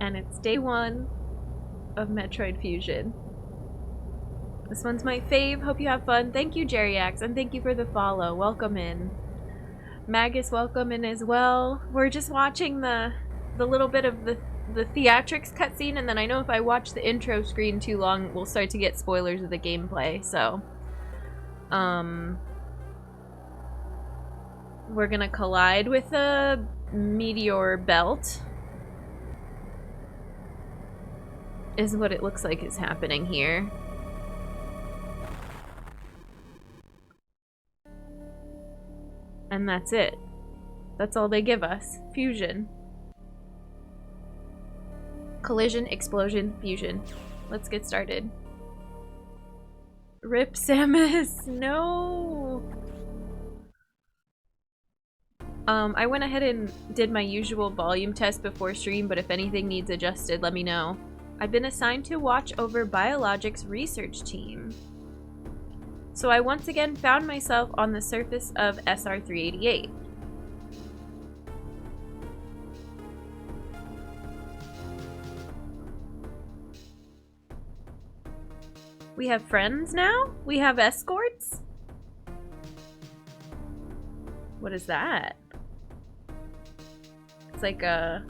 and it's day 1 of Metroid Fusion. This one's my fave. Hope you have fun. Thank you, Jerryax, and thank you for the follow. Welcome in. Magus, welcome in as well. We're just watching the little bit of the theatrics cutscene, and then I know if I watch the intro screen too long, we'll start to get spoilers of the gameplay, so... We're gonna collide with a meteor belt. Is what it looks like is happening here. And that's it. That's all they give us. Fusion. Collision, explosion, fusion. Let's get started. Rip Samus! No! I went ahead and did my usual volume test before stream, but if anything needs adjusted, let me know. I've been assigned to watch over Biologics research team. So I once again found myself on the surface of SR-388. We have friends now? We have escorts? What is that? It's like a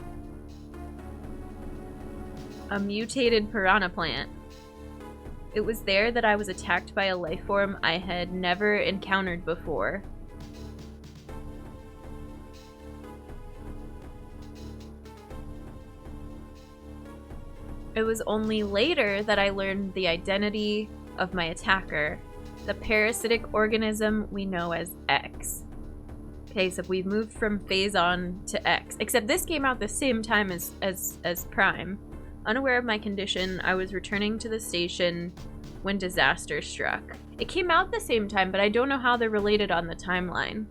mutated piranha plant. It was there that I was attacked by a life form I had never encountered before. It was only later that I learned the identity of my attacker, the parasitic organism we know as X. Okay, so we've moved from Phazon to X, except this came out the same time as Prime. Unaware of my condition, I was returning to the station when disaster struck. It came out the same time, but I don't know how they're related on the timeline.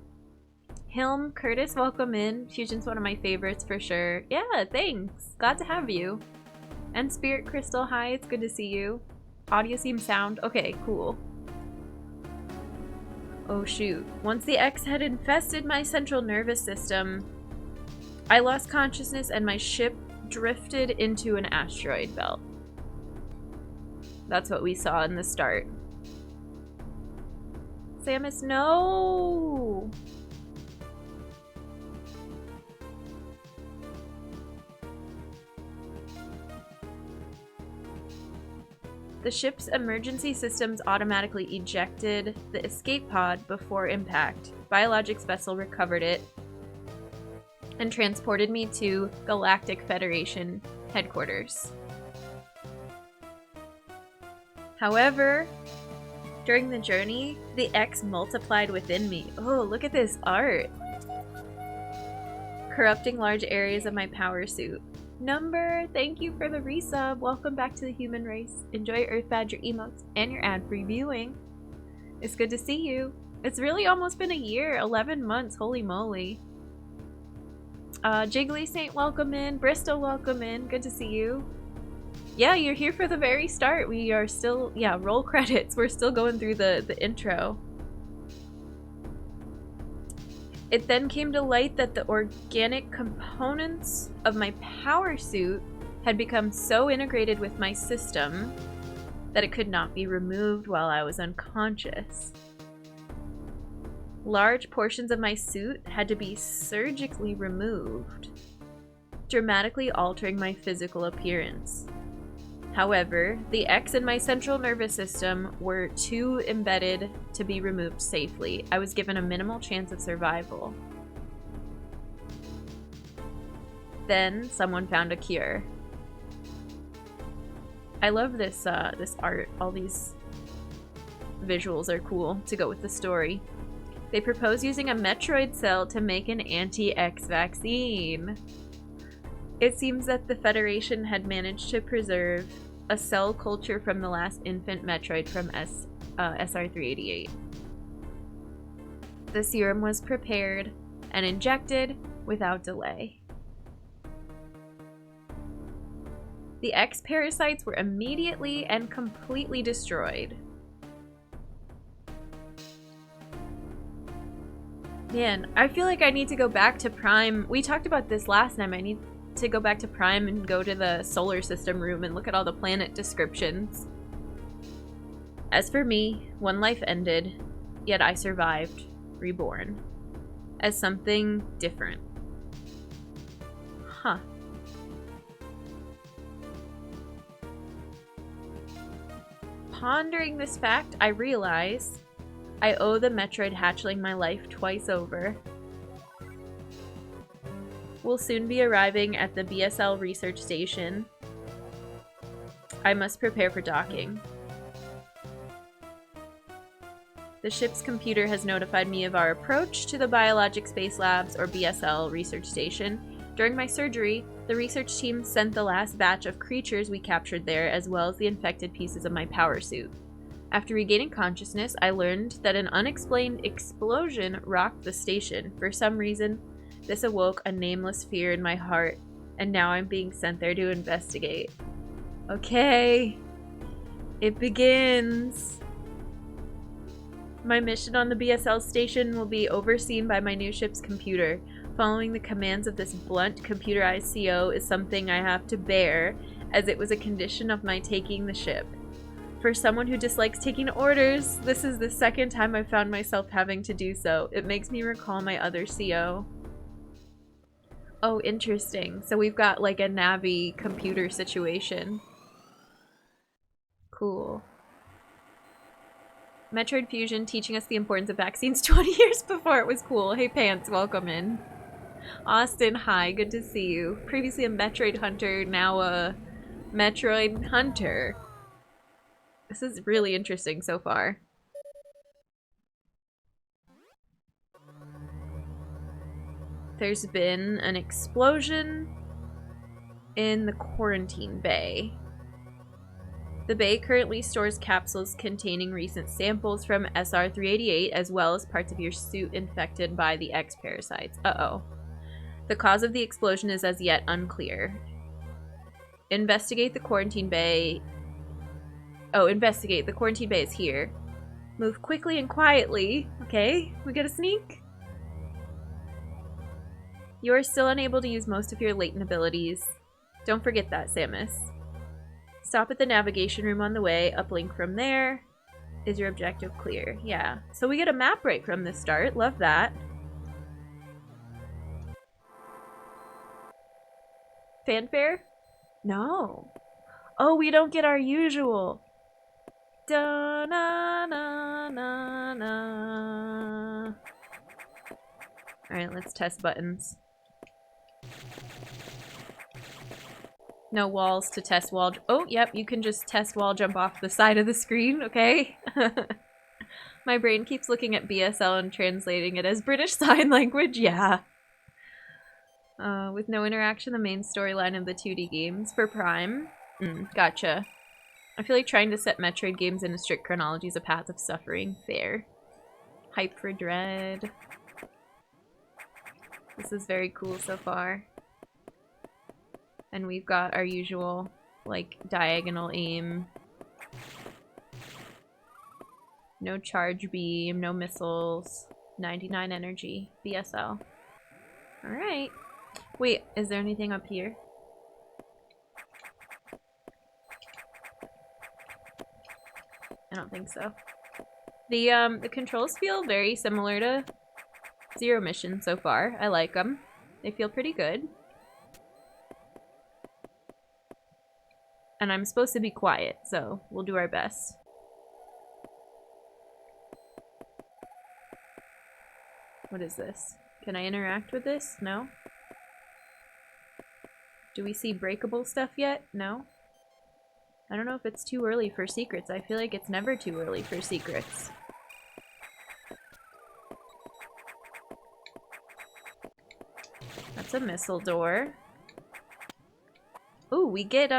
Hilm, Curtis, welcome in. Fusion's one of my favorites for sure. Yeah, thanks. Glad to have you. And Spirit Crystal, hi, it's good to see you. Audio seems sound. Okay, cool. Oh shoot. Once the X had infested my central nervous system, I lost consciousness and my ship drifted into an asteroid belt. That's what we saw in the start. Samus, no! The ship's emergency systems automatically ejected the escape pod before impact. Biologics vessel recovered it and transported me to Galactic Federation headquarters. However, during the journey, the X multiplied within me. Oh, look at this art! Corrupting large areas of my power suit. Number, thank you for the resub. Welcome back to the human race. Enjoy Earth Badger emotes and your ad-free viewing. It's good to see you. It's really almost been a year, 11 months, holy moly. Jiggly Saint, welcome in. Bristol, welcome in. Good to see you. Yeah, you're here for the very start. We are still, yeah, roll credits. We're still going through the intro. It then came to light that the organic components of my power suit had become so integrated with my system that it could not be removed while I was unconscious. Large portions of my suit had to be surgically removed, dramatically altering my physical appearance. However, the X in my central nervous system were too embedded to be removed safely. I was given a minimal chance of survival. Then someone found a cure. I love this this art. All these visuals are cool to go with the story. They propose using a Metroid cell to make an anti-X vaccine. It seems that the Federation had managed to preserve a cell culture from the last infant Metroid from SR-388. The serum was prepared and injected without delay. The X parasites were immediately and completely destroyed. Man, I feel like I need to go back to Prime. We talked about this last time. I need to go back to Prime and go to the solar system room and look at all the planet descriptions. As for me, one life ended, yet I survived, reborn, as something different. Huh. Pondering this fact, I realize I owe the Metroid hatchling my life twice over. We'll soon be arriving at the BSL research station. I must prepare for docking. The ship's computer has notified me of our approach to the Biologic Space Labs, or BSL, research station. During my surgery, the research team sent the last batch of creatures we captured there, as well as the infected pieces of my power suit. After regaining consciousness, I learned that an unexplained explosion rocked the station. For some reason, this awoke a nameless fear in my heart, and now I'm being sent there to investigate. Okay, it begins. My mission on the BSL station will be overseen by my new ship's computer. Following the commands of this blunt, computerized CO is something I have to bear, as it was a condition of my taking the ship. For someone who dislikes taking orders, this is the second time I've found myself having to do so. It makes me recall my other CO. Oh, interesting. So we've got like a Navi computer situation. Cool. Metroid Fusion teaching us the importance of vaccines 20 years before it was cool. Hey Pants, welcome in. Austin, hi, good to see you. Previously a Metroid hunter, now a Metroid hunter. This is really interesting so far. There's been an explosion in the quarantine bay. The bay currently stores capsules containing recent samples from SR-388, as well as parts of your suit infected by the X parasites. Uh-oh. The cause of the explosion is as yet unclear. Investigate the quarantine bay. Oh, investigate. The quarantine bay is here. Move quickly and quietly. Okay, we get a sneak. You are still unable to use most of your latent abilities. Don't forget that, Samus. Stop at the navigation room on the way. Uplink from there. Is your objective clear? Yeah. So we get a map right from the start. Love that. Fanfare? No. Oh, we don't get our usual. Da na na na na. Alright, let's test buttons. No walls to test wall. Oh, yep, you can just test wall jump off the side of the screen, okay? My brain keeps looking at BSL and translating it as British Sign Language, yeah. With no interaction, the main storyline of the 2D games for Prime. Gotcha. I feel like trying to set Metroid games in a strict chronology is a path of suffering. Fair. Hype for Dread. This is very cool so far. And we've got our usual, like, diagonal aim. No charge beam, no missiles. 99 energy. BSL. Alright. Wait, is there anything up here? I don't think so. The controls feel very similar to Zero Mission so far. I like them. They feel pretty good. And I'm supposed to be quiet, so we'll do our best. What is this? Can I interact with this? No? Do we see breakable stuff yet? No? I don't know if it's too early for secrets. I feel like it's never too early for secrets. That's a missile door. Ooh, we get,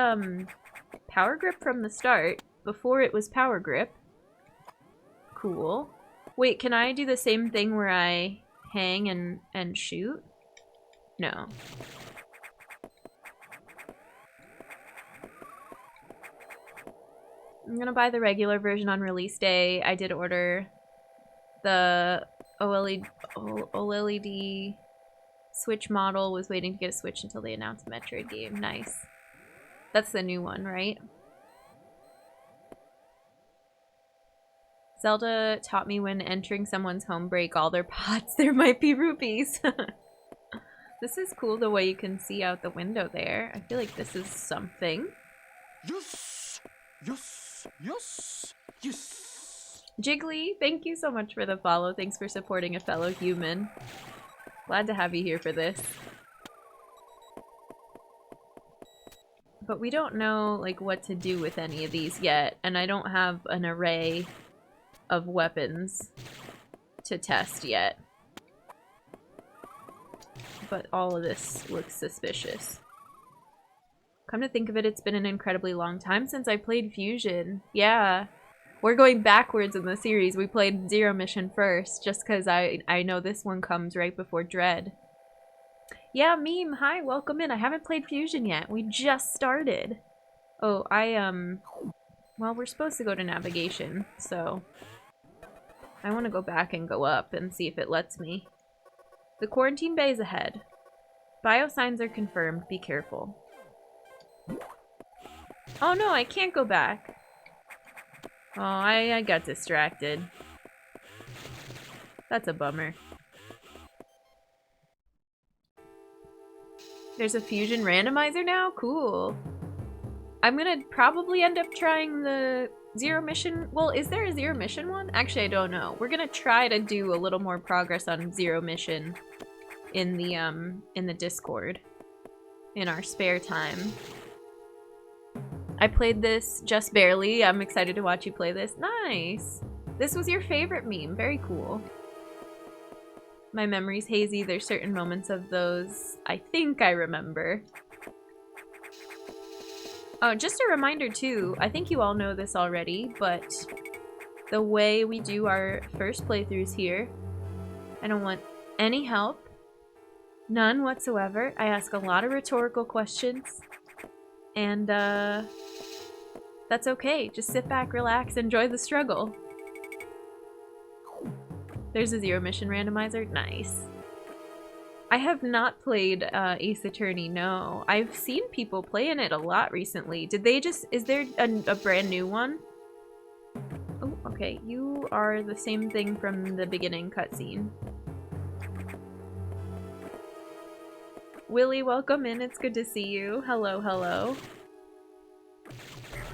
Power Grip from the start, before it was Power Grip. Cool. Wait, can I do the same thing where I hang and shoot? No. I'm gonna buy the regular version on release day. I did order the OLED Switch model was waiting to get a Switch until they announced the Metroid game. Nice. That's the new one, right? Zelda taught me when entering someone's home, break all their pots. There might be rupees. This is cool the way you can see out the window there. I feel like this is something. Yes! Yes! Yes! Yes! Jiggly, thank you so much for the follow. Thanks for supporting a fellow human. Glad to have you here for this. But we don't know, like, what to do with any of these yet, and I don't have an array of weapons to test yet. But all of this looks suspicious. Come to think of it, it's been an incredibly long time since I played Fusion. Yeah. We're going backwards in the series. We played Zero Mission first, just because I know this one comes right before Dread. Yeah, Meme, hi, welcome in. I haven't played Fusion yet. We just started. Oh, well, we're supposed to go to navigation, so I want to go back and go up and see if it lets me. The quarantine bay is ahead. Biosigns are confirmed. Be careful. Oh no, I can't go back. Oh, I got distracted. That's a bummer. There's a Fusion randomizer now? Cool. I'm gonna probably end up trying the Zero Mission. Well, is there a Zero Mission one? Actually, I don't know. We're gonna try to do a little more progress on Zero Mission in the Discord in our spare time. I played this just barely. I'm excited to watch you play this. Nice. This was your favorite meme. Very cool. My memory's hazy. There's certain moments of those I think I remember. Oh, just a reminder too, I think you all know this already, but the way we do our first playthroughs here, I don't want any help. None whatsoever. I ask a lot of rhetorical questions. And, that's okay. Just sit back, relax, enjoy the struggle. There's a Zero Mission randomizer. Nice. I have not played Ace Attorney, no. I've seen people playing it a lot recently. Did they just... Is there a brand new one? Oh, okay. You are the same thing from the beginning cutscene. Willie, welcome in. It's good to see you. Hello, hello.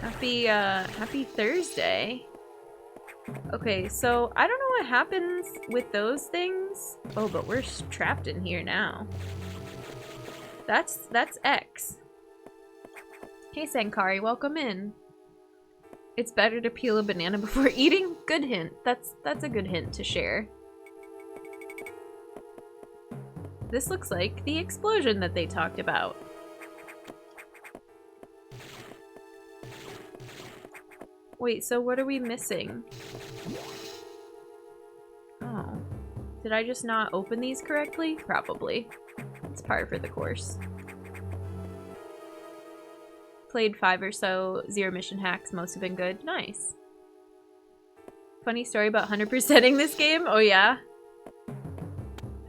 Happy Thursday. Okay, so I don't know what happens with those things. Oh, but we're trapped in here now. That's X. Hey, Sankari, welcome in. It's better to peel a banana before eating? Good hint. That's a good hint to share. This looks like the explosion that they talked about. Wait, so what are we missing? Oh. Did I just not open these correctly? Probably. It's par for the course. Played 5 or so Zero Mission hacks. Most have been good. Nice. Funny story about 100%ing this game? Oh yeah?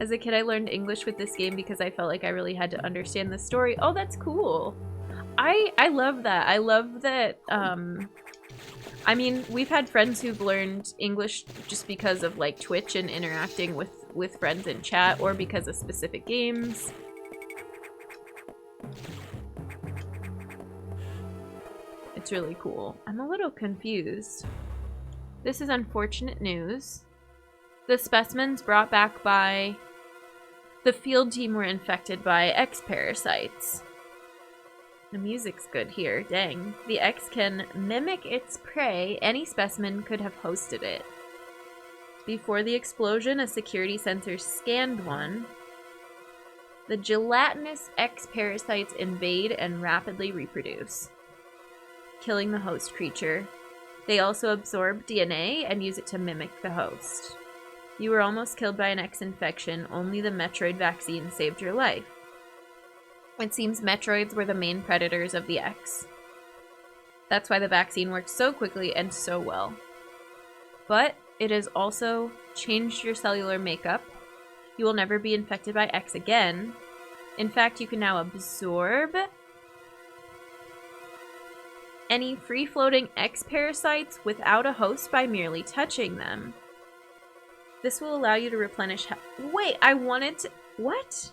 As a kid, I learned English with this game because I felt like I really had to understand the story. Oh, that's cool. I love that. I love that, I mean, we've had friends who've learned English just because of, like, Twitch and interacting with friends in chat, or because of specific games. It's really cool. I'm a little confused. This is unfortunate news. The specimens brought back by the field team were infected by X parasites. The music's good here, dang. The X can mimic its prey. Any specimen could have hosted it. Before the explosion, a security sensor scanned one. The gelatinous X parasites invade and rapidly reproduce, killing the host creature. They also absorb DNA and use it to mimic the host. You were almost killed by an X infection. Only the Metroid vaccine saved your life. It seems Metroids were the main predators of the X. That's why the vaccine works so quickly and so well. But it has also changed your cellular makeup. You will never be infected by X again. In fact, you can now absorb any free-floating X parasites without a host by merely touching them. This will allow you to replenish wait, I wanted to... What?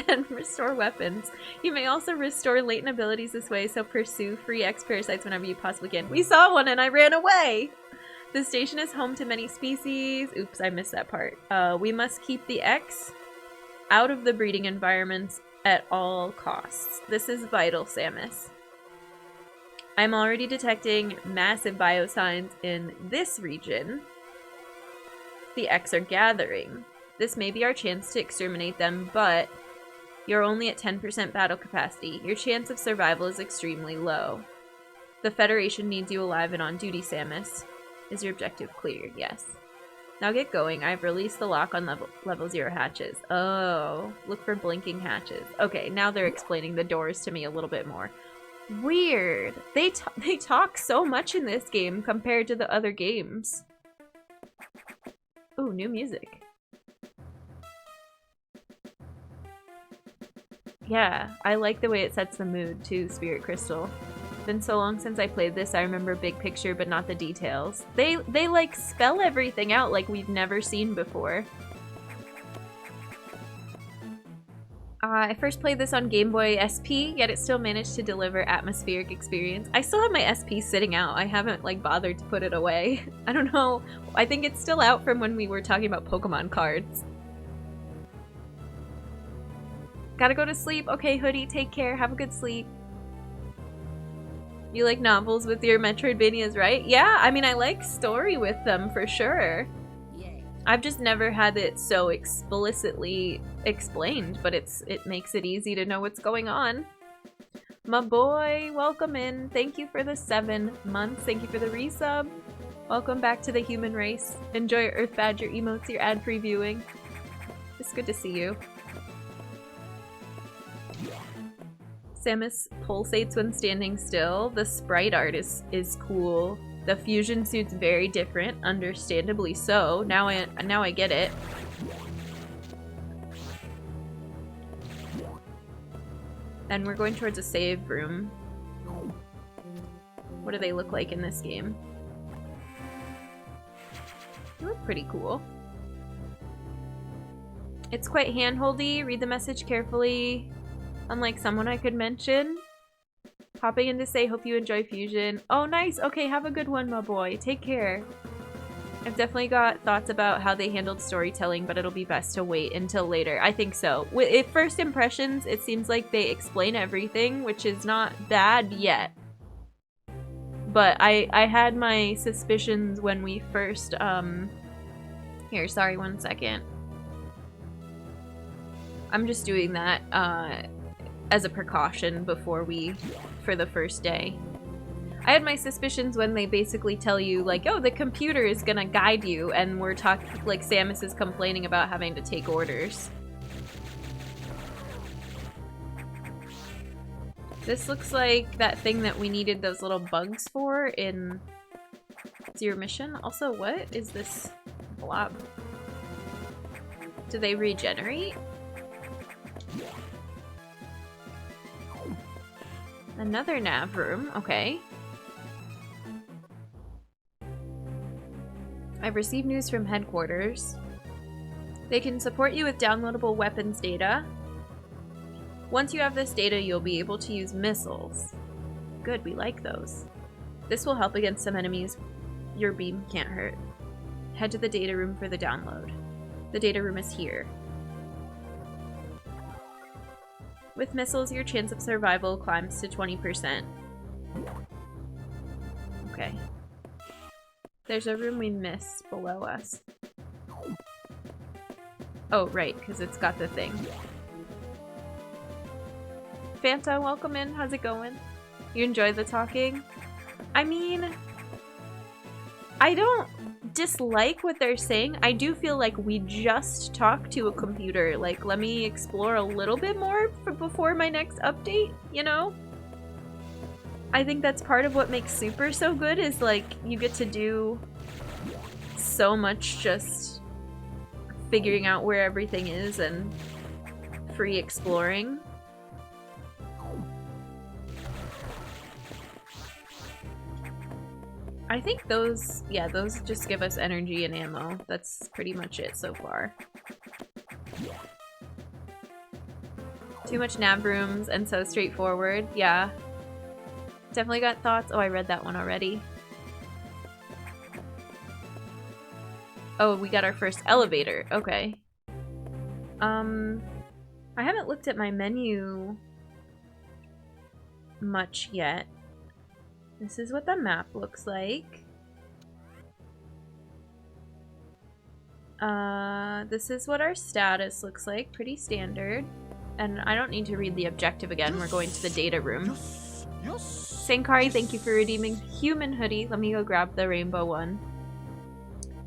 And restore weapons. You may also restore latent abilities this way, so pursue free X parasites whenever you possibly can. We saw one and I ran away! The station is home to many species. Oops, I missed that part. We must keep the X out of the breeding environments at all costs. This is vital, Samus. I'm already detecting massive biosigns in this region. The X are gathering. This may be our chance to exterminate them, but you're only at 10% battle capacity. Your chance of survival is extremely low. The Federation needs you alive and on duty, Samus. Is your objective clear? Yes. Now get going. I've released the lock on level 0 hatches. Oh, look for blinking hatches. Okay, now they're explaining the doors to me a little bit more. Weird. They talk so much in this game compared to the other games. Ooh, new music. Yeah, I like the way it sets the mood too, Spirit Crystal. Been so long since I played this, I remember big picture but not the details. They like spell everything out like we've never seen before. I first played this on Game Boy SP, yet it still managed to deliver atmospheric experience. I still have my SP sitting out. I haven't like bothered to put it away. I don't know. I think it's still out from when we were talking about Pokemon cards. Gotta go to sleep. Okay, Hoodie, take care. Have a good sleep. You like novels with your Metroidvanias, right? Yeah, I mean, I like story with them for sure. I've just never had it so explicitly explained, but it makes it easy to know what's going on. My boy, welcome in. Thank you for the 7 months. Thank you for the resub. Welcome back to the human race. Enjoy your Earth Badger emotes, your ad-free viewing. It's good to see you. Samus pulsates when standing still. The sprite art is cool. The fusion suit's very different, understandably so. Now I get it. And we're going towards a save room. What do they look like in this game? They look pretty cool. It's quite handholdy. Read the message carefully. Unlike someone I could mention. Popping in to say, hope you enjoy Fusion. Oh, nice. Okay, have a good one, my boy. Take care. I've definitely got thoughts about how they handled storytelling, but it'll be best to wait until later. I think so. With first impressions, it seems like they explain everything, which is not bad yet. But I had my suspicions when we first, Here, sorry, 1 second. I'm just doing that, as a precaution before for the first day. I had my suspicions when they basically tell you, like, oh, the computer is gonna guide you, and we're talking, like, Samus is complaining about having to take orders. This looks like that thing that we needed those little bugs for in Zero Mission. Also, what is this blob? Do they regenerate? Another nav room, okay. I've received news from headquarters. They can support you with downloadable weapons data. Once you have this data, you'll be able to use missiles. Good, we like those. This will help against some enemies your beam can't hurt. Head to the data room for the download. The data room is here. With missiles, your chance of survival climbs to 20%. Okay. There's a room we missed below us. Oh, right, because it's got the thing. Fanta, welcome in. How's it going? You enjoy the talking? I mean, I don't dislike what they're saying. I do feel like we just talked to a computer. Like, let me explore a little bit more before my next update, you know? I think that's part of what makes Super so good, is like you get to do so much just figuring out where everything is and free exploring. I think those, yeah, those just give us energy and ammo. That's pretty much it so far. Too much nav rooms and so straightforward. Yeah. Definitely got thoughts. Oh, I read that one already. Oh, we got our first elevator. Okay. I haven't looked at my menu much yet. This is what the map looks like. This is what our status looks like. Pretty standard. And I don't need to read the objective again. We're going to the data room. Sankari, thank you for redeeming human hoodie. Let me go grab the rainbow one.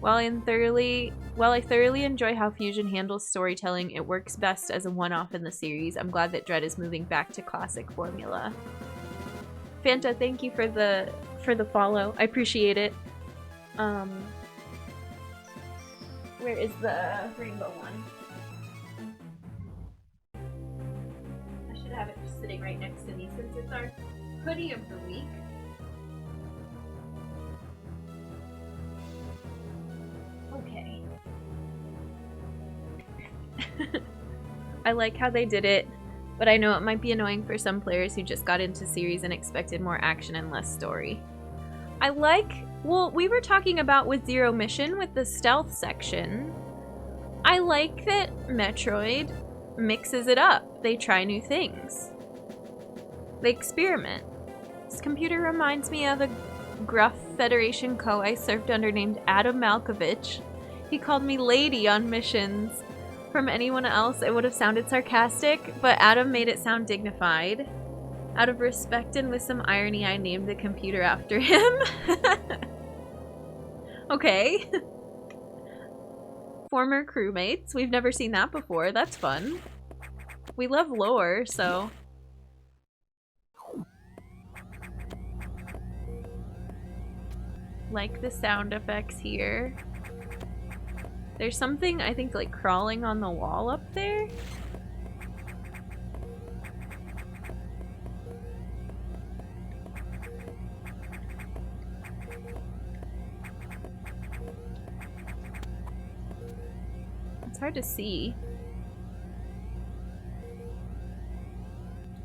While I thoroughly enjoy how Fusion handles storytelling, it works best as a one-off in the series. I'm glad that Dread is moving back to classic formula. Fanta, thank you for the follow. I appreciate it. Where is the rainbow one? I should have it just sitting right next to me since it's our hoodie of the week. Okay. I like how they did it, but I know it might be annoying for some players who just got into series and expected more action and less story. I like, well, we were talking about with Zero Mission with the stealth section. I like that Metroid mixes it up. They try new things. They experiment. This computer reminds me of a gruff Federation co I served under named Adam Malkovich. He called me lady on missions. From anyone else, it would have sounded sarcastic, but Adam made it sound dignified. Out of respect and with some irony, I named the computer after him. Okay. Former crewmates. We've never seen that before. That's fun. We love lore, so... Like the sound effects here. There's something, I think, like crawling on the wall up there. It's hard to see.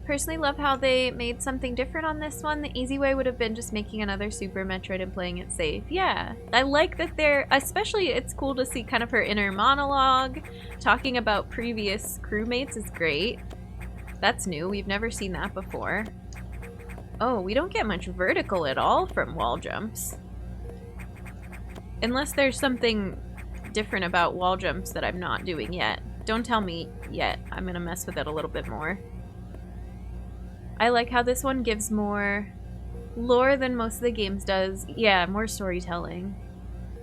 Personally love how they made something different on this one. The easy way would have been just making another Super Metroid and playing it safe. Yeah, I like that they're, especially it's cool to see kind of her inner monologue. Talking about previous crewmates is great. That's new, we've never seen that before. Oh, we don't get much vertical at all from wall jumps. Unless there's something different about wall jumps that I'm not doing yet. Don't tell me yet, I'm gonna mess with it a little bit more. I like how this one gives more lore than most of the games does. Yeah, more storytelling.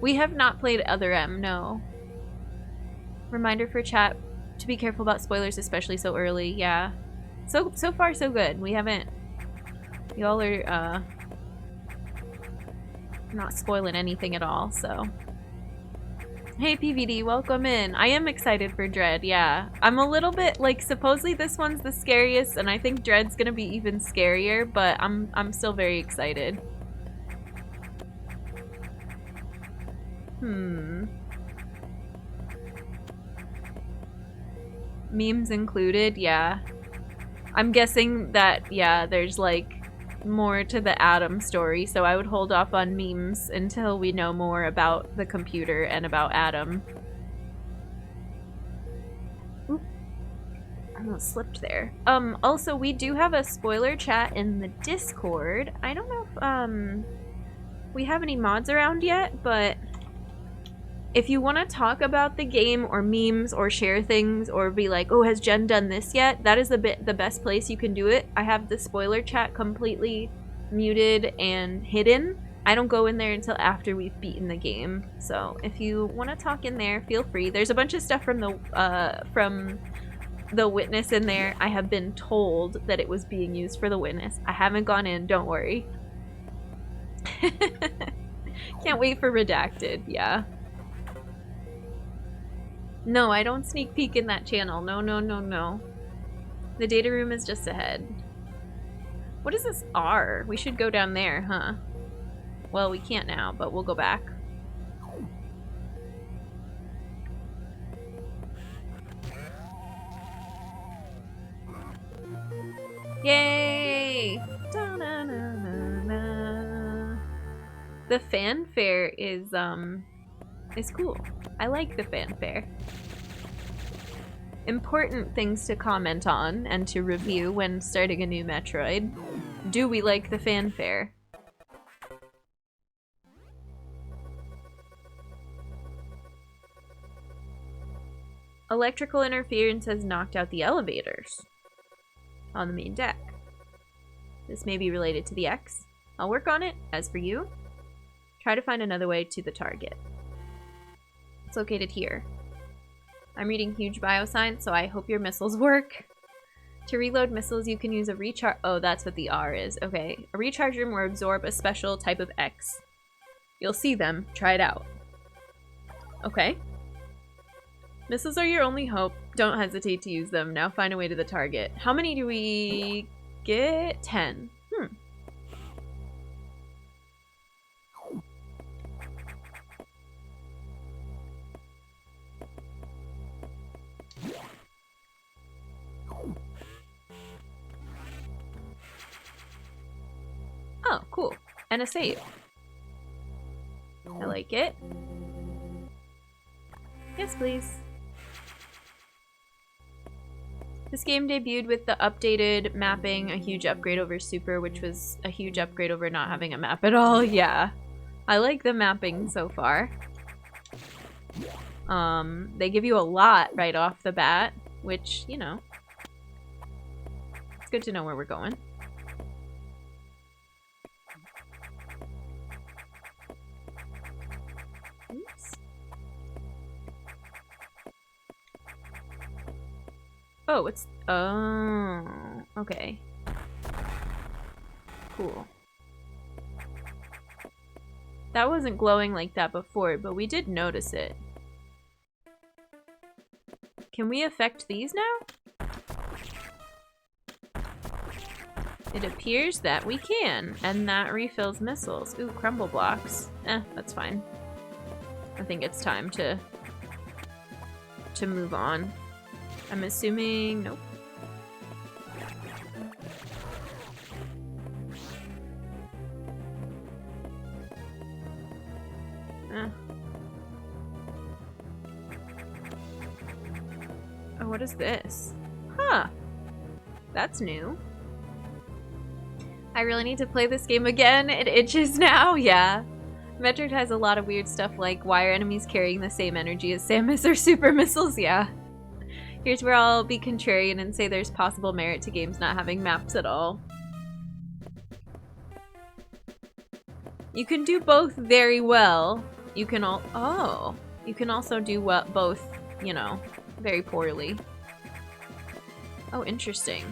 We have not played Other M, no. Reminder for chat to be careful about spoilers, especially so early. Yeah. So far so good. We haven't... Y'all are not spoiling anything at all, so... Hey PVD, welcome in. I am excited for Dread, yeah. I'm a little bit, like, supposedly this one's the scariest, and I think Dread's gonna be even scarier, but I'm still very excited. Memes included, yeah. I'm guessing that, yeah, there's, like, more to the Adam story, so I would hold off on memes until we know more about the computer and about Adam. Oop. I almost slipped there. Also, we do have a spoiler chat in the Discord. I don't know if, we have any mods around yet, but if you want to talk about the game or memes or share things or be like, oh, has Jen done this yet? That is the best place you can do it. I have the spoiler chat completely muted and hidden. I don't go in there until after we've beaten the game. So if you want to talk in there, feel free. There's a bunch of stuff from the Witness in there. I have been told that it was being used for the Witness. I haven't gone in, don't worry. Can't wait for Redacted, yeah. No, I don't sneak peek in that channel. No, no, no, no. The data room is just ahead. What is this R? We should go down there, huh? Well, we can't now, but we'll go back. Yay! Da-na-na-na-na. The fanfare is cool. I like the fanfare. Important things to comment on and to review when starting a new Metroid. Do we like the fanfare? Electrical interference has knocked out the elevators on the main deck. This may be related to the X. I'll work on it. As for you, try to find another way to the target. It's located here. I'm reading huge bioscience, so I hope your missiles work. To reload missiles, you can use a recharge. Oh, that's what the R is. Okay. A recharge room will absorb a special type of X. You'll see them. Try it out. Okay. Missiles are your only hope. Don't hesitate to use them. Now find a way to the target. How many do we get? 10. Oh, cool. And a save. I like it. Yes, please. This game debuted with the updated mapping, a huge upgrade over Super, which was a huge upgrade over not having a map at all. Yeah. I like the mapping so far. They give you a lot right off the bat, which, you know, it's good to know where we're going. Oops. Oh, it's... Oh, okay. Cool. That wasn't glowing like that before, but we did notice it. Can we affect these now? It appears that we can, and that refills missiles. Ooh, crumble blocks. That's fine. I think it's time to move on. I'm assuming... Nope. Oh, what is this? Huh. That's new. I really need to play this game again. It itches now. Yeah. Metroid has a lot of weird stuff like why are enemies carrying the same energy as Samus or super missiles? Yeah. Here's where I'll be contrarian and say there's possible merit to games not having maps at all. You can do both very well. You can you can also do both, you know, very poorly. Oh, interesting.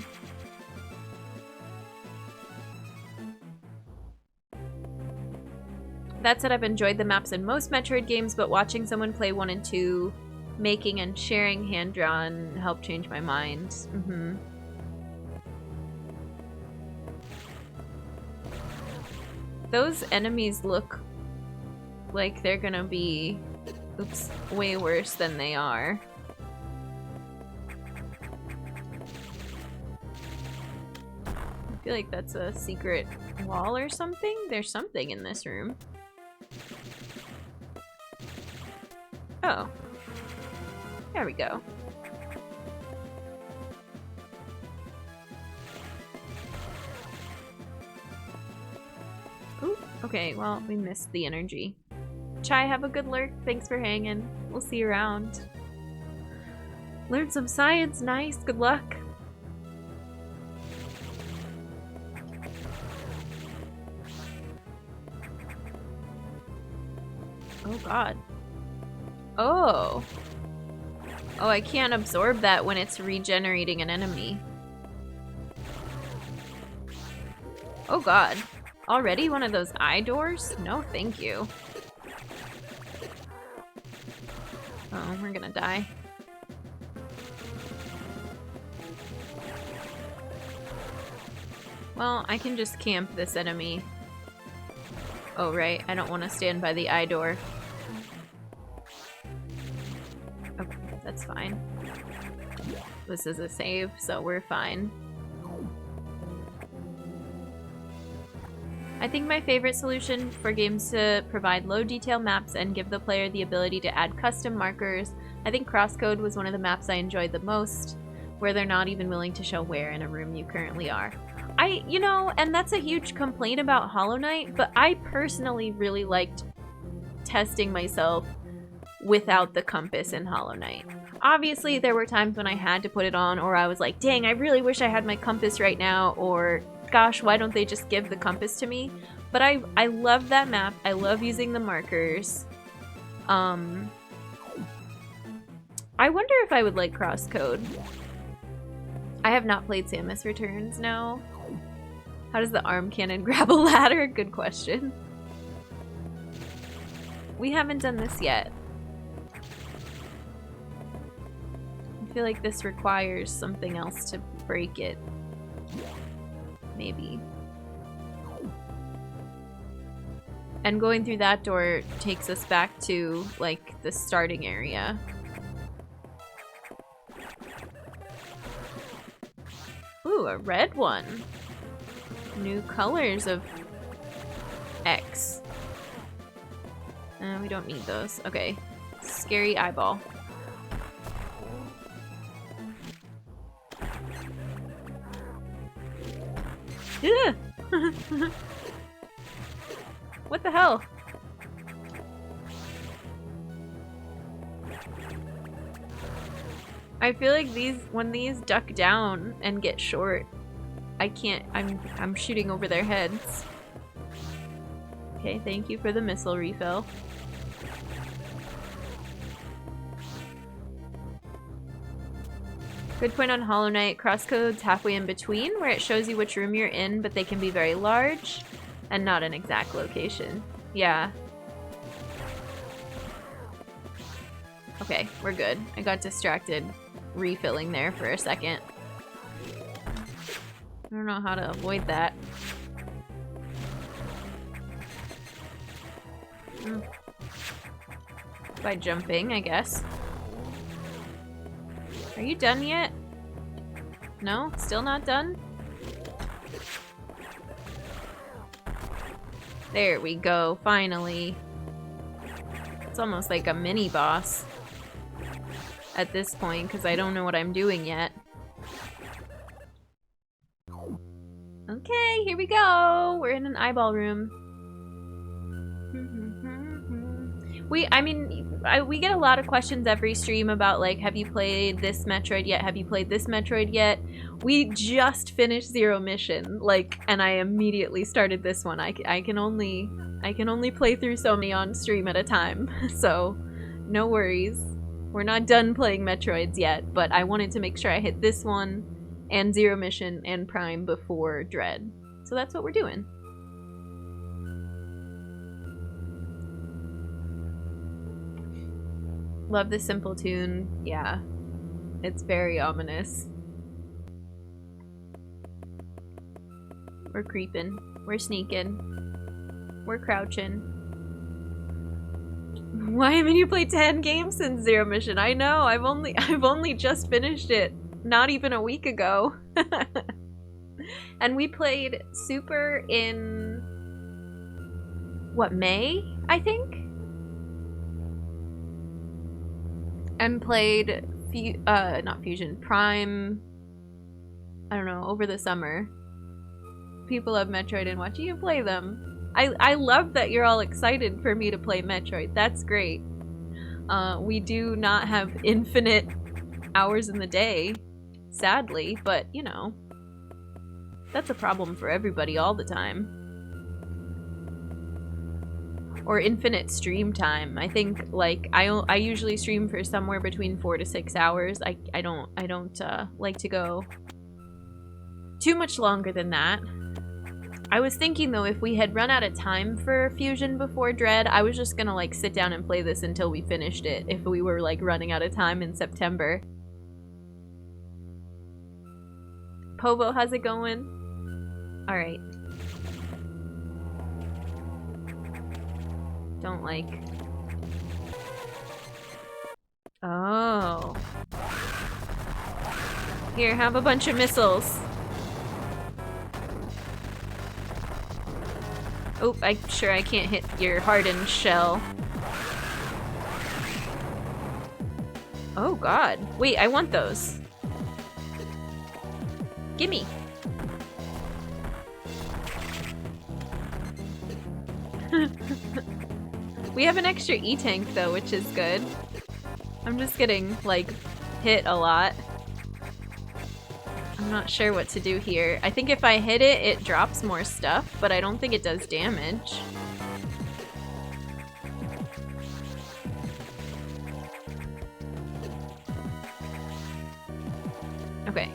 That said, I've enjoyed the maps in most Metroid games, but watching someone play 1 and 2, making and sharing hand-drawn helped change my mind. Mm-hmm. Those enemies look like they're gonna be, oops, way worse than they are. I feel like that's a secret wall or something. There's something in this room. Oh. There we go. Ooh, okay, well, we missed the energy. Chai, have a good lurk. Thanks for hanging. We'll see you around. Learned some science. Nice. Good luck. Oh, God. Oh. Oh, I can't absorb that when it's regenerating an enemy. Oh, God. Already one of those eye doors? No, thank you. Oh, we're gonna die. Well, I can just camp this enemy. Oh, right. I don't want to stand by the eye door. Okay, that's fine. This is a save, so we're fine. I think my favorite solution for games to provide low detail maps and give the player the ability to add custom markers. I think Crosscode was one of the maps I enjoyed the most, where they're not even willing to show where in a room you currently are. You know, and that's a huge complaint about Hollow Knight, but I personally really liked testing myself without the compass in Hollow Knight. Obviously, there were times when I had to put it on, or I was like, dang, I really wish I had my compass right now, or gosh, why don't they just give the compass to me? But I love that map. I love using the markers. I wonder if I would like Crosscode. I have not played Samus Returns, no. How does the arm cannon grab a ladder? Good question. We haven't done this yet. I feel like this requires something else to break it. Maybe. And going through that door takes us back to, like, the starting area. Ooh, a red one. New colors of X. We don't need those. Okay. Scary eyeball. Ugh! What the hell? I feel like when these duck down and get short, I can't, I'm shooting over their heads. Okay, thank you for the missile refill. Good point on Hollow Knight. Crosscode's halfway in between, where it shows you which room you're in, but they can be very large and not an exact location. Yeah. Okay, we're good. I got distracted refilling there for a second. I don't know how to avoid that. By jumping, I guess. Are you done yet? No? Still not done? There we go, finally. It's almost like a mini boss at this point, because I don't know what I'm doing yet. Okay, here we go! We're in an eyeball room. We get a lot of questions every stream about, like, have you played this Metroid yet? Have you played this Metroid yet? We just finished Zero Mission, like, and I immediately started this one. I can only play through so many on stream at a time, so no worries. We're not done playing Metroids yet, but I wanted to make sure I hit this one and Zero Mission and Prime before Dread. So that's what we're doing. Love the simple tune. Yeah, it's very ominous. We're creeping. We're sneaking. We're crouching. Why haven't you played 10 games since Zero Mission? I know. I've only just finished it. Not even a week ago. And we played Super in what, May, I think? And played not Fusion, Prime, I don't know, over the summer. People love Metroid and watching you play them. I love that you're all excited for me to play Metroid. That's great. We do not have infinite hours in the day, sadly, but you know, that's a problem for everybody all the time. Or infinite stream time. I think, like, I usually stream for somewhere between 4 to 6 hours. I don't like to go too much longer than that. I was thinking, though, if we had run out of time for Fusion before Dread, I was just gonna, like, sit down and play this until we finished it, if we were, like, running out of time in September. Povo, how's it going? Alright. Don't like. Oh. Here, have a bunch of missiles. Oh, I'm sure I can't hit your hardened shell. Oh god. Wait, I want those. Gimme. We have an extra E-tank though, which is good. I'm just getting, like, hit a lot. I'm not sure what to do here. I think if I hit it, it drops more stuff, but I don't think it does damage. Okay.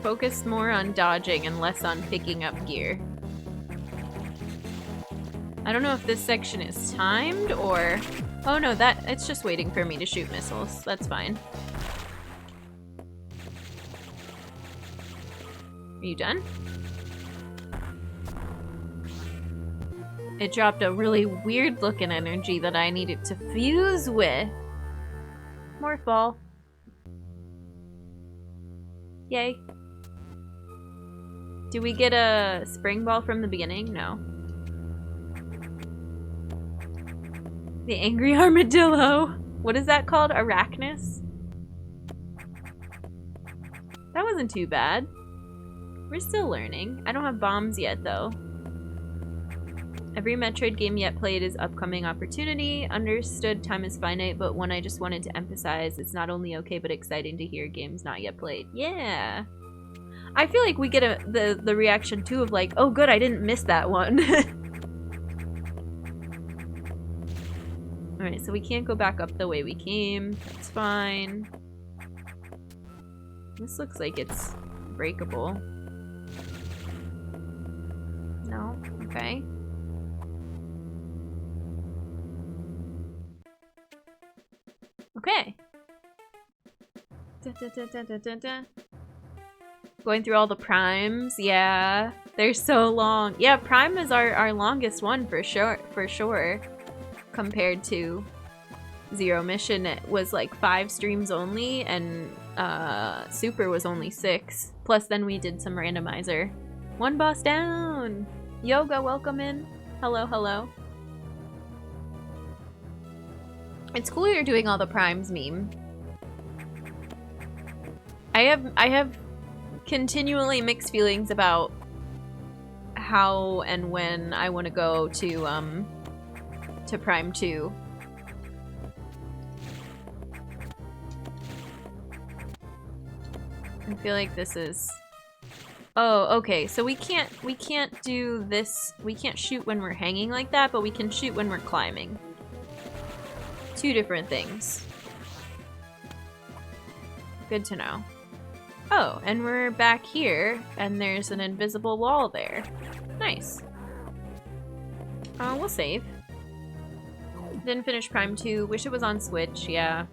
Focus more on dodging and less on picking up gear. I don't know if this section is timed or... Oh no, it's just waiting for me to shoot missiles. That's fine. Are you done? It dropped a really weird looking energy that I needed to fuse with. Morph Ball. Yay. Do we get a spring ball from the beginning? No. The angry armadillo. What is that called? Arachnus? That wasn't too bad. We're still learning. I don't have bombs yet, though. Every Metroid game yet played is upcoming opportunity. Understood time is finite, but one I just wanted to emphasize, it's not only okay but exciting to hear games not yet played. Yeah. I feel like we get the reaction, too, of like, oh good, I didn't miss that one. Alright, so we can't go back up the way we came. That's fine. This looks like it's breakable. No? Okay. Okay. Going through all the primes, yeah. They're so long. Yeah, Prime is our longest one for sure. Compared to Zero Mission, it was like 5 streams only, and Super was only 6. Plus then we did some randomizer. One boss down! Yoga, welcome in. Hello, hello. It's cool you're doing all the primes meme. I have continually mixed feelings about how and when I want to go to Prime 2. I feel like this is... Oh, okay, so we can't do this. We can't shoot when we're hanging like that, but we can shoot when we're climbing. 2 different things. Good to know. Oh, and we're back here, and there's an invisible wall there. Nice. We'll save. Didn't finish Prime 2. Wish it was on Switch, yeah.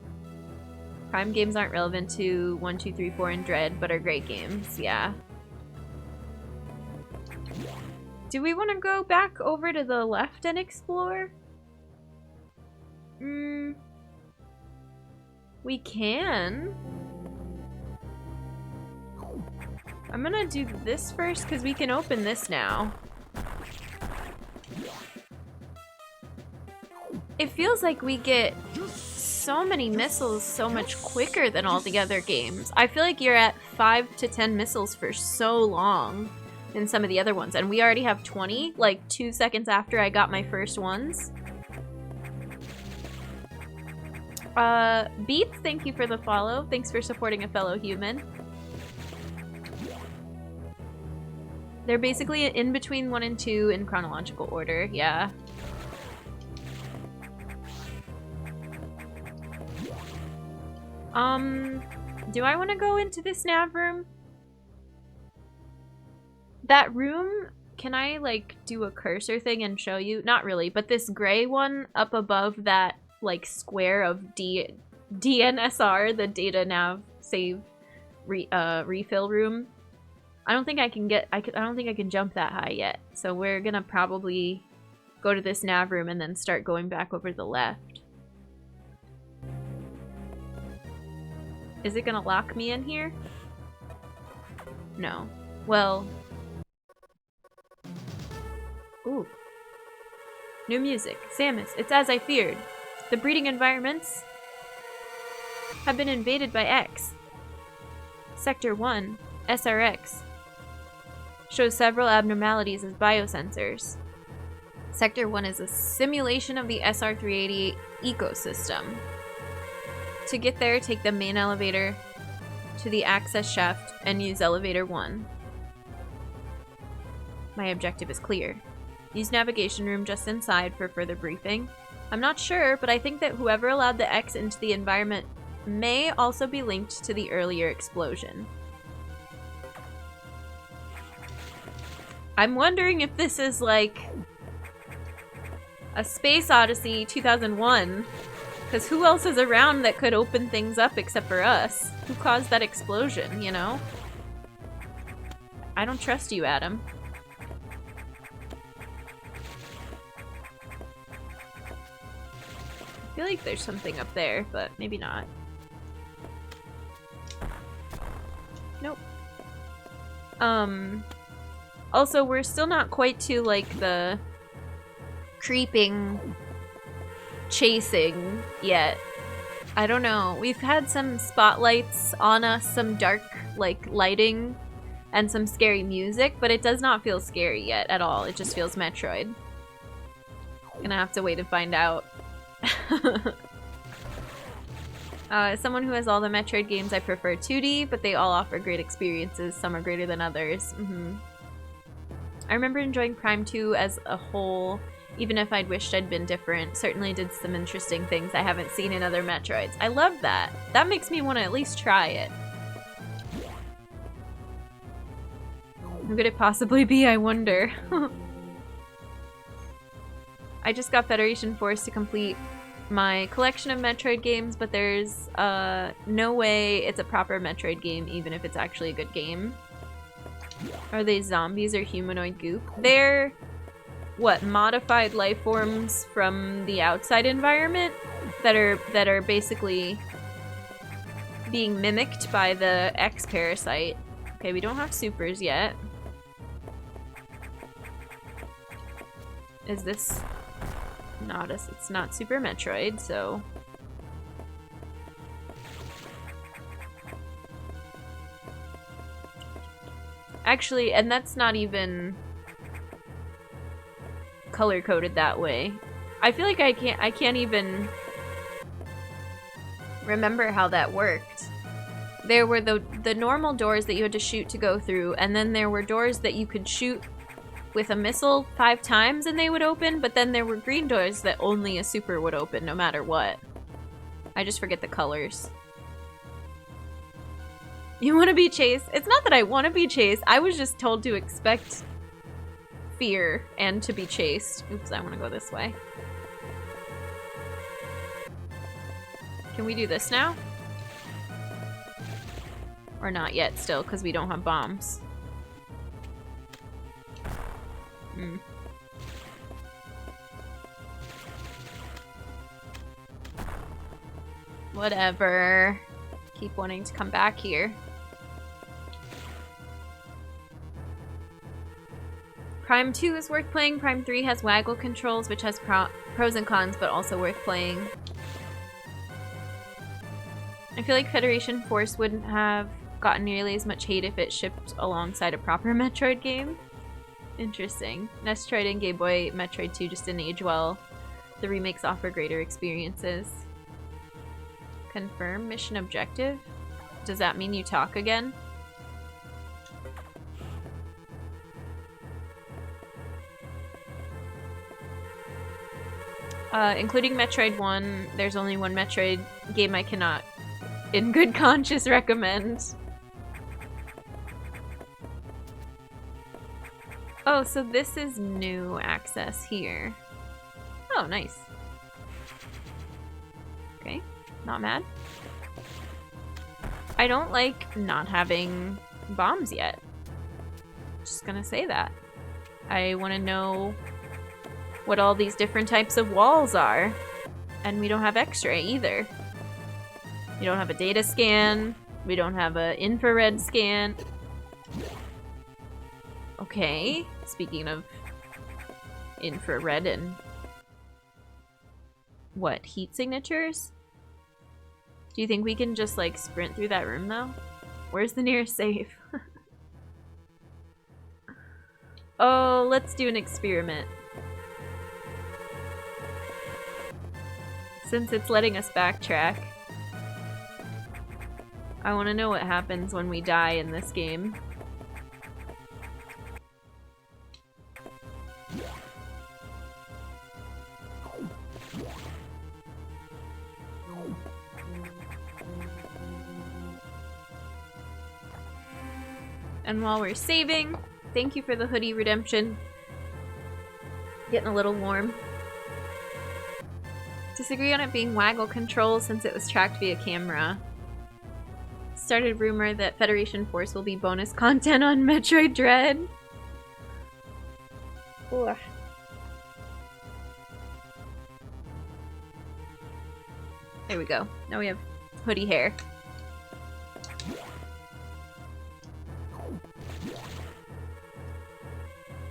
Prime games aren't relevant to 1, 2, 3, 4, and Dread, but are great games, yeah. Do we want to go back over to the left and explore? We can. I'm gonna do this first because we can open this now. It feels like we get so many missiles so much quicker than all the other games. I feel like you're at 5 to 10 missiles for so long in some of the other ones, and we already have 20, like 2 seconds after I got my first ones. Beats, thank you for the follow. Thanks for supporting a fellow human. They're basically in between 1 and 2 in chronological order, yeah. Do I want to go into this nav room? That room, can I, like, do a cursor thing and show you? Not really, but this gray one up above that, like, square of DNSR, the data nav save refill room. I don't think I can get, I don't think I can jump that high yet. So we're gonna probably go to this nav room and then start going back over to the left. Is it gonna lock me in here? No. Well. Ooh. New music. Samus, it's as I feared. The breeding environments have been invaded by X. Sector 1, SRX, shows several abnormalities as biosensors. Sector 1 is a simulation of the SR-388 ecosystem. To get there, take the main elevator to the access shaft and use elevator 1. My objective is clear. Use navigation room just inside for further briefing. I'm not sure, but I think that whoever allowed the X into the environment may also be linked to the earlier explosion. I'm wondering if this is like a Space Odyssey 2001, because who else is around that could open things up except for us? Who caused that explosion, you know? I don't trust you, Adam. I feel like there's something up there, but maybe not. Nope. Also, we're still not quite to, like, the creeping, chasing yet. I don't know. We've had some spotlights on us, some dark, like, lighting, and some scary music, but it does not feel scary yet at all. It just feels Metroid. Gonna have to wait and find out. As someone who has all the Metroid games, I prefer 2D, but they all offer great experiences. Some are greater than others. I remember enjoying Prime 2 as a whole, even if I'd wished I'd been different. Certainly did some interesting things I haven't seen in other Metroids. I love that. That makes me want to at least try it. Who could it possibly be, I wonder? I just got Federation Force to complete my collection of Metroid games, but there's no way it's a proper Metroid game, even if it's actually a good game. Are they zombies or humanoid goop? They're, what, modified life forms from the outside environment that are basically being mimicked by the X parasite. Okay, we don't have supers yet. Is this not us? It's not Super Metroid, so actually, and that's not even color coded that way. I feel like I can't even remember how that worked. There were the normal doors that you had to shoot to go through, and then there were doors that you could shoot with a missile 5 times and they would open, but then there were green doors that only a super would open no matter what. I just forget the colors. You want to be chased? It's not that I want to be chased. I was just told to expect fear and to be chased. Oops, I want to go this way. Can we do this now? Or not yet still, because we don't have bombs. Whatever. Keep wanting to come back here. Prime 2 is worth playing. Prime 3 has waggle controls, which has pros and cons, but also worth playing. I feel like Federation Force wouldn't have gotten nearly as much hate if it shipped alongside a proper Metroid game. Interesting. Metroid and Game Boy Metroid 2 just didn't age well. The remakes offer greater experiences. Confirm mission objective? Does that mean you talk again? Including Metroid 1, there's only one Metroid game I cannot, in good conscience, recommend. Oh, so this is new access here. Oh, nice. Okay, not mad. I don't like not having bombs yet. Just gonna say that. I want to know what all these different types of walls are. And we don't have X-ray either. We don't have a data scan. We don't have an infrared scan. Okay, speaking of infrared and what, heat signatures? Do you think we can just like sprint through that room though? Where's the nearest safe? Oh, let's do an experiment. Since it's letting us backtrack, I want to know what happens when we die in this game. And while we're saving, thank you for the hoodie redemption. Getting a little warm. Disagree on it being waggle control since it was tracked via camera. Started rumor that Federation Force will be bonus content on Metroid Dread. Ugh. There we go. Now we have hoodie hair.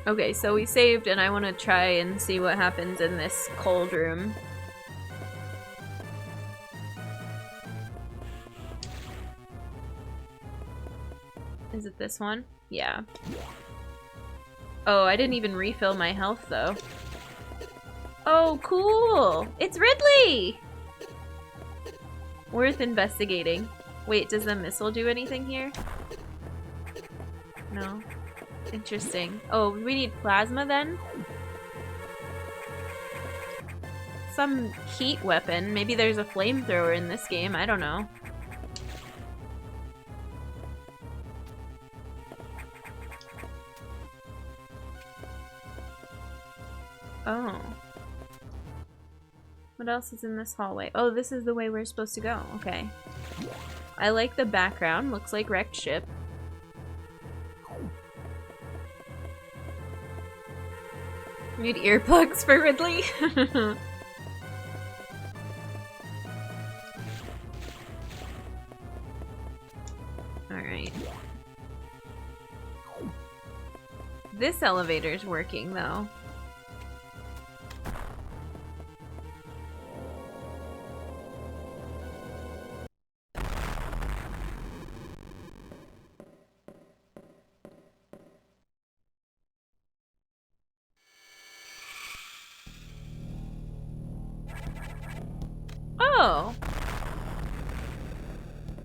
Okay, so we saved and I want to try and see what happens in this cold room. Is it this one? Yeah. Oh, I didn't even refill my health though. Oh, cool! It's Ridley! Worth investigating. Wait, does the missile do anything here? No. Interesting. Oh, we need plasma then? Some heat weapon. Maybe there's a flamethrower in this game. I don't know. Oh. What else is in this hallway? Oh, this is the way we're supposed to go. Okay. I like the background. Looks like wrecked ship. Need earplugs for Ridley? Alright. This elevator's working though. Oh.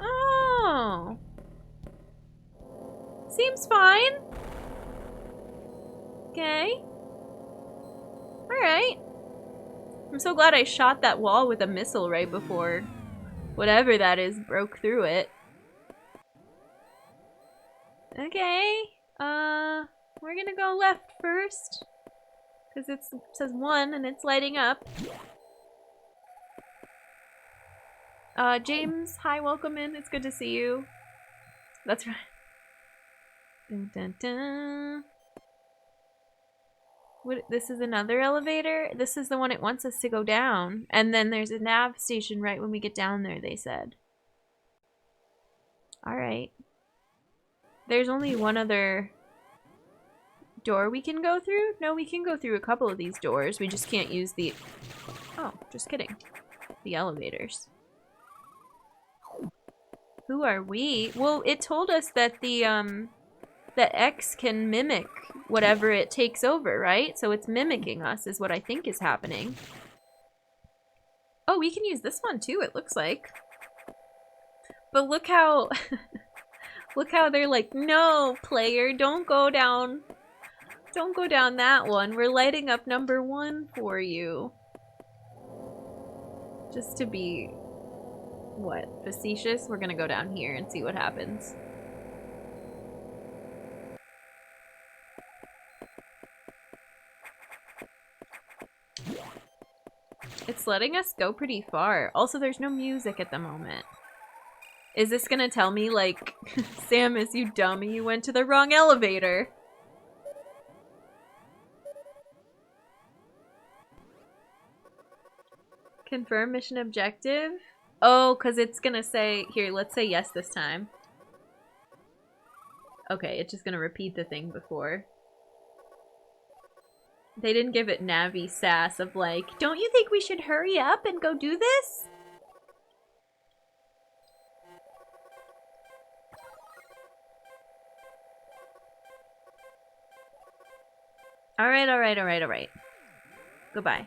Oh. Seems fine. Okay. Alright. I'm so glad I shot that wall with a missile right before whatever that is broke through it. Okay. We're gonna go left first. Because it says 1 and it's lighting up. James, hi, welcome in. It's good to see you. That's right. Dun, dun, dun. What, this is another elevator? This is the one it wants us to go down. And then there's a nav station right when we get down there, they said. Alright. There's only one other door we can go through? No, we can go through a couple of these doors. We just can't use the... Oh, just kidding. The elevators. Who are we? Well, it told us that that X can mimic whatever it takes over, right? So it's mimicking us is what I think is happening. Oh, we can use this one too, it looks like. But look how look how they're like, no, player, don't go down that one. We're lighting up number 1 for you. Just to be what, facetious? We're gonna go down here and see what happens. It's letting us go pretty far. Also, there's no music at the moment. Is this gonna tell me, like, Samus, you dummy, you went to the wrong elevator? Confirm mission objective? Oh, because it's gonna say... Here, let's say yes this time. Okay, it's just gonna repeat the thing before. They didn't give it Navi sass of like, don't you think we should hurry up and go do this? Alright, alright, alright, alright. Goodbye.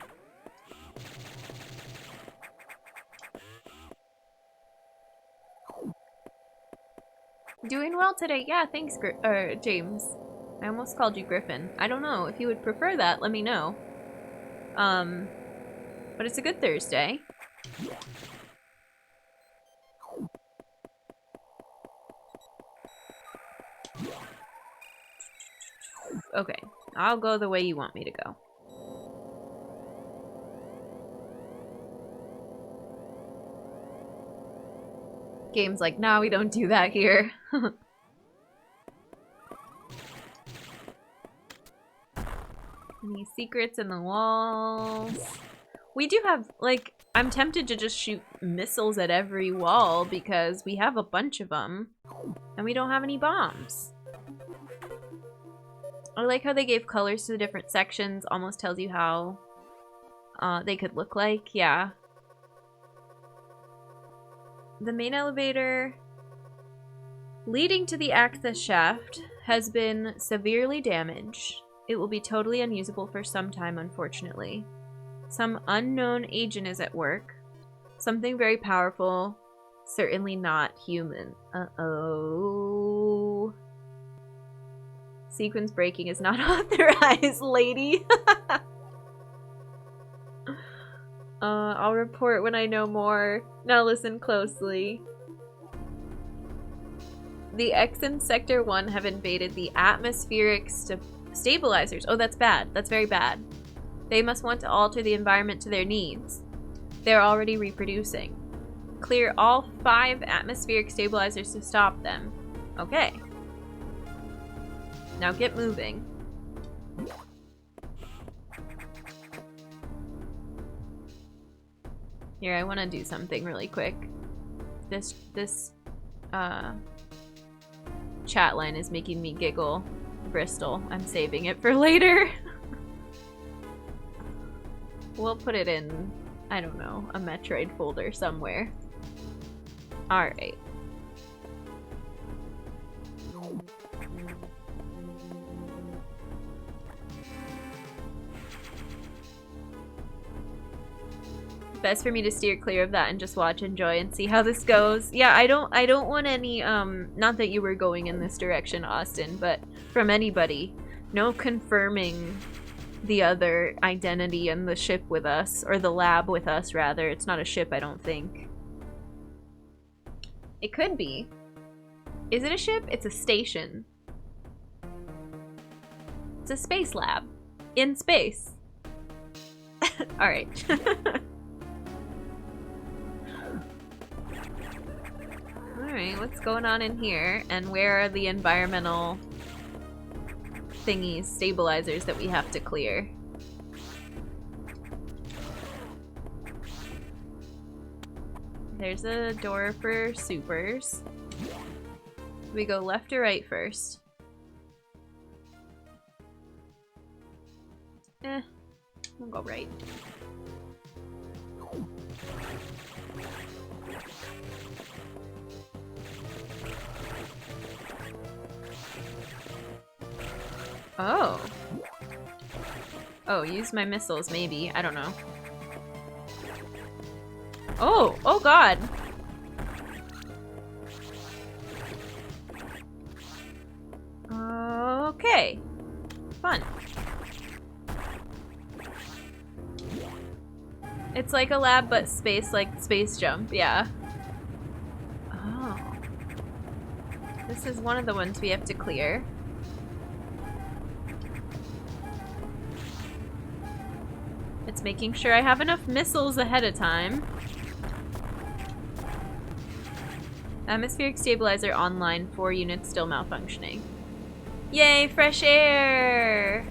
Doing well today. Yeah, thanks, James. I almost called you Griffin. I don't know. If you would prefer that, let me know. But it's a good Thursday. Okay, I'll go the way you want me to go. Game's like, nah, we don't do that here. Any secrets in the walls? We do have, like, I'm tempted to just shoot missiles at every wall because we have a bunch of them and we don't have any bombs. I like how they gave colors to the different sections, almost tells you how they could look like, yeah. The main elevator leading to the access shaft has been severely damaged. It will be totally unusable for some time, unfortunately. Some unknown agent is at work. Something very powerful. Certainly not human. Uh-oh. Sequence breaking is not authorized, lady. I'll report when I know more. Now listen closely. The X in Sector 1 have invaded the atmospheric stabilizers. Oh, that's bad. That's very bad. They must want to alter the environment to their needs. They're already reproducing. Clear all 5 atmospheric stabilizers to stop them. Okay. Now get moving. Here, I want to do something really quick. This chat line is making me giggle. Bristol. I'm saving it for later. We'll put it in, I don't know, a Metroid folder somewhere. Alright. Best for me to steer clear of that and just watch, enjoy, and see how this goes. Yeah, I don't want any, not that you were going in this direction, Austin, but from anybody, no confirming the other identity and the ship with us, or the lab with us, rather. It's not a ship, I don't think. It could be. Is it a ship? It's a station. It's a space lab. In space. Alright. Alright, what's going on in here? And where are the environmental thingies, stabilizers that we have to clear? There's a door for supers. We go left or right first? We'll go right. Oh. Oh, use my missiles, maybe. I don't know. Oh! Oh god! Okay. Fun. It's like a lab, but space, like Space Jump, yeah. Oh. This is one of the ones we have to clear. It's making sure I have enough missiles ahead of time. Atmospheric stabilizer online, 4 units still malfunctioning. Yay, fresh air!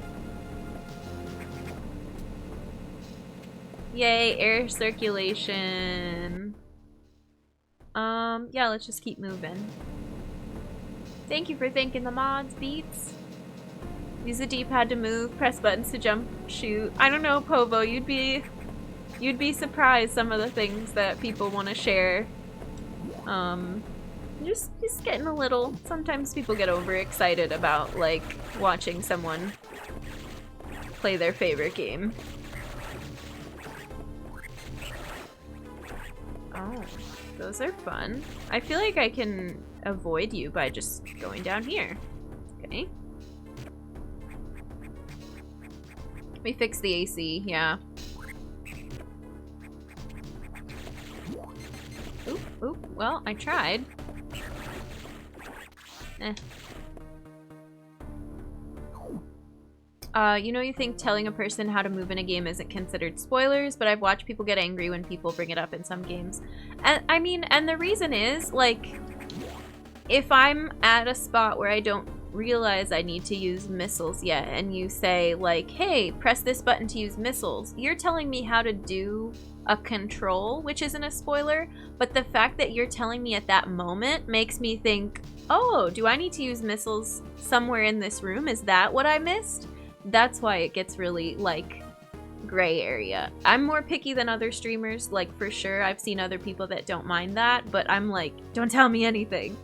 Yay, air circulation. Yeah, let's just keep moving. Thank you for thanking the mods, Beats. Use the D-pad to move, press buttons to jump, shoot. I don't know, Povo, you'd be surprised some of the things that people want to share. Just getting a little, sometimes people get overexcited about, like, watching someone play their favorite game. Oh, those are fun. I feel like I can avoid you by just going down here. Okay. We fixed the AC, yeah. Oop, oop, well, I tried. You know, you think telling a person how to move in a game isn't considered spoilers, but I've watched people get angry when people bring it up in some games. And I mean, and the reason is, like, if I'm at a spot where I don't realize I need to use missiles yet, and you say, like, hey, press this button to use missiles, you're telling me how to do a control, which isn't a spoiler, but the fact that you're telling me at that moment makes me think, oh, do I need to use missiles somewhere in this room? Is that what I missed? That's why it gets really, like, gray area. I'm more picky than other streamers, like, for sure. I've seen other people that don't mind that, but I'm like, don't tell me anything.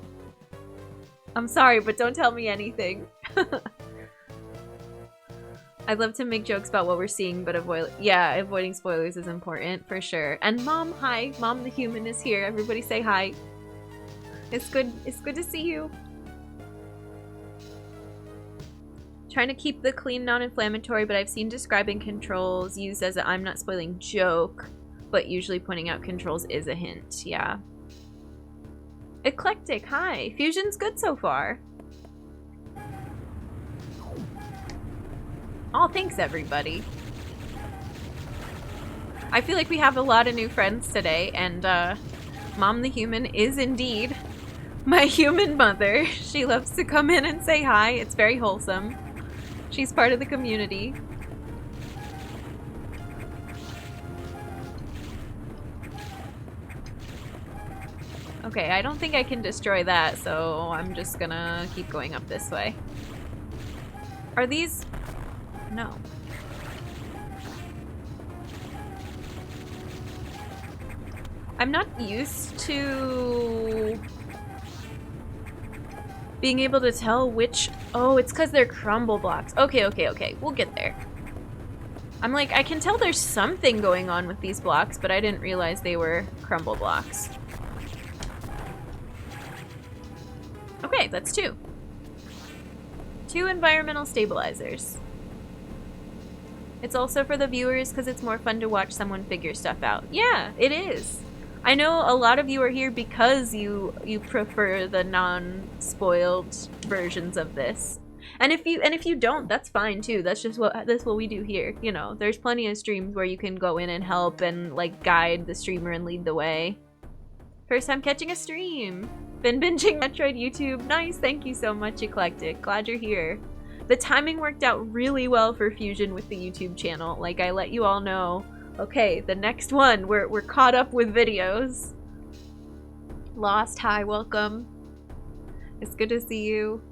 I'm sorry, but don't tell me anything. I'd love to make jokes about what we're seeing, but avoiding spoilers is important, for sure. And Mom, hi. Mom the human is here. Everybody say hi. It's good to see you. Trying to keep the clean, non-inflammatory, but I've seen describing controls used as a I'm not spoiling joke, but usually pointing out controls is a hint, yeah. Eclectic, hi. Fusion's good so far. Oh, thanks everybody. I feel like we have a lot of new friends today, and Mom the human is indeed my human mother. She loves to come in and say hi. It's very wholesome. She's part of the community. Okay, I don't think I can destroy that, so I'm just gonna keep going up this way. Are these... No. I'm not used to being able to tell which... Oh, it's because they're crumble blocks. Okay, okay, okay. We'll get there. I'm like, I can tell there's something going on with these blocks, but I didn't realize they were crumble blocks. Okay, that's 2. 2 environmental stabilizers. It's also for the viewers because it's more fun to watch someone figure stuff out. Yeah, it is. I know a lot of you are here because you prefer the non-spoiled versions of this. And if you don't, that's fine too. That's what we do here. You know, there's plenty of streams where you can go in and help and like guide the streamer and lead the way. First time catching a stream. Been binging Metroid YouTube. Nice, thank you so much, Eclectic. Glad you're here. The timing worked out really well for Fusion with the YouTube channel. Like, I let you all know, okay, the next one, we're caught up with videos. Lost, hi, welcome. It's good to see you.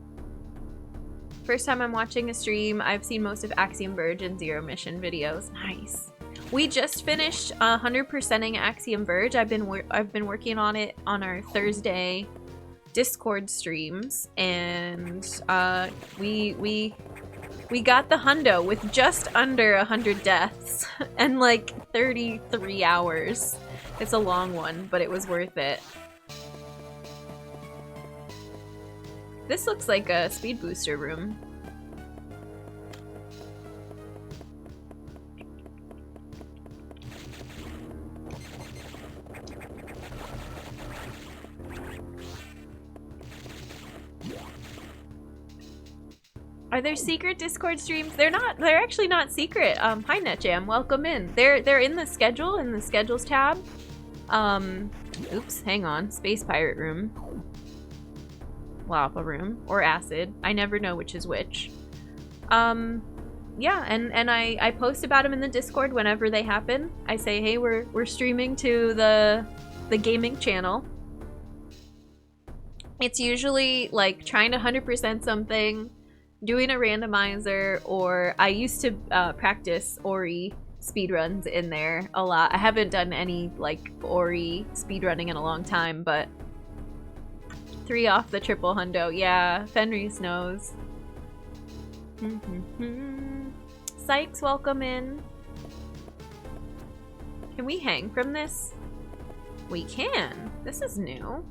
First time I'm watching a stream. I've seen most of Axiom Verge and Zero Mission videos. Nice. We just finished 100%ing Axiom Verge. I've been working on it on our Thursday Discord streams, and we got the hundo with just under 100 deaths and like 33 hours. It's a long one, but it was worth it. This looks like a speed booster room. Are there secret Discord streams? They're actually not secret. Hi NetJam, welcome in. They're in the schedules tab. Oops, hang on. Space Pirate Room. Lava Room. Or Acid. I never know which is which. Yeah, and I post about them in the Discord whenever they happen. I say, hey, we're streaming to the gaming channel. It's usually like trying to 100% something, doing a randomizer, or I used to practice Ori speedruns in there a lot. I haven't done any like Ori speedrunning in a long time, but 3 off the triple hundo. Yeah, Fenris knows. Sykes, welcome in. Can we hang from this? We can. This is new.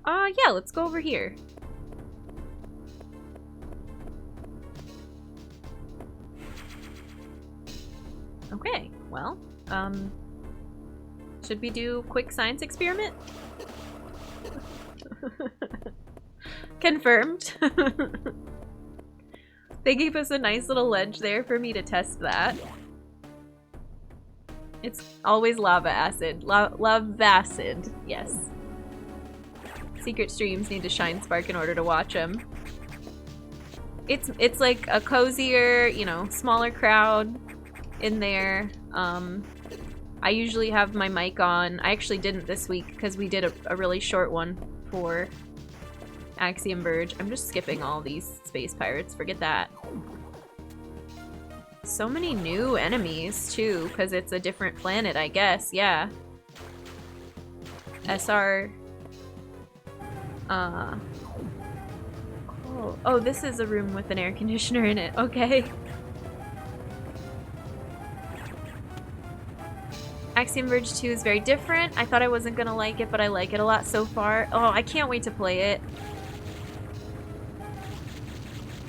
Yeah, let's go over here. Okay, well, should we do quick science experiment? Confirmed. They gave us a nice little ledge there for me to test that. It's always lava acid. Lavacid, yes. Secret streams need to shine spark in order to watch them. It's like a cozier, you know, smaller crowd in there. I usually have my mic on. I actually didn't this week because we did a really short one for Axiom Verge. I'm just skipping all these space pirates. Forget that. So many new enemies too, because it's a different planet, I guess. Yeah. SR. Oh, this is a room with an air conditioner in it. Okay. Axiom Verge 2 is very different. I thought I wasn't gonna like it, but I like it a lot so far. Oh, I can't wait to play it.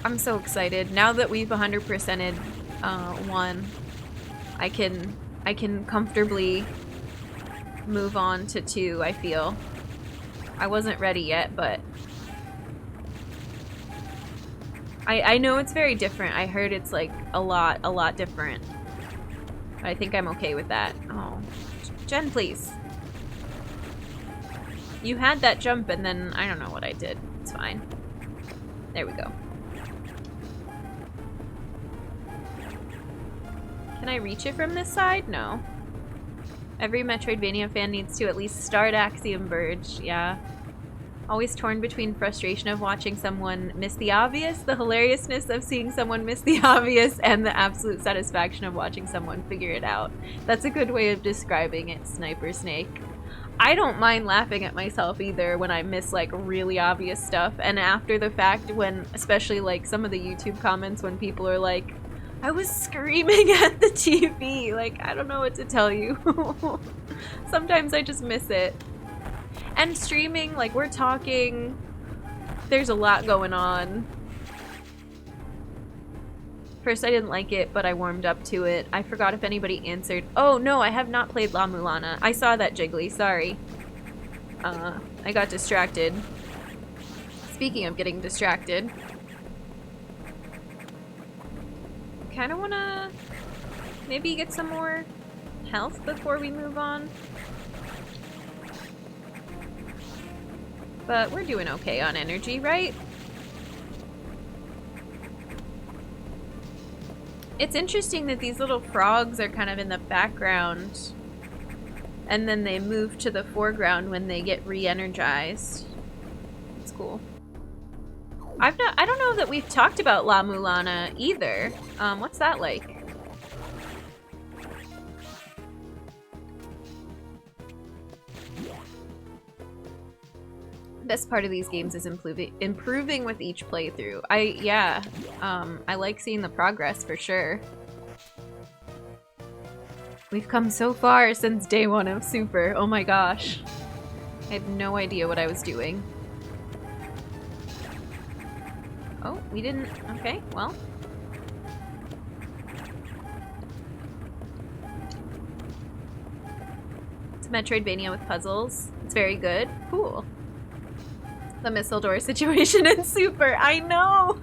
I'm so excited. Now that we've 100%ed 1, I can comfortably move on to 2, I feel. I wasn't ready yet, but I know it's very different. I heard it's like a lot different. But I think I'm okay with that. Oh, Jen, please. You had that jump and then I don't know what I did. It's fine. There we go. Can I reach it from this side? No. Every Metroidvania fan needs to at least start Axiom Verge. Yeah. Always torn between frustration of watching someone miss the obvious, the hilariousness of seeing someone miss the obvious, and the absolute satisfaction of watching someone figure it out. That's a good way of describing it, Sniper Snake. I don't mind laughing at myself either when I miss like really obvious stuff, and after the fact when, especially like some of the YouTube comments when people are like, I was screaming at the TV, like I don't know what to tell you. Sometimes I just miss it. And streaming, like we're talking, there's a lot going on. First I didn't like it, but I warmed up to it. I forgot if anybody answered. Oh no, I have not played La Mulana. I saw that, Jiggly, sorry. I got distracted. Speaking of getting distracted. Kinda wanna maybe get some more health before we move on. But we're doing okay on energy, right? It's interesting that these little frogs are kind of in the background and then they move to the foreground when they get re-energized. It's cool. I don't know that we've talked about La Mulana either. What's that like? Best part of these games is improving with each playthrough. I like seeing the progress for sure. We've come so far since day 1 of Super. Oh my gosh. I had no idea what I was doing. Oh, we didn't. Okay, well. It's Metroidvania with puzzles. It's very good. Cool. The missile door situation in Super. I know!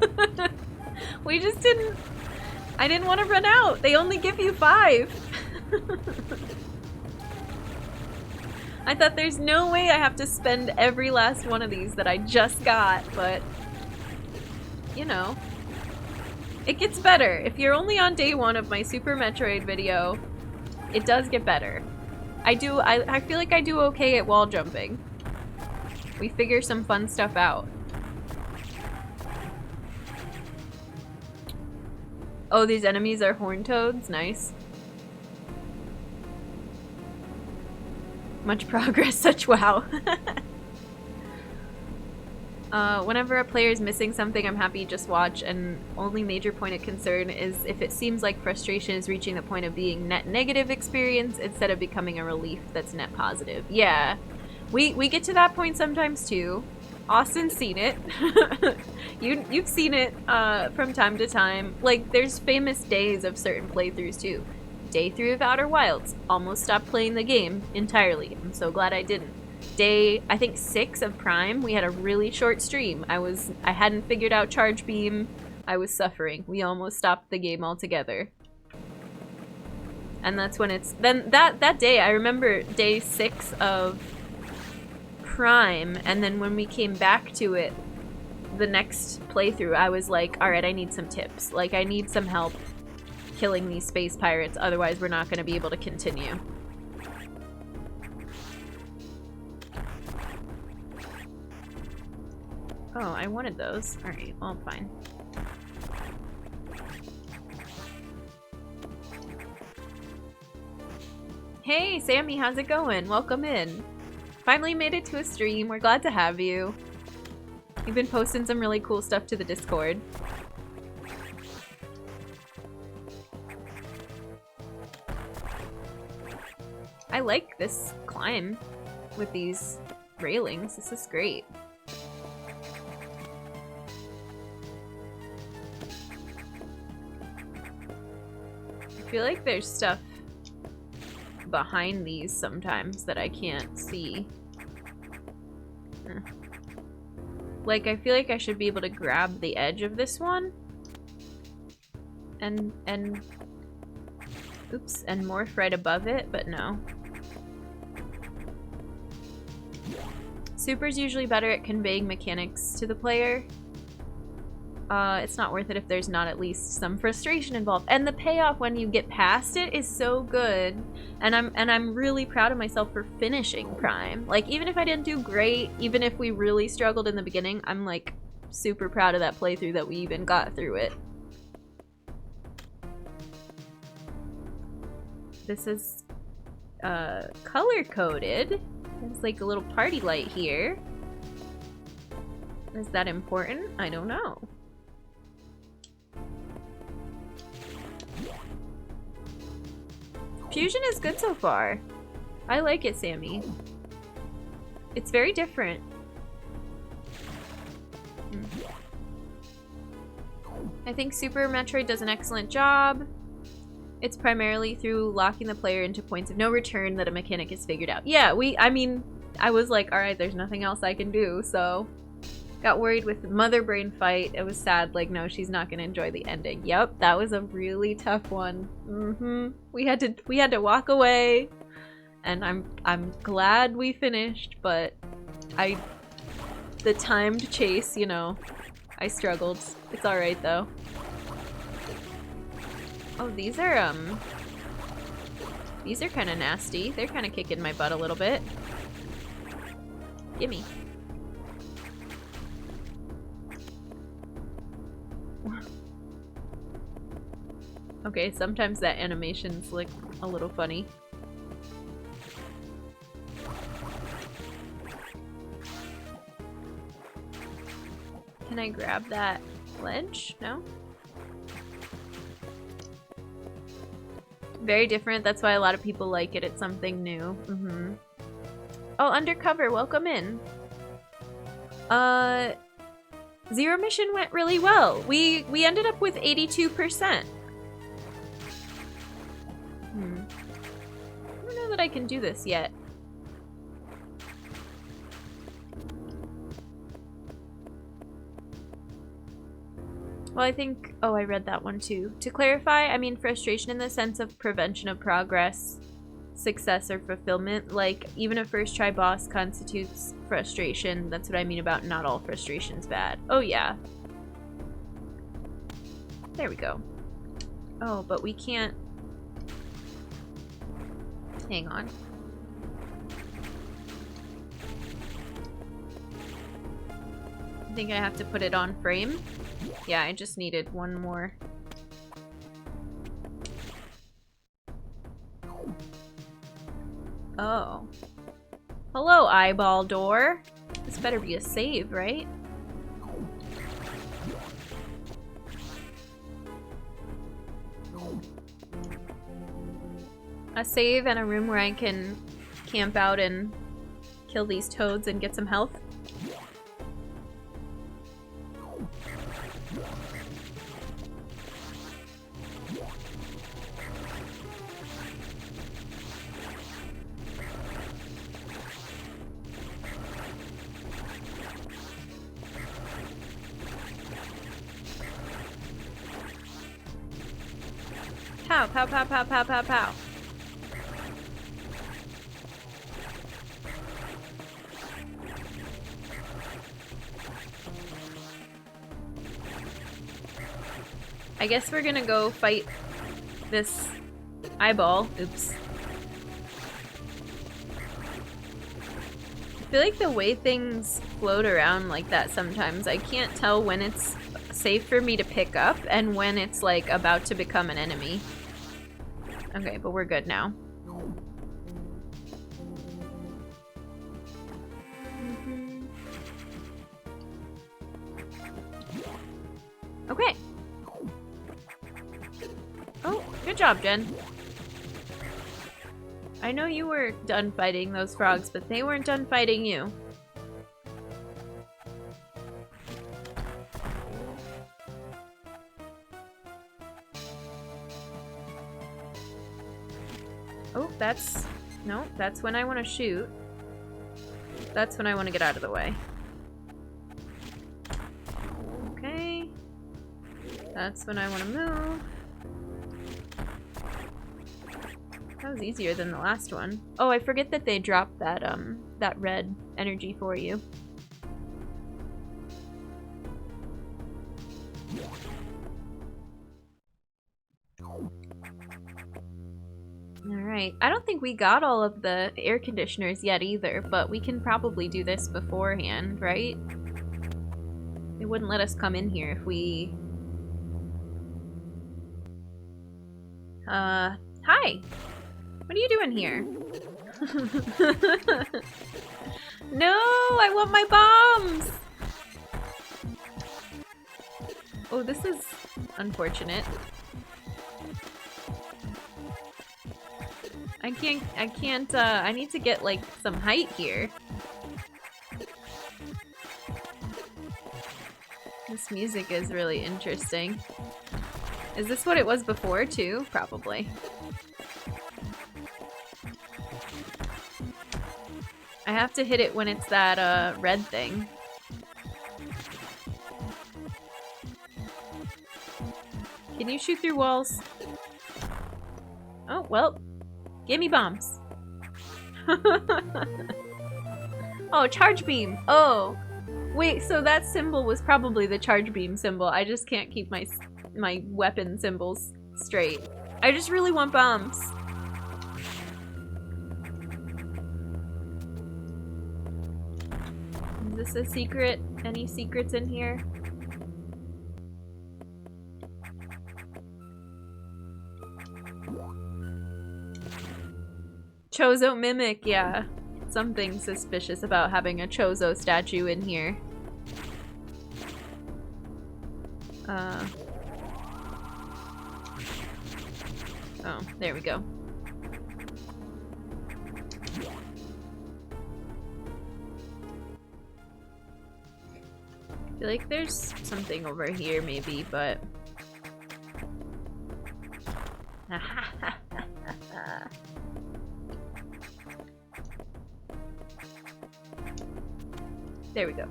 We just didn't... I didn't want to run out. They only give you 5. I thought there's no way I have to spend every last one of these that I just got, but... You know. It gets better. If you're only on day 1 of my Super Metroid video, it does get better. I feel like I do okay at wall jumping. We figure some fun stuff out. Oh, these enemies are horned toads? Nice. Much progress, such wow. Whenever a player is missing something, I'm happy to just watch, and only major point of concern is if it seems like frustration is reaching the point of being net negative experience instead of becoming a relief that's net positive. Yeah, we get to that point sometimes too. Austin's seen it. You've seen it from time to time. Like, there's famous days of certain playthroughs too. Day 3 of Outer Wilds. Almost stopped playing the game entirely. I'm so glad I didn't. Day, I think 6 of Prime, we had a really short stream. I hadn't figured out Charge Beam. I was suffering. We almost stopped the game altogether. And that's when it's... Then that day, I remember day 6 of Prime, and then when we came back to it, the next playthrough, I was like, alright, I need some tips. Like, I need some help killing these space pirates, otherwise we're not going to be able to continue. Oh, I wanted those. Alright, well, fine. Hey, Sammy, how's it going? Welcome in. Finally made it to a stream. We're glad to have you. You've been posting some really cool stuff to the Discord. I like this climb with these railings. This is great. I feel like there's stuff behind these sometimes that I can't see. Like, I feel like I should be able to grab the edge of this one and oops, and morph right above it, but no. Super's usually better at conveying mechanics to the player. It's not worth it if there's not at least some frustration involved. And the payoff when you get past it is so good. And I'm really proud of myself for finishing Prime. Like, even if I didn't do great, even if we really struggled in the beginning, I'm like super proud of that playthrough that we even got through it. This is color coded. There's like a little party light here. Is that important? I don't know. Fusion is good so far. I like it, Sammy. It's very different. I think Super Metroid does an excellent job. It's primarily through locking the player into points of no return that a mechanic is figured out. Yeah, I mean, I was like, alright, there's nothing else I can do, so... Got worried with the mother brain fight. It was sad, like, no, she's not gonna enjoy the ending. Yep, that was a really tough one. We had to walk away, and I'm glad we finished, but the timed chase, you know, I struggled. It's alright though. Oh, these are kind of nasty. They're kind of kicking my butt a little bit. Gimme. Okay, sometimes that animation's like a little funny. Can I grab that ledge? No? Very different. That's why a lot of people like it. It's something new. Oh, Undercover, welcome in. Zero mission went really well. We ended up with 82%. I don't know that I can do this yet. Well, I think... Oh, I read that one too. To clarify, I mean frustration in the sense of prevention of progress, success, or fulfillment. Like, even a first try boss constitutes frustration. That's what I mean about not all frustration's bad. Oh, yeah. There we go. Oh, but we can't... Hang on. I think I have to put it on frame. Yeah, I just needed one more. Oh. Hello, eyeball door. This better be a save, right? A save and a room where I can camp out and kill these toads and get some health. Pow, pow, pow, pow, pow, pow, pow. I guess we're gonna go fight this eyeball. Oops. I feel like the way things float around like that sometimes, I can't tell when it's safe for me to pick up and when it's like about to become an enemy. Okay, but we're good now. Okay. Oh, good job, Jen. I know you were done fighting those frogs, but they weren't done fighting you. Oh, that's... No, that's when I want to shoot. That's when I want to get out of the way. Okay. That's when I want to move. That was easier than the last one. Oh, I forget that they dropped that, that red energy for you. Alright, I don't think we got all of the air conditioners yet either, but we can probably do this beforehand, right? They wouldn't let us come in here if we... Hi! What are you doing here? No! I want my bombs! Oh, this is unfortunate. I need to get, like, some height here. This music is really interesting. Is this what it was before, too? Probably. I have to hit it when it's that, red thing. Can you shoot through walls? Oh, well. Gimme bombs. Oh, charge beam. Oh. Wait, so that symbol was probably the charge beam symbol. I just can't keep my weapon symbols straight. I just really want bombs. Is this a secret? Any secrets in here? Chozo mimic, yeah. Something suspicious about having a Chozo statue in here. Oh, there we go. I feel like there's something over here maybe, but... There we go.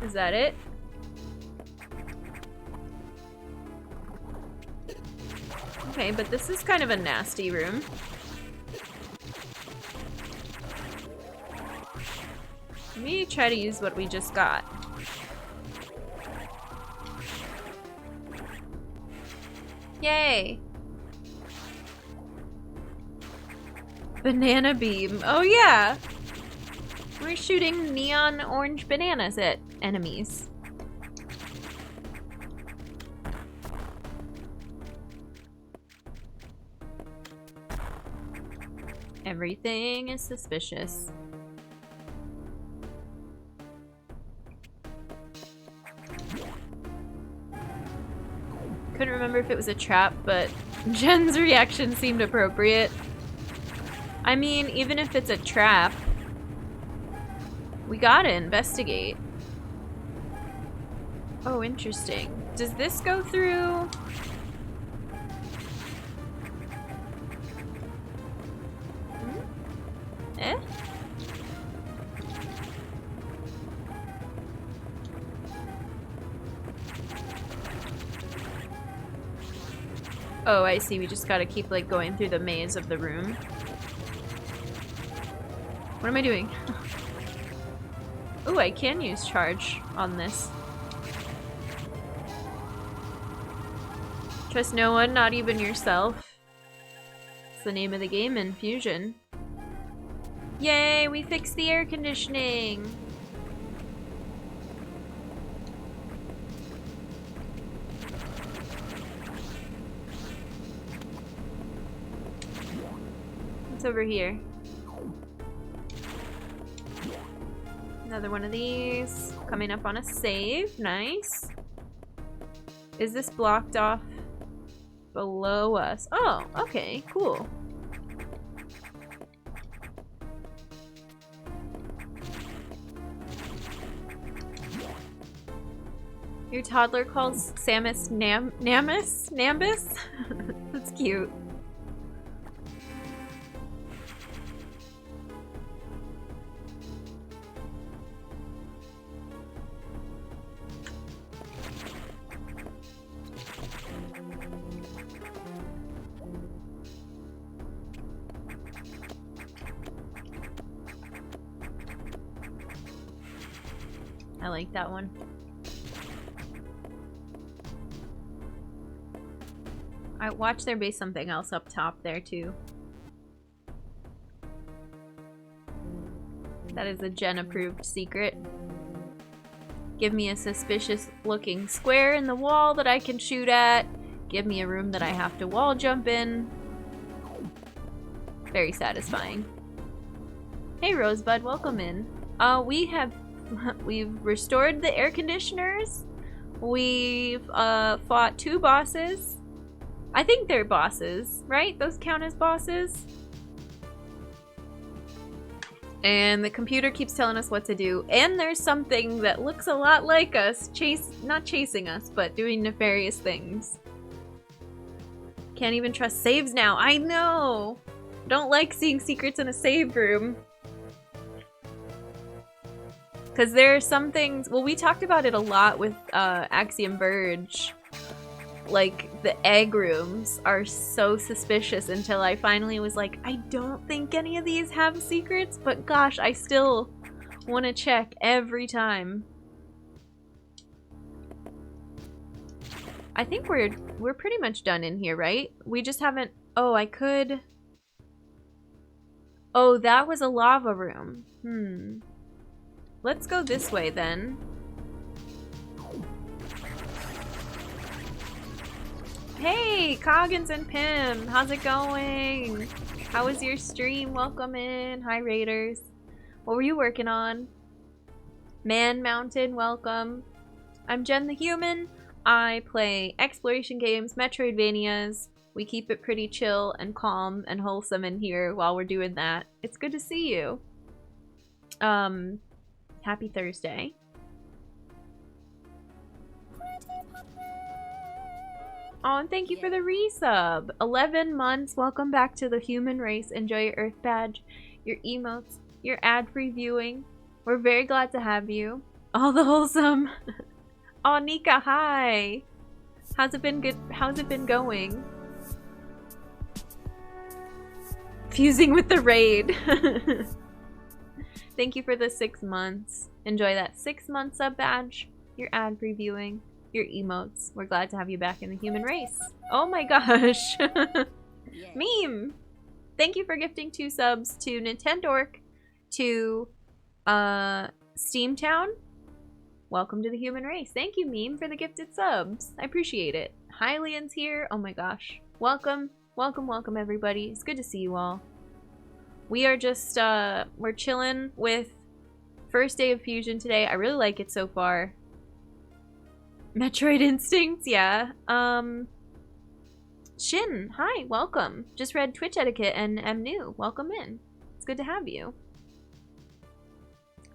Is that it? Okay, but this is kind of a nasty room. Let me try to use what we just got. Yay! Banana beam. Oh yeah! We're shooting neon orange bananas at enemies. Everything is suspicious. Couldn't remember if it was a trap, but Jen's reaction seemed appropriate. I mean, even if it's a trap, we gotta investigate. Oh, interesting. Does this go through? Eh? Oh, I see. We just gotta keep, like, going through the maze of the room. What am I doing? Ooh, I can use charge on this. Trust no one, not even yourself. It's the name of the game in Fusion. Yay, we fixed the air conditioning! What's over here? Another one of these. Coming up on a save. Nice. Is this blocked off below us? Oh, okay, cool. Your toddler calls Samus Nambus? That's cute. I like that one. I watch there be something else up top there too. That is a Jen approved secret. Give me a suspicious looking square in the wall that I can shoot at. Give me a room that I have to wall jump in. Very satisfying. Hey Rosebud, welcome in. We've restored the air conditioners. We've fought 2 bosses. I think they're bosses, right? Those count as bosses? And the computer keeps telling us what to do. And there's something that looks a lot like us, not chasing us, but doing nefarious things. Can't even trust saves now. I know! Don't like seeing secrets in a save room. Because there are some things... Well, we talked about it a lot with Axiom Verge. Like, the egg rooms are so suspicious until I finally was like, I don't think any of these have secrets, but gosh, I still want to check every time. I think we're pretty much done in here, right? We just haven't... Oh, I could... Oh, that was a lava room. Let's go this way then. Hey, Coggins and Pim, how's it going? How was your stream? Welcome in. Hi, Raiders. What were you working on? Man Mountain, welcome. I'm Jen the Human. I play exploration games, Metroidvanias. We keep it pretty chill and calm and wholesome in here while we're doing that. It's good to see you. Happy Thursday. Oh, and thank you for the resub. 11 months. Welcome back to the human race. Enjoy your Earth badge, your emotes, your ad-free viewing. We're very glad to have you. All the wholesome. Oh, Nika, hi. How's it been good? How's it been going? Fusing with the raid. Thank you for the 6 months. Enjoy that 6-month sub badge, your ad-free viewing. your emotes. We're glad to have you back in the human race. Oh my gosh. Meme! Thank you for gifting 2 subs to Nintendork, to Steamtown. Welcome to the human race. Thank you, Meme, for the gifted subs. I appreciate it. Hylian's here. Oh my gosh. Welcome. Welcome, welcome, everybody. It's good to see you all. We are just, we're chilling with first day of Fusion today. I really like it so far. Metroid Instincts, yeah. Shin, hi, welcome. Just read Twitch Etiquette and am new. Welcome in. It's good to have you.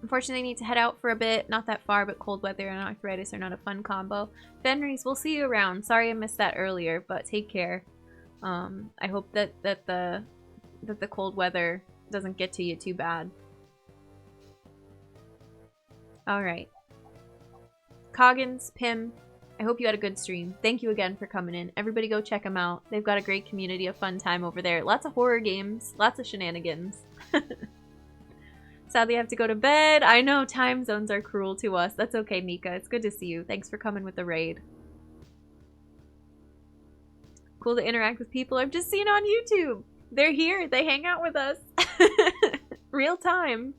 Unfortunately, I need to head out for a bit. Not that far, but cold weather and arthritis are not a fun combo. Fenris, we'll see you around. Sorry I missed that earlier, but take care. I hope that the cold weather doesn't get to you too bad. Alright. Coggins, Pim, I hope you had a good stream. Thank you again for coming in. Everybody go check them out. They've got a great community of fun time over there. Lots of horror games. Lots of shenanigans. Sadly, I have to go to bed. I know time zones are cruel to us. That's okay, Mika. It's good to see you. Thanks for coming with the raid. Cool to interact with people I've just seen on YouTube. They're here. They hang out with us. Real time.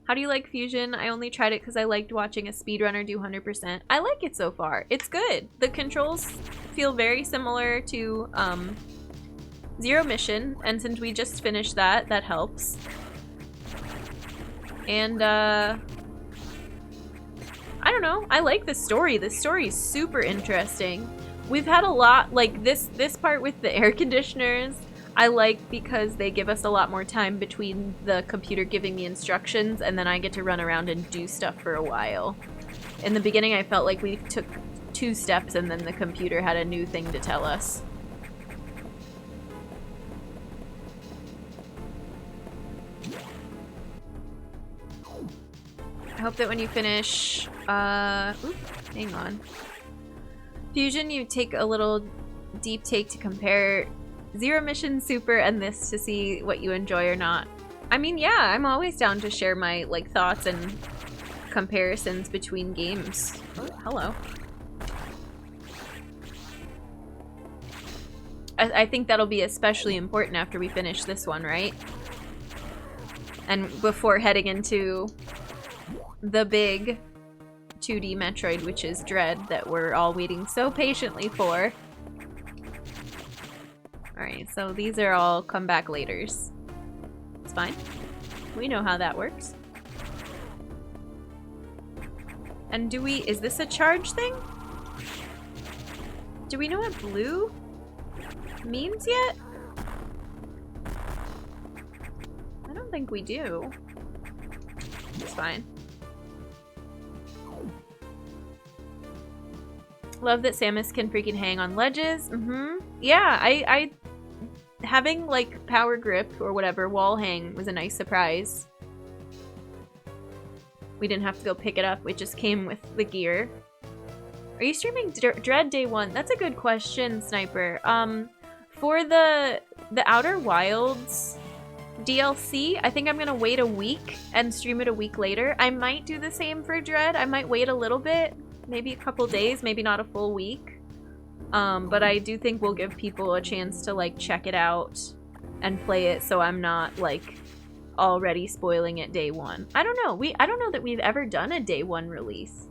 How do you like Fusion? I only tried it because I liked watching a speedrunner do 100%. I like it so far. It's good. The controls feel very similar to Zero Mission, and since we just finished that, that helps. And I don't know. I like the story. The story is super interesting. We've had a lot, like this part with the air conditioners, I like because they give us a lot more time between the computer giving me instructions and then I get to run around and do stuff for a while. In the beginning, I felt like we took 2 steps and then the computer had a new thing to tell us. I hope that when you finish, hang on. Fusion, you take a little deep take to compare Zero Mission, Super, and this to see what you enjoy or not. I mean, yeah, I'm always down to share my, like, thoughts and comparisons between games. Oh, hello. I think that'll be especially important after we finish this one, right? And before heading into the big 2D Metroid, which is Dread, that we're all waiting so patiently for. Alright, so these are all come back laters. It's fine. We know how that works. And do we... is this a charge thing? Do we know what blue means yet? I don't think we do. It's fine. Love that Samus can freaking hang on ledges. Yeah, I having like power grip or whatever, wall hang was a nice surprise. We didn't have to go pick it up. It just came with the gear. Are you streaming Dread Day 1? That's a good question, Sniper. For the Outer Wilds DLC, I think I'm gonna wait a week and stream it a week later. I might do the same for Dread. I might wait a little bit. Maybe a couple days, maybe not a full week. But I do think we'll give people a chance to like check it out and play it so I'm not like already spoiling it day 1. I don't know. I don't know that we've ever done a day 1 release.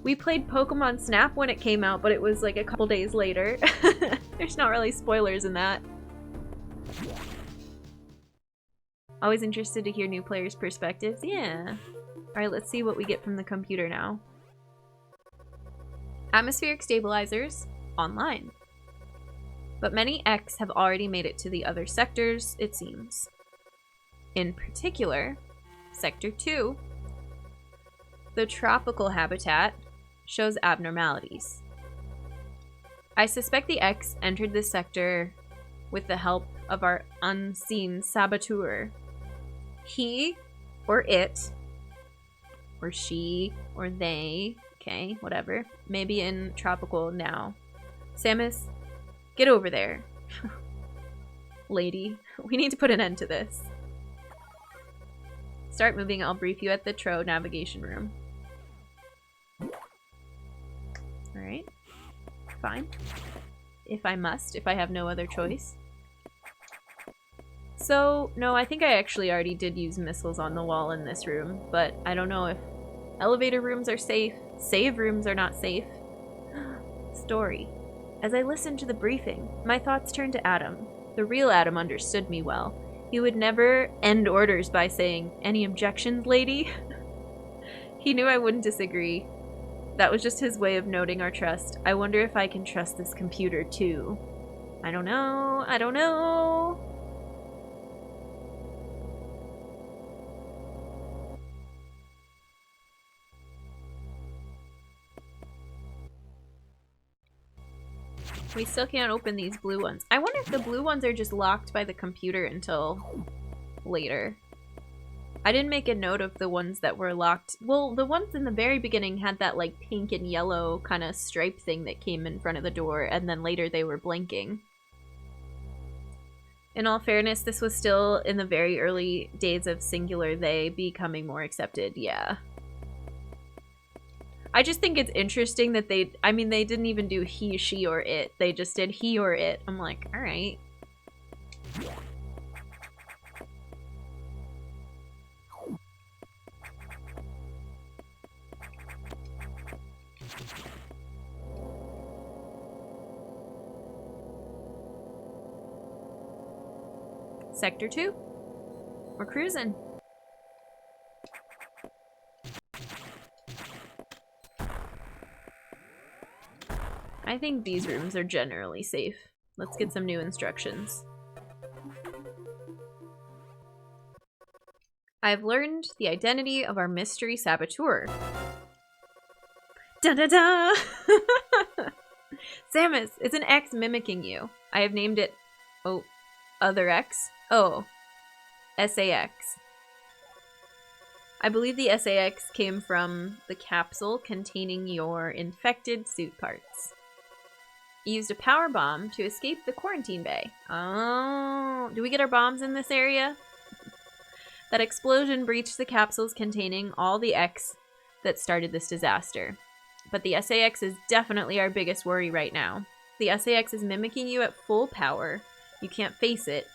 We played Pokemon Snap when it came out, but it was like a couple days later. There's not really spoilers in that. Always interested to hear new players' perspectives. Yeah. Alright, let's see what we get from the computer now. Atmospheric stabilizers online. But many X have already made it to the other sectors, it seems. In particular, Sector 2, the tropical habitat, shows abnormalities. I suspect the X entered this sector with the help of our unseen saboteur. He, or it, or she, or they, okay, whatever, maybe in tropical now. Samus, get over there. Lady, we need to put an end to this. Start moving, I'll brief you at the Tro navigation room. Alright. Fine. If I must, if I have no other choice. So, no, I think I actually already did use missiles on the wall in this room, but I don't know if elevator rooms are safe, save rooms are not safe. Story. As I listened to the briefing, my thoughts turned to Adam. The real Adam understood me well. He would never end orders by saying, "Any objections, lady?" He knew I wouldn't disagree. That was just his way of noting our trust. I wonder if I can trust this computer too. I don't know. I don't know. We still can't open these blue ones. I wonder if the blue ones are just locked by the computer until later. I didn't make a note of the ones that were locked. Well, the ones in the very beginning had that like pink and yellow kind of stripe thing that came in front of the door, and then later they were blinking. In all fairness, this was still in the very early days of singular they becoming more accepted, yeah. I just think it's interesting that they didn't even do he, she, or it. They just did he or it. I'm like, alright. Sector 2. We're cruising. I think these rooms are generally safe. Let's get some new instructions. I've learned the identity of our mystery saboteur. Da-da-da! Samus, it's an X mimicking you. I have named it... Oh, other X? Oh, SAX. I believe the SAX came from the capsule containing your infected suit parts. You used a power bomb to escape the quarantine bay. Oh, do we get our bombs in this area? That explosion breached the capsules containing all the X that started this disaster. But the SAX is definitely our biggest worry right now. The SAX is mimicking you at full power. You can't face it.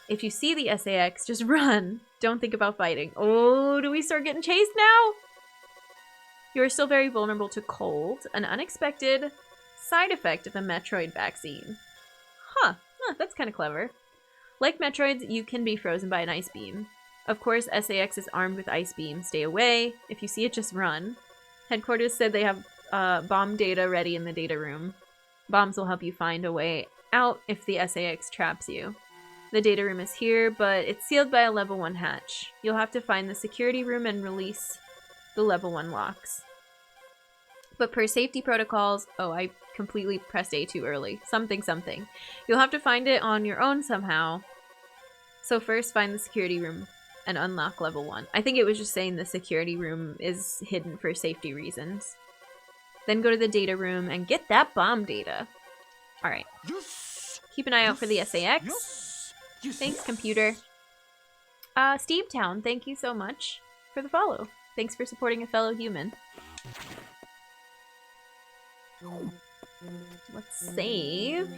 If you see the SAX, just run. Don't think about fighting. Oh, do we start getting chased now? You are still very vulnerable to cold, an unexpected side effect of the Metroid vaccine. Huh, that's kind of clever. Like Metroids, you can be frozen by an ice beam. Of course, SAX is armed with ice beam. Stay away. If you see it, just run. Headquarters said they have bomb data ready in the data room. Bombs will help you find a way out if the SAX traps you. The data room is here, but it's sealed by a level 1 hatch. You'll have to find the security room and release the level 1 locks. But per safety protocols... Oh, I completely pressed A too early. Something. You'll have to find it on your own somehow. So first, find the security room and unlock level 1. I think it was just saying the security room is hidden for safety reasons. Then go to the data room and get that bomb data. Alright. Yes. Keep an eye out for the SAX. Yes. Yes. Thanks, computer. Steve Town, thank you so much for the follow. Thanks for supporting a fellow human. Let's save.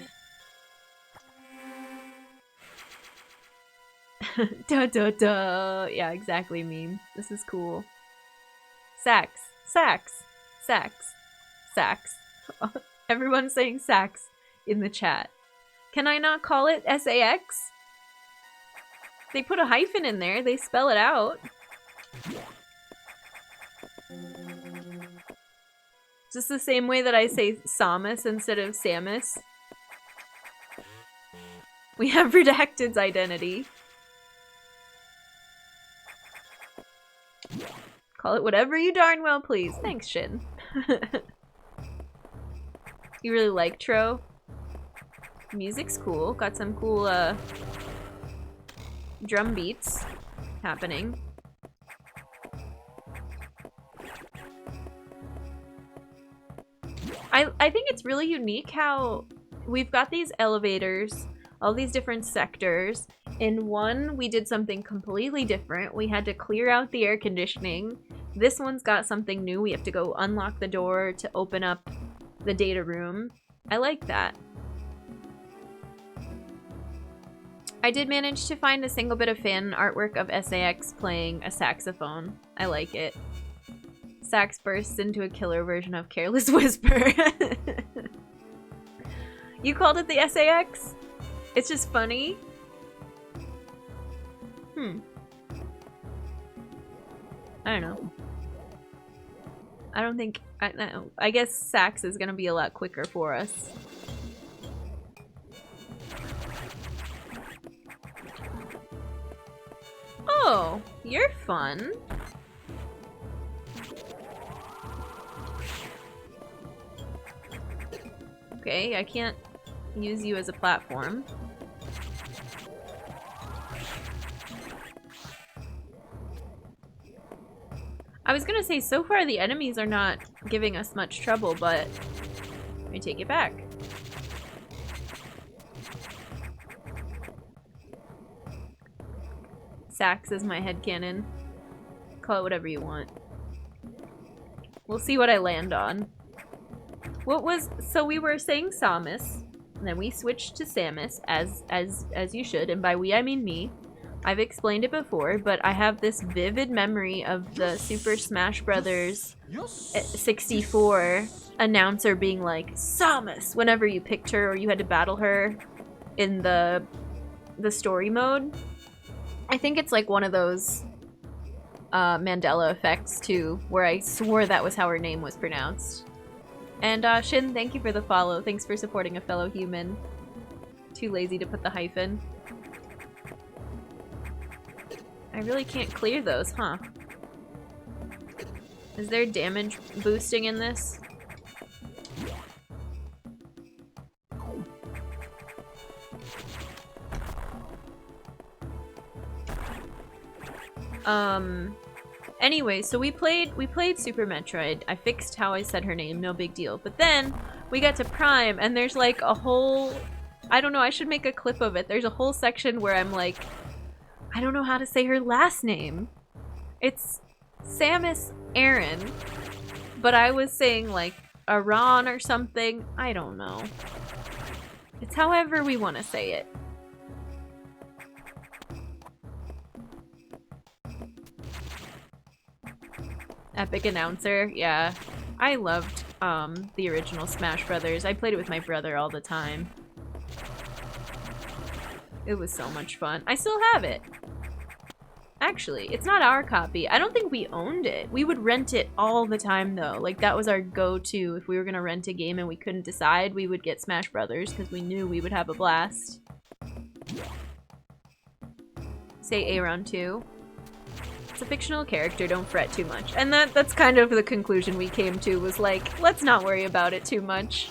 Duh. Yeah, exactly, meme. This is cool. Sax. Everyone's saying sax in the chat. Can I not call it SAX? They put a hyphen in there. They spell it out. Just the same way that I say Samus instead of Samus. We have Redacted's identity. Call it whatever you darn well please. Thanks, Shin. You really like Tro? Music's cool. Got some cool drum beats happening. I think it's really unique how we've got these elevators, all these different sectors. In one, we did something completely different. We had to clear out the air conditioning. This one's got something new. We have to go unlock the door to open up the data room. I like that. I did manage to find a single bit of fan artwork of SAX playing a saxophone. I like it. Sax bursts into a killer version of Careless Whisper. You called it the SAX? It's just funny. I don't know. I don't think... I guess sax is gonna be a lot quicker for us. Oh, you're fun. Okay, I can't use you as a platform. I was gonna say, so far the enemies are not giving us much trouble, but I take it back. Sax is my headcanon. Call it whatever you want. We'll see what I land on. What was... So we were saying Samus, and then we switched to Samus, as you should, and by we I mean me. I've explained it before, but I have this vivid memory of the Super Smash Brothers 64 announcer being like, Samus, whenever you picked her or you had to battle her in the story mode. I think it's like one of those Mandela effects too, where I swore that was how her name was pronounced. And Shin, thank you for the follow. Thanks for supporting a fellow human. Too lazy to put the hyphen. I really can't clear those, huh? Is there damage boosting in this? Anyway, so we played Super Metroid. I fixed how I said her name, no big deal. But then we got to Prime and there's like a whole... I don't know, I should make a clip of it. There's a whole section where I'm like, I don't know how to say her last name. It's Samus Aran. But I was saying like Aran or something. I don't know. It's however we want to say it. Epic announcer, yeah. I loved the original Smash Brothers. I played it with my brother all the time. It was so much fun. I still have it. Actually, it's not our copy. I don't think we owned it. We would rent it all the time though. Like that was our go-to. If we were gonna rent a game and we couldn't decide, we would get Smash Brothers because we knew we would have a blast. Say Aron 2. It's a fictional character, don't fret too much. And that's kind of the conclusion we came to, was like, let's not worry about it too much.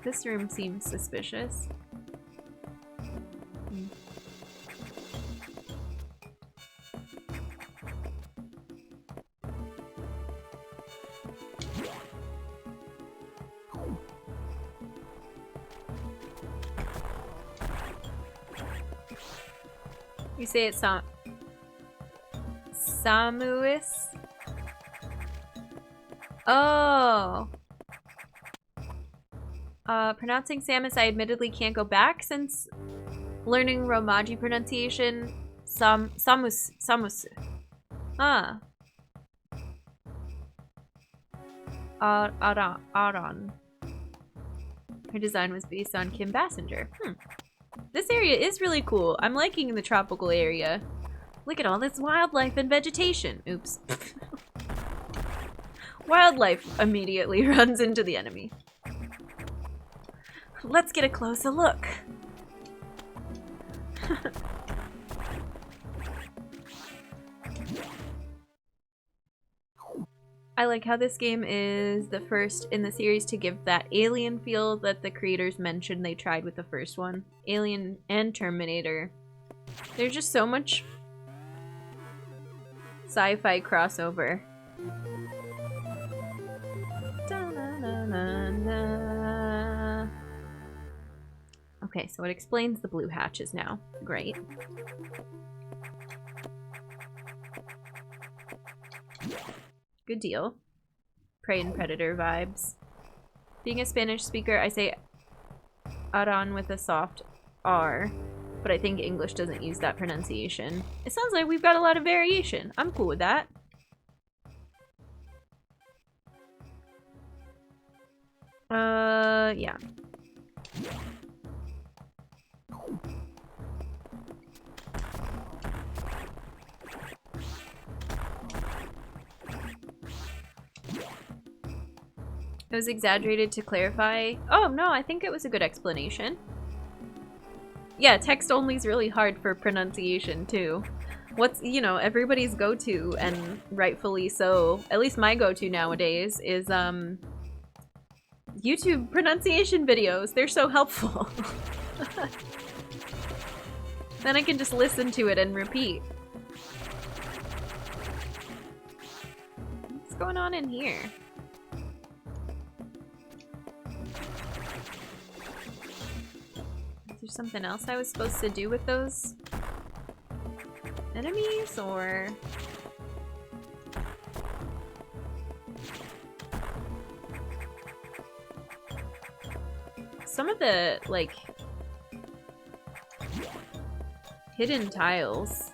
This room seems suspicious. You say it's Samus? Oh. Pronouncing Samus, I admittedly can't go back since learning Romaji pronunciation. Samus. Ah. Aran. Her design was based on Kim Basinger. This area is really cool. I'm liking the tropical area. Look at all this wildlife and vegetation. Oops. Wildlife immediately runs into the enemy. Let's get a closer look. I like how this game is the first in the series to give that alien feel that the creators mentioned they tried with the first one. Alien and Terminator. There's just so much sci-fi crossover. Da-na-na-na-na. Okay, so it explains the blue hatches now. Great. Good deal. Prey and Predator vibes. Being a Spanish speaker, I say Aran with a soft R, but I think English doesn't use that pronunciation. It sounds like we've got a lot of variation. I'm cool with that. Yeah. It was exaggerated to clarify. Oh, no, I think it was a good explanation. Yeah, text only is really hard for pronunciation, too. What's, you know, everybody's go-to, and rightfully so, at least my go-to nowadays, is, YouTube pronunciation videos. They're so helpful. Then I can just listen to it and repeat. What's going on in here? Is there something else I was supposed to do with those enemies, or... Some of the, like, hidden tiles,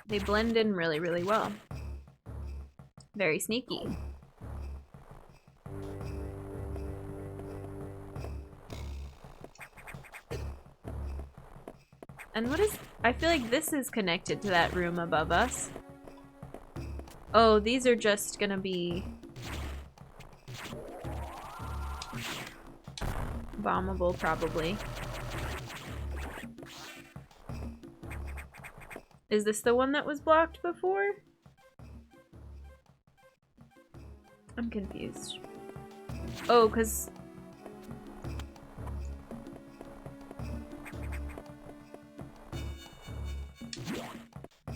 they blend in really, really well. Very sneaky. And what is... I feel like this is connected to that room above us. Oh, these are just gonna be... bombable, probably. Is this the one that was blocked before? I'm confused. Oh, because...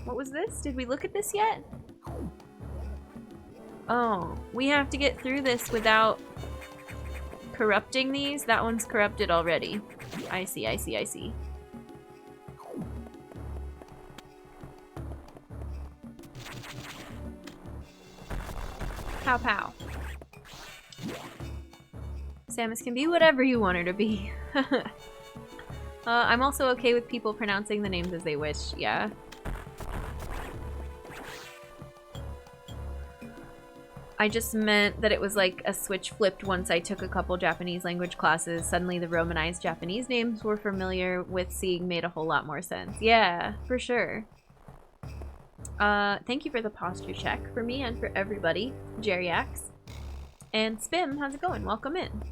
What was this? Did we look at this yet? Oh, we have to get through this without corrupting these? That one's corrupted already. I see, I see, I see. Pow pow. Samus can be whatever you want her to be. I'm also okay with people pronouncing the names as they wish, yeah. I just meant that it was like a switch flipped once I took a couple Japanese language classes. Suddenly the Romanized Japanese names we're familiar with seeing made a whole lot more sense. Yeah, for sure. Thank you for the posture check for me and for everybody. Geriax. And Spim, how's it going? Welcome in.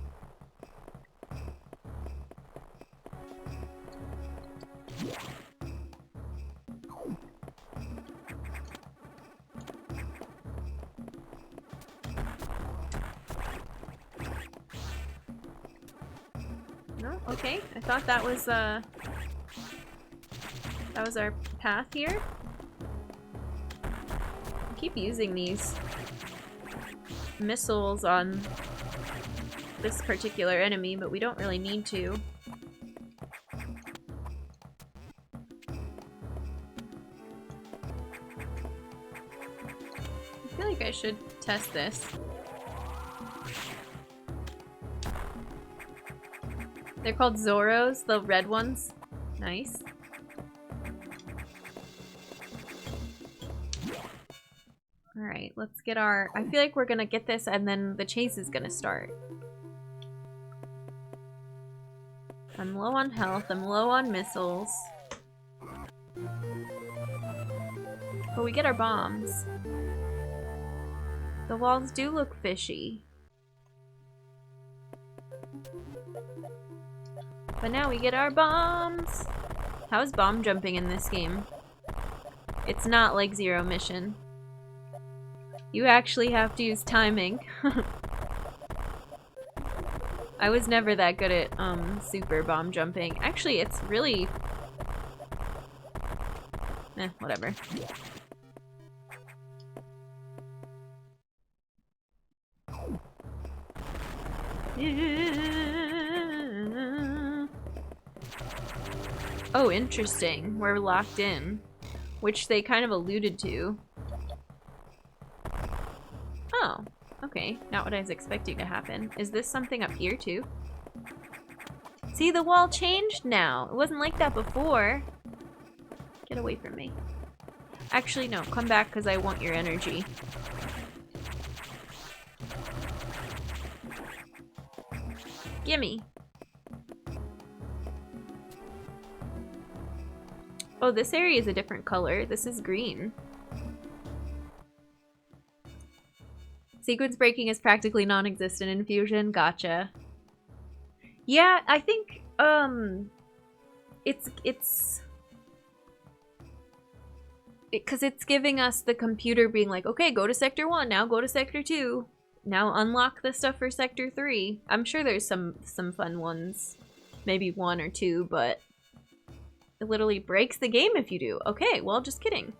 No? Okay. I thought that was our path here. I keep using these missiles on this particular enemy, but we don't really need to. I feel like I should test this. They're called Zoros, the red ones. Nice. Alright, let's get our... I feel like we're gonna get this and then the chase is gonna start. I'm low on health, I'm low on missiles. But we get our bombs. The walls do look fishy. But now we get our bombs! How is bomb jumping in this game? It's not like Zero Mission. You actually have to use timing. I was never that good at super bomb jumping. Actually, it's really... whatever. Oh, interesting. We're locked in. Which they kind of alluded to. Oh, okay. Not what I was expecting to happen. Is this something up here too? See, the wall changed now. It wasn't like that before. Get away from me. Actually, no. Come back because I want your energy. Gimme. Oh, this area is a different color. This is green. Sequence breaking is practically non-existent in Fusion. Gotcha. Yeah, I think, it's because it's giving us the computer being like, okay, go to Sector 1, now go to Sector 2. Now unlock the stuff for Sector 3. I'm sure there's some fun ones. Maybe 1 or 2, but it literally breaks the game if you do. Okay, well, just kidding.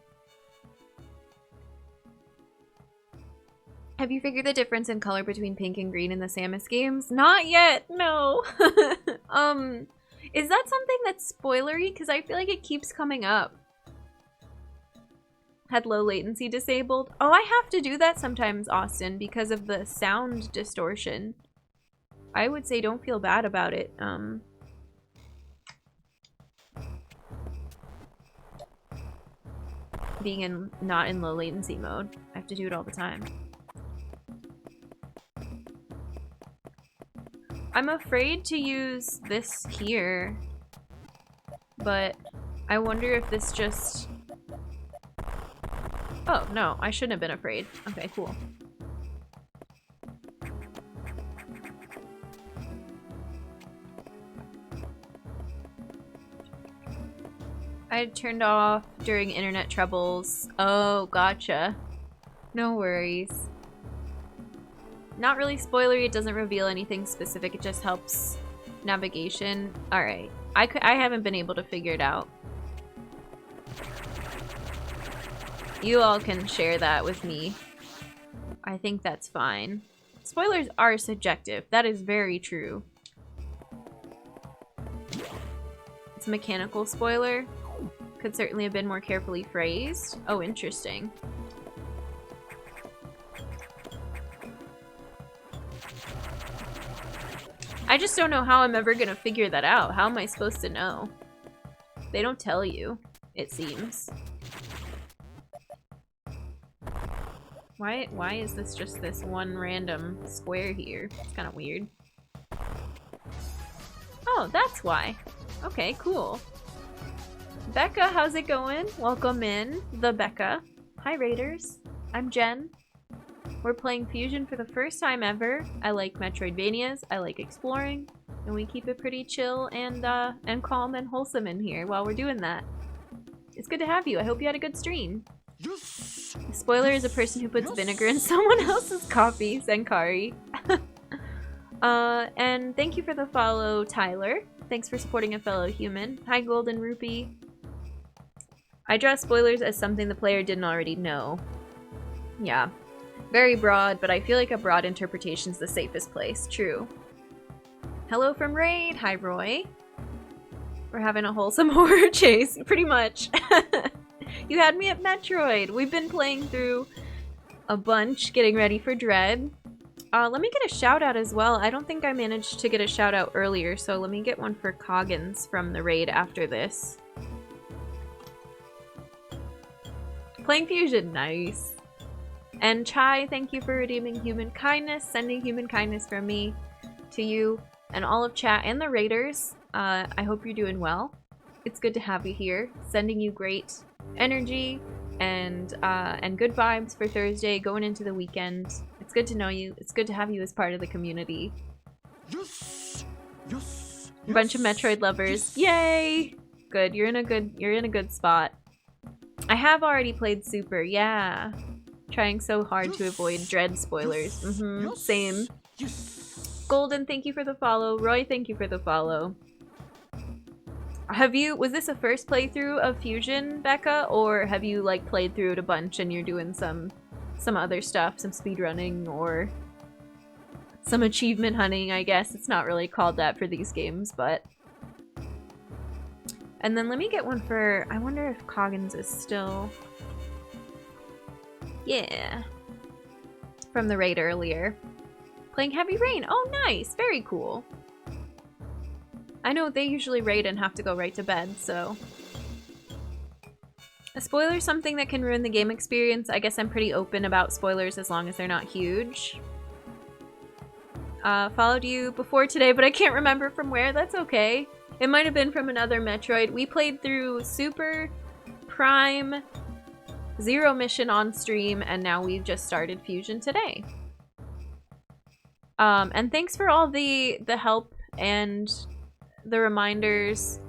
Have you figured the difference in color between pink and green in the Samus games? Not yet, no. Is that something that's spoilery? Because I feel like it keeps coming up. Had low latency disabled. Oh, I have to do that sometimes, Austin, because of the sound distortion. I would say don't feel bad about it. Being not in low latency mode. I have to do it all the time. I'm afraid to use this here, but I wonder if this just... Oh, no, I shouldn't have been afraid. Okay, cool. I had turned off during internet troubles. Oh, gotcha. No worries. Not really spoilery, it doesn't reveal anything specific, it just helps navigation. Alright. I haven't been able to figure it out. You all can share that with me. I think that's fine. Spoilers are subjective. That is very true. It's a mechanical spoiler. Could certainly have been more carefully phrased. Oh, interesting. I just don't know how I'm ever gonna figure that out. How am I supposed to know? They don't tell you, it seems. Why is this just this one random square here? It's kind of weird. Oh, that's why. Okay, cool. Becca, how's it going? Welcome in, the Becca. Hi, Raiders. I'm Jen. We're playing Fusion for the first time ever. I like Metroidvanias, I like exploring, and we keep it pretty chill and calm and wholesome in here while we're doing that. It's good to have you. I hope you had a good stream. Yes. The spoiler is a person who puts vinegar in someone else's coffee, Senkari. And thank you for the follow, Tyler. Thanks for supporting a fellow human. Hi, Golden Rupee. I draw spoilers as something the player didn't already know. Yeah. Very broad, but I feel like a broad interpretation is the safest place. True. Hello from Raid. Hi, Roy. We're having a wholesome horror chase, pretty much. You had me at Metroid. We've been playing through a bunch, getting ready for Dread. Let me get a shout out as well. I don't think I managed to get a shout out earlier, so let me get one for Coggins from the raid after this. Playing Fusion, nice. And Chai, thank you for redeeming human kindness, sending human kindness from me to you and all of chat and the raiders. I hope you're doing well. It's good to have you here, sending you great energy and good vibes for Thursday, going into the weekend. It's good to know you. It's good to have you as part of the community. Yes. Yes. A bunch of Metroid lovers. Yay! Good. You're in a good spot. I have already played Super. Yeah. Trying so hard to avoid Dread spoilers. Same. Yes. Golden, thank you for the follow. Roy, thank you for the follow. Was this a first playthrough of Fusion, Becca, or have you like played through it a bunch and you're doing some other stuff, some speedrunning or some achievement hunting, I guess. It's not really called that for these games, but... And then let me get one for... I wonder if Coggins is still... Yeah. from the raid earlier. Playing Heavy Rain. Oh, nice. Very cool. I know they usually raid and have to go right to bed, so... A spoiler is something that can ruin the game experience. I guess I'm pretty open about spoilers as long as they're not huge. Followed you before today, but I can't remember from where. That's okay. It might have been from another Metroid. We played through Super, Prime, Zero Mission on stream, and now we've just started Fusion today. And thanks for all the help and the reminders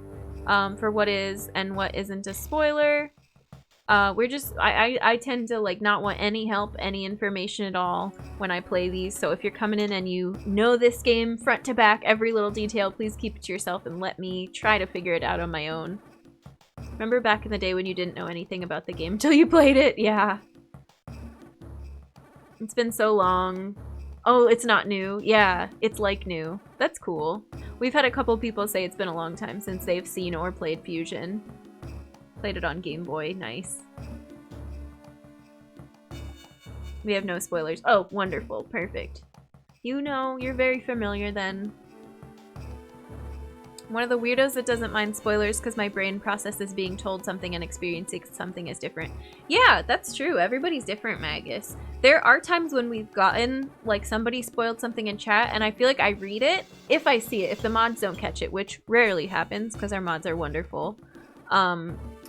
for what is and what isn't a spoiler. I tend to like not want any help, any information at all when I play these. So if you're coming in and you know this game front to back, every little detail, please keep it to yourself and let me try to figure it out on my own. Remember back in the day when you didn't know anything about the game until you played it? Yeah. It's been so long. Oh, it's not new. Yeah, it's like new. That's cool. We've had a couple people say it's been a long time since they've seen or played Fusion. Played it on Game Boy. Nice. We have no spoilers. Oh, wonderful. Perfect. You know, you're very familiar then. I'm one of the weirdos that doesn't mind spoilers because my brain processes being told something and experiencing something as different. Yeah, that's true. Everybody's different, Magus. There are times when we've gotten, like, somebody spoiled something in chat and I feel like I read it if I see it, if the mods don't catch it, which rarely happens because our mods are wonderful.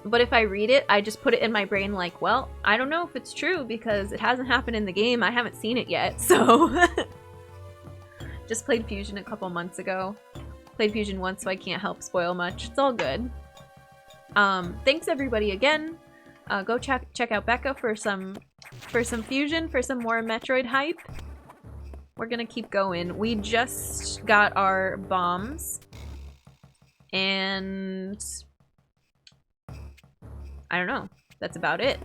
But if I read it, I just put it in my brain like, well, I don't know if it's true because it hasn't happened in the game. I haven't seen it yet, so... Just played Fusion a couple months ago. Played Fusion once, so I can't help spoil much. It's all good. Thanks everybody again. Go check out Becca for some Fusion, for some more Metroid hype. We're gonna keep going. We just got our bombs. And... I don't know. That's about it.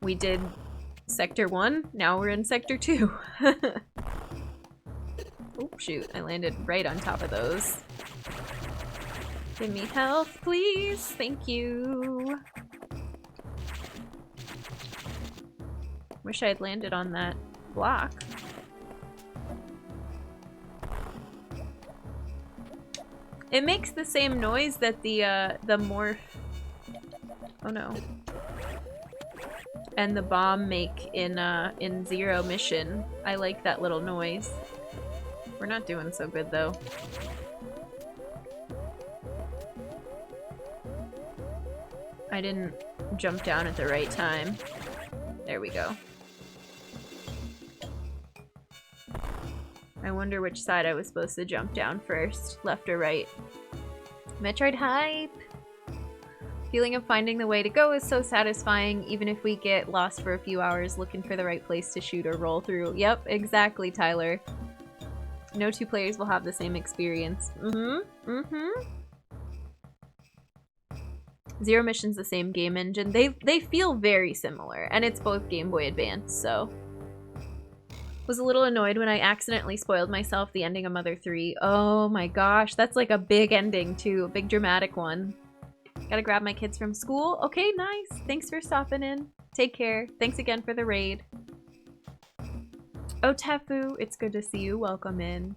We did Sector 1, now we're in Sector 2. Oh, shoot. I landed right on top of those. Give me health, please. Thank you. Wish I had landed on that block. It makes the same noise that the Morph... Oh no. And the bomb make in Zero Mission. I like that little noise. We're not doing so good though. I didn't jump down at the right time. There we go. I wonder which side I was supposed to jump down first, left or right. Metroid hype! Feeling of finding the way to go is so satisfying, even if we get lost for a few hours looking for the right place to shoot or roll through. Yep, exactly, Tyler. No two players will have the same experience. Zero Mission's the same game engine. They feel very similar, and it's both Game Boy Advance, so... Was a little annoyed when I accidentally spoiled myself the ending of Mother 3. Oh my gosh, that's like a big ending too, a big dramatic one. Gotta grab my kids from school. Okay, nice. Thanks for stopping in. Take care. Thanks again for the raid. Oh, Tefu, it's good to see you. Welcome in.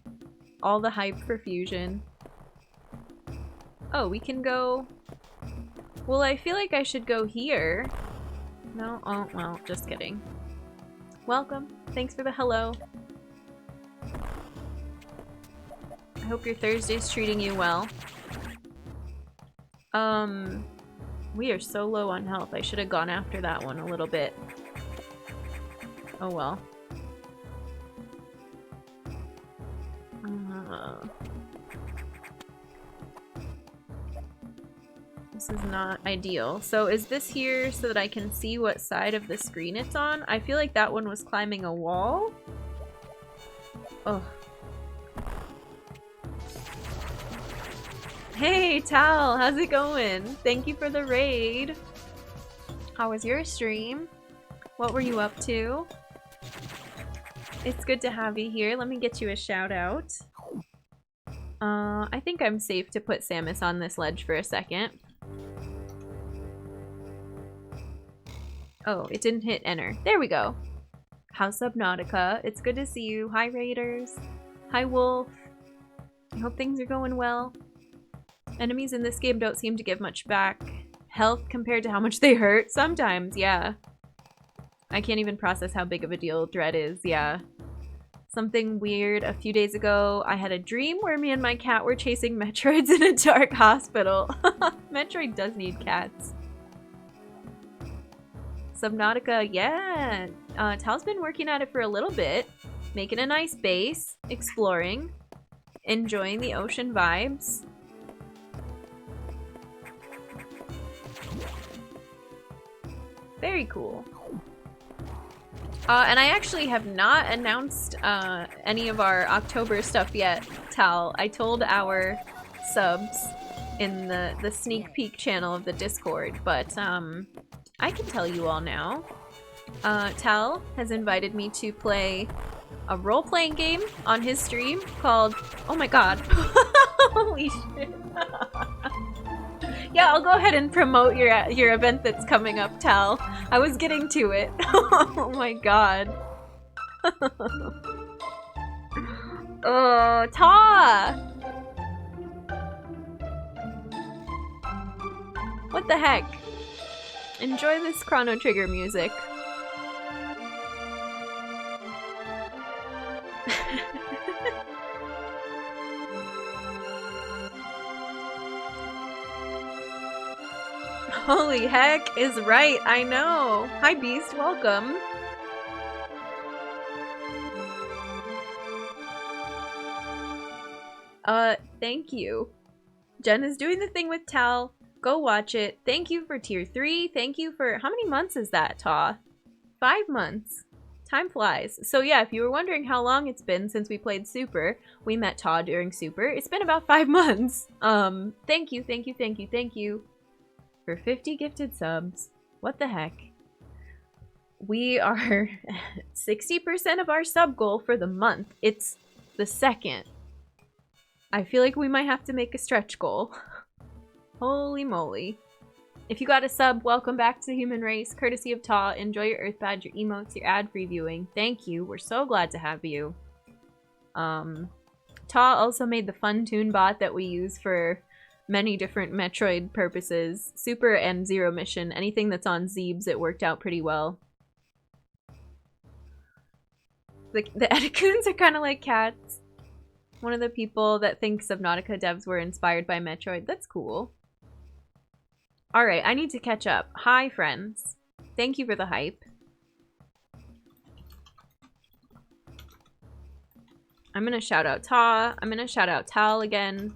All the hype for Fusion. Oh, we can go... Well, I feel like I should go here. No? Oh, well, just kidding. Welcome. Thanks for the hello. I hope your Thursday's treating you well. We are so low on health. I should have gone after that one a little bit. Oh well. This is not ideal. So is this here so that I can see what side of the screen it's on? I feel like that one was climbing a wall. Oh. Hey, Tal, how's it going? Thank you for the raid. How was your stream? What were you up to? It's good to have you here. Let me get you a shout out. I think I'm safe to put Samus on this ledge for a second. Oh, it didn't hit enter. There we go. How's Subnautica? It's good to see you. Hi, Raiders. Hi, Wolf. I hope things are going well. Enemies in this game don't seem to give much back. Health compared to how much they hurt? Sometimes, yeah. I can't even process how big of a deal Dread is, yeah. Something weird. A few days ago, I had a dream where me and my cat were chasing Metroids in a dark hospital. Metroid does need cats. Subnautica, yeah. Tal's been working at it for a little bit. Making a nice base. Exploring. Enjoying the ocean vibes. Very cool. And I actually have not announced any of our October stuff yet, Tal. I told our subs in the sneak peek channel of the Discord, but I can tell you all now. Tal has invited me to play a role-playing game on his stream called... Oh my god. Holy shit. Yeah, I'll go ahead and promote your event that's coming up, Tal. I was getting to it. Oh my god. Oh, Ta! What the heck? Enjoy this Chrono Trigger music. Holy heck is right, I know. Hi Beast, welcome. Thank you. Jen is doing the thing with Tal. Go watch it. Thank you for tier 3. Thank you for... How many months is that, Ta? 5 months. Time flies. So yeah, if you were wondering how long it's been since we played Super, we met Ta during Super. It's been about 5 months. Thank you, thank you, thank you, thank you. For 50 gifted subs. What the heck? We are 60% of our sub goal for the month. It's the 2nd. I feel like we might have to make a stretch goal. Holy moly. If you got a sub, welcome back to the human race. Courtesy of Ta. Enjoy your Earth Badge, your emotes, your ad-free viewing. Thank you. We're so glad to have you. Ta also made the fun tune bot that we use for many different Metroid purposes. Super and Zero Mission. Anything that's on Zeebs, it worked out pretty well. The Eticoons are kind of like cats. One of the people that thinks Subnautica devs were inspired by Metroid. That's cool. Alright, I need to catch up. Hi, friends. Thank you for the hype. I'm gonna shout out Ta. I'm gonna shout out Tal again.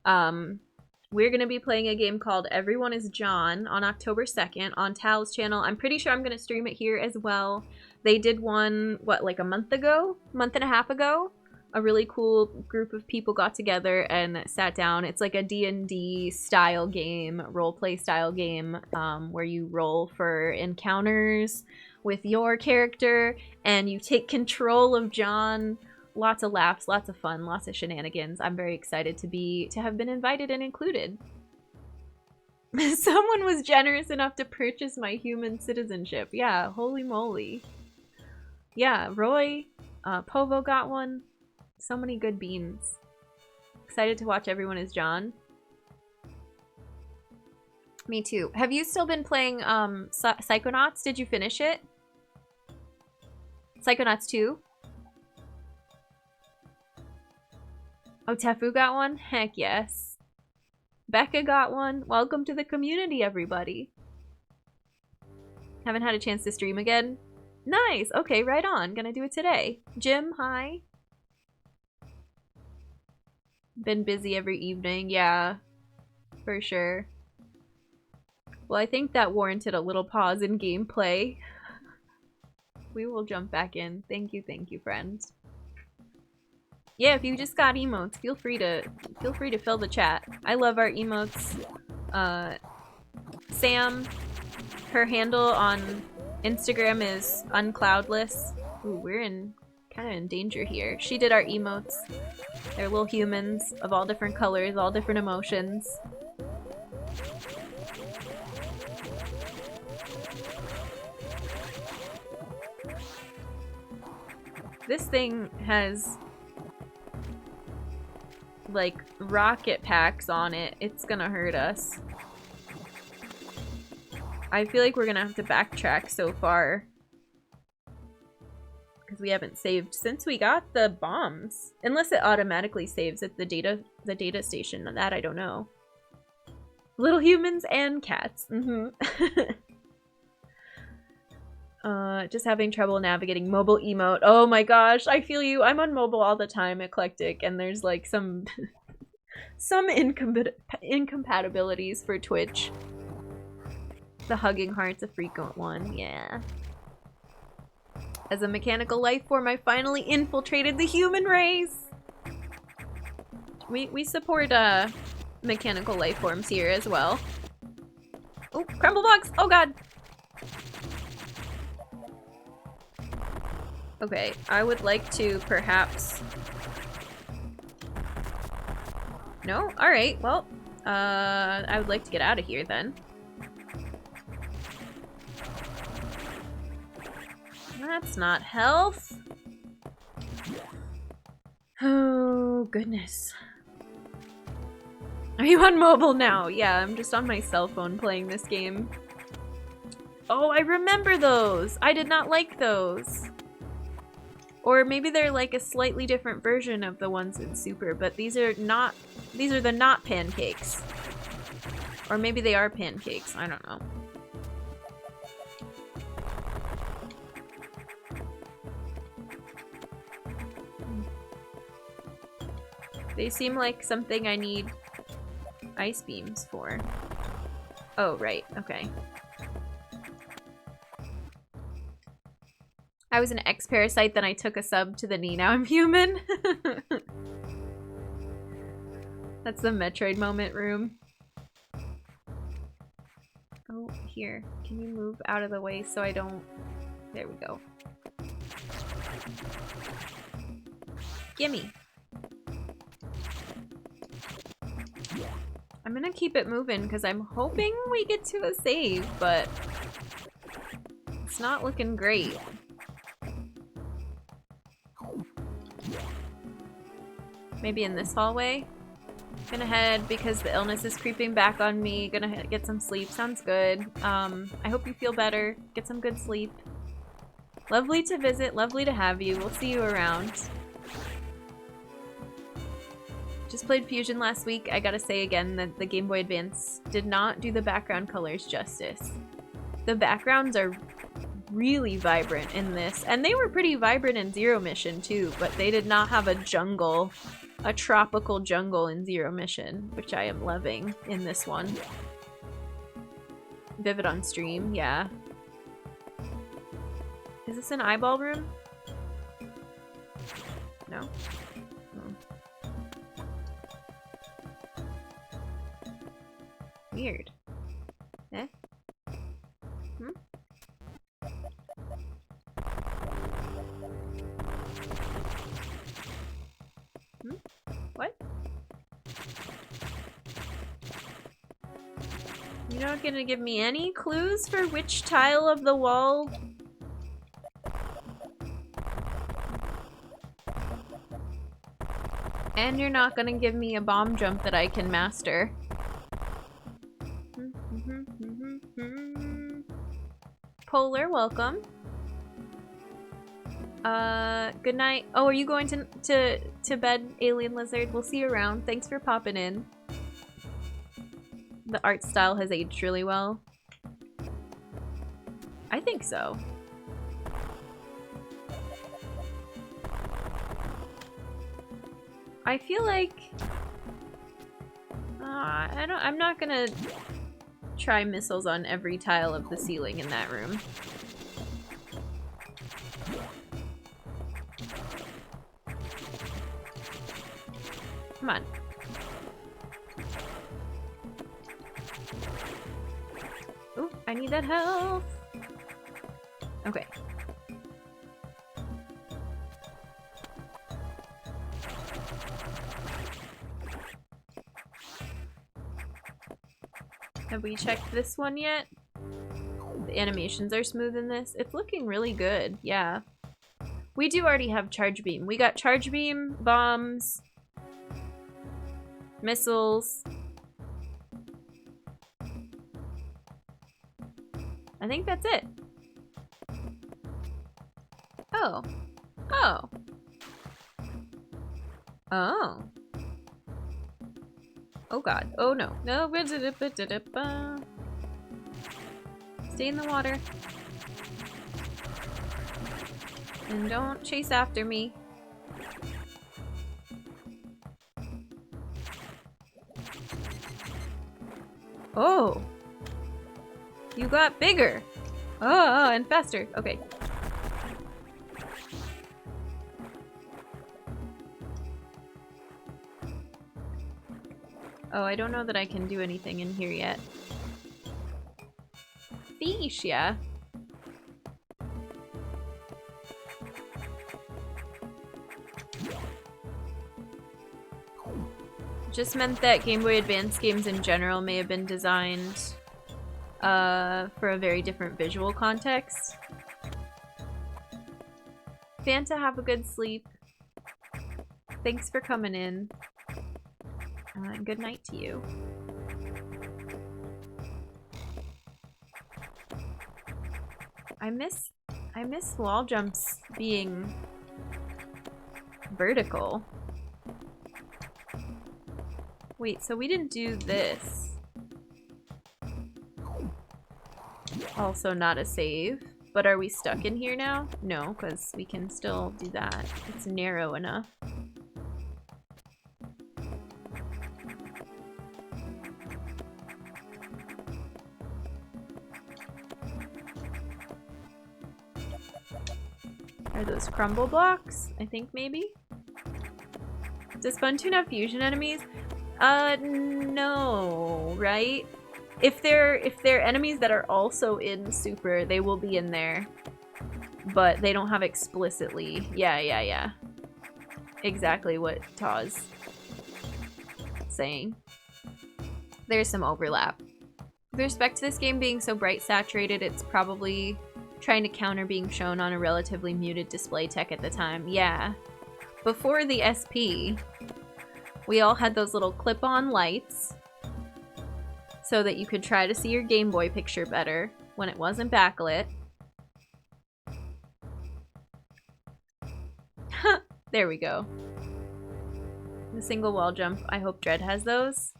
We're gonna be playing a game called Everyone is John on October 2nd on Tal's channel. I'm pretty sure I'm gonna stream it here as well. They did one, what, like a month ago? Month and a half ago? A really cool group of people got together and sat down. It's like a D&D style game, roleplay style game, where you roll for encounters with your character and you take control of John. Lots of laughs, lots of fun, lots of shenanigans. I'm very excited to have been invited and included. Someone was generous enough to purchase my human citizenship. Yeah, holy moly. Yeah, Roy, Povo got one. So many good beans. Excited to watch Everyone is John. Me too. Have you still been playing Psychonauts? Did you finish it? Psychonauts 2? Oh, Tefu got one? Heck yes. Becca got one. Welcome to the community, everybody. Haven't had a chance to stream again? Nice! Okay, right on. Gonna do it today. Jim, hi. Been busy every evening. Yeah, for sure. Well, I think that warranted a little pause in gameplay. We will jump back in. Thank you, friends. Yeah, if you just got emotes, feel free to fill the chat. I love our emotes. Sam, her handle on Instagram is uncloudless. Ooh, we're kind of in danger here. She did our emotes. They're little humans of all different colors, all different emotions. This thing has like rocket packs on it. It's gonna hurt us. I feel like we're gonna have to backtrack so far because we haven't saved since we got the bombs. Unless it automatically saves at the data station. That I don't know. Little humans and cats. Just having trouble navigating mobile emote. Oh my gosh, I feel you. I'm on mobile all the time, eclectic, and there's like some incompatibilities for Twitch. The hugging heart's a frequent one, yeah. As a mechanical life form, I finally infiltrated the human race. We support mechanical life forms here as well. Oh, crumble box! Oh god! Okay, I would like to perhaps... No? Alright, well, I would like to get out of here then. That's not health. Oh, goodness. Are you on mobile now? Yeah, I'm just on my cell phone playing this game. Oh, I remember those! I did not like those. Or maybe they're like a slightly different version of the ones in Super, but these are the not pancakes. Or maybe they are pancakes, I don't know. They seem like something I need ice beams for. Oh, right, okay. I was an ex-parasite, then I took a sub to the knee. Now I'm human. That's the Metroid moment room. Oh, here. Can you move out of the way so I don't... There we go. Gimme. I'm gonna keep it moving because I'm hoping we get to a save, but it's not looking great. Maybe in this hallway. Gonna head because the illness is creeping back on me. Gonna get some sleep. Sounds good. I hope you feel better. Get some good sleep. Lovely to visit. Lovely to have you. We'll see you around. Just played Fusion last week. I gotta say again that the Game Boy Advance did not do the background colors justice. The backgrounds are really vibrant in this, and they were pretty vibrant in Zero Mission too, but they did not have a jungle, a tropical jungle in Zero Mission, which I am loving in this one. Vivid on stream, yeah. Is this an eyeball room? No? Oh. Weird. Eh? Hmm? Hmm? What? You're not gonna give me any clues for which tile of the wall? And you're not gonna give me a bomb jump that I can master. Polar, welcome. Good night. Oh, are you going to bed, Alien Lizard? We'll see you around. Thanks for popping in. The art style has aged really well. I think so. I feel like I'm not gonna try missiles on every tile of the ceiling in that room. Come on. Ooh, I need that health. Okay. Have we checked this one yet? The animations are smooth in this. It's looking really good, yeah. We do already have charge beam. We got charge beam, bombs, missiles. I think that's it. Oh. Oh. Oh. Oh god. Oh no. No. Stay in the water. And don't chase after me. Oh. You got bigger. Oh, and faster. Okay. Oh, I don't know that I can do anything in here yet. Fish, yeah. Just meant that Game Boy Advance games in general may have been designed for a very different visual context. Fanta, have a good sleep. Thanks for coming in. And good night to you. I miss wall jumps being vertical. Wait, so we didn't do this. Also not a save. But are we stuck in here now? No, because we can still do that. It's narrow enough. Are those crumble blocks? I think maybe? Does Spontoon have fusion enemies? No, right? If they're enemies that are also in Super, they will be in there. But they don't have explicitly. Yeah. Exactly what Taw's saying. There's some overlap. With respect to this game being so bright saturated, it's probably trying to counter being shown on a relatively muted display tech at the time. Yeah. Before the SP, we all had those little clip-on lights so that you could try to see your Game Boy picture better when it wasn't backlit. There we go. The single wall jump. I hope Dread has those.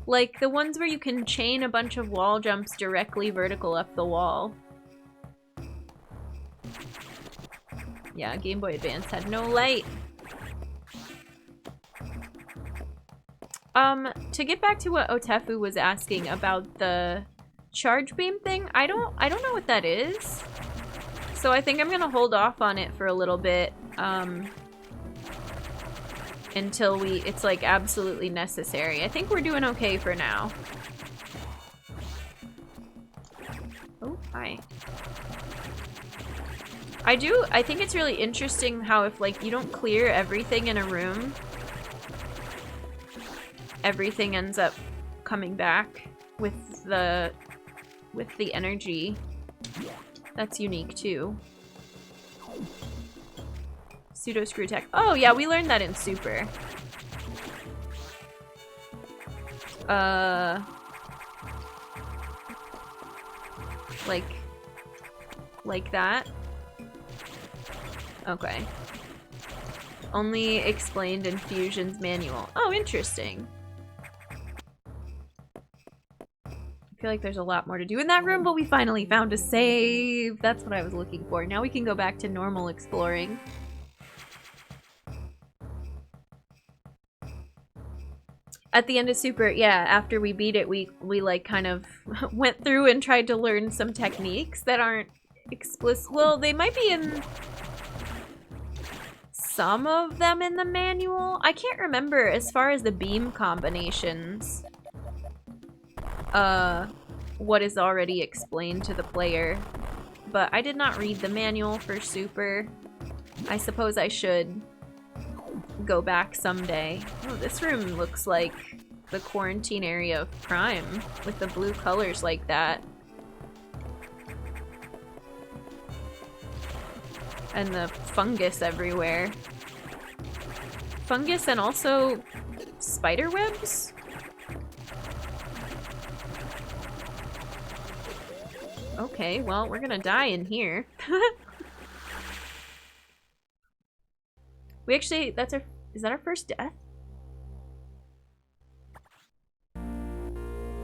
Like the ones where you can chain a bunch of wall jumps directly vertical up the wall. Yeah, Game Boy Advance had no light. To get back to what Otefu was asking about the charge beam thing, I don't know what that is. So I think I'm gonna hold off on it for a little bit, until it's like absolutely necessary. I think we're doing okay for now. Oh, hi. I think it's really interesting how if like you don't clear everything in a room, everything ends up coming back with the energy. That's unique too. Pseudo screw tech. Oh yeah, we learned that in Super. Like that. Okay. Only explained in Fusion's manual. Oh, interesting. I feel like there's a lot more to do in that room, but we finally found a save. That's what I was looking for. Now we can go back to normal exploring. At the end of Super, yeah, after we beat it, we like kind of went through and tried to learn some techniques that aren't explicit. Well, they might be in some of them in the manual. I can't remember as far as the beam combinations. What is already explained to the player. But I did not read the manual for Super. I suppose I should go back someday. Oh, this room looks like the quarantine area of Prime with the blue colors like that. And the fungus everywhere. Fungus and also spider webs? Okay, well, we're gonna die in here. We actually, that's our, is that our first death?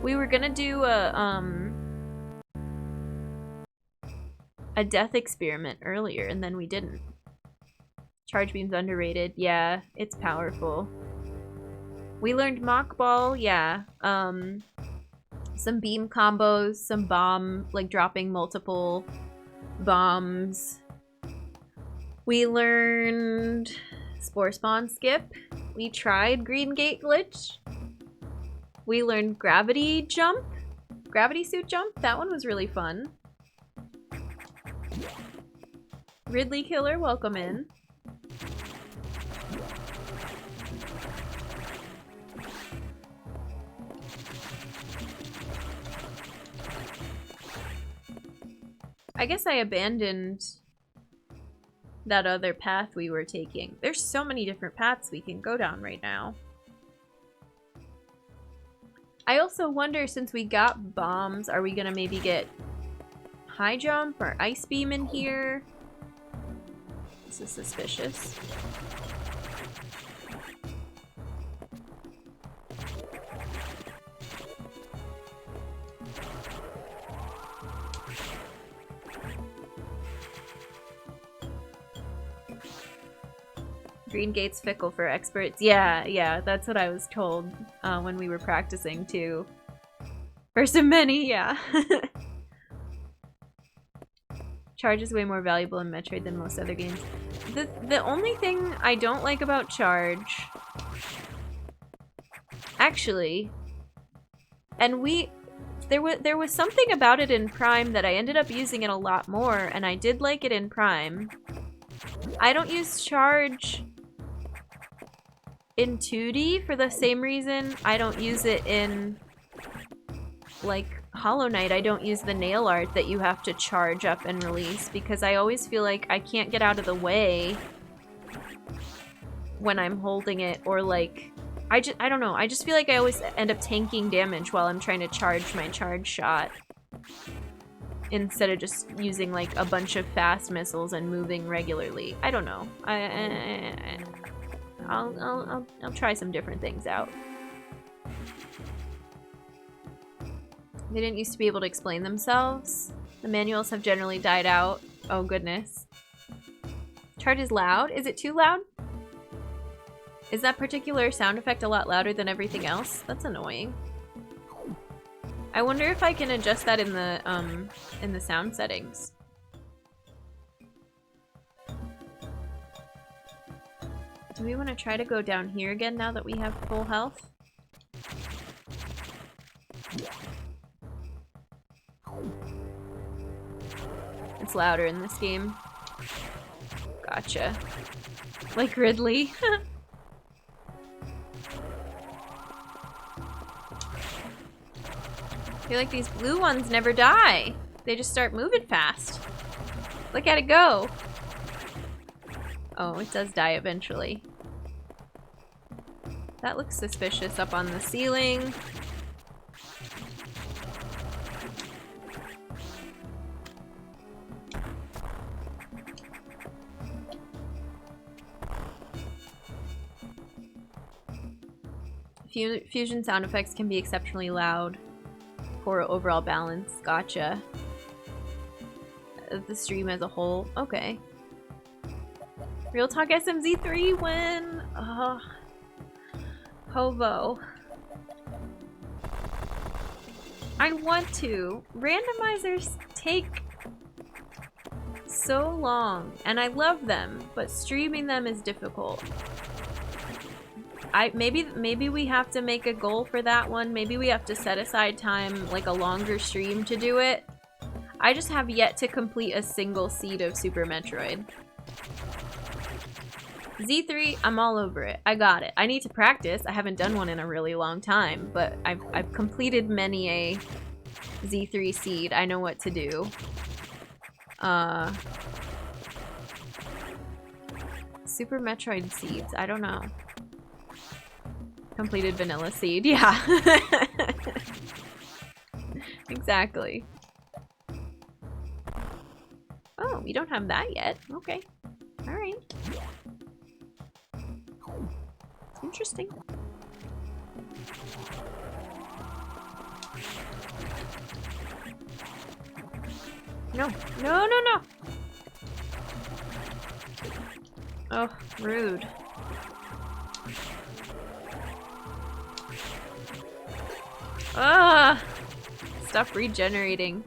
We were gonna do a death experiment earlier, and then we didn't. Charge beam's underrated. Yeah, it's powerful. We learned Morph Ball, yeah. Some beam combos, some bomb, like dropping multiple bombs. We learned Spore Spawn Skip. We tried Green Gate Glitch. We learned Gravity Jump. Gravity Suit Jump. That one was really fun. Ridley Killer, welcome in. I guess I abandoned that other path we were taking. There's so many different paths we can go down right now. I also wonder, since we got bombs, are we gonna maybe get high jump or ice beam in here? This is suspicious. Green Gate's fickle for experts. Yeah, that's what I was told when we were practicing too. First of many, yeah. Charge is way more valuable in Metroid than most other games. The only thing I don't like about Charge, actually, and there was something about it in Prime that I ended up using it a lot more, and I did like it in Prime. I don't use Charge in 2D for the same reason I don't use it in, like, Hollow Knight. I don't use the nail art that you have to charge up and release, because I always feel like I can't get out of the way when I'm holding it, or like, I don't know, I just feel like I always end up tanking damage while I'm trying to charge my charge shot, instead of just using like a bunch of fast missiles and moving regularly. I don't know. I'll try some different things out. They didn't used to be able to explain themselves. The manuals have generally died out. Oh goodness. Charge is loud? Is it too loud? Is that particular sound effect a lot louder than everything else? That's annoying. I wonder if I can adjust that in the sound settings. Do we want to try to go down here again now that we have full health? It's louder in this game. Gotcha. Like Ridley. I feel like these blue ones never die. They just start moving fast. Look at it go. Oh, it does die eventually. That looks suspicious up on the ceiling. Fusion sound effects can be exceptionally loud for overall balance. Gotcha. The stream as a whole. Okay. Real Talk SMZ3 win. Hovo. I want to. Randomizers take so long, and I love them, but streaming them is difficult. Maybe we have to make a goal for that one. Maybe we have to set aside time, like a longer stream to do it. I just have yet to complete a single seed of Super Metroid. Z3, I'm all over it. I got it. I need to practice. I haven't done one in a really long time, but I've completed many a Z3 seed. I know what to do. Super Metroid seeds. I don't know. Completed vanilla seed. Yeah. Exactly. Oh, we don't have that yet. Okay. Alright. Interesting. No. No, no, no! Oh, rude. Ah! Stop regenerating.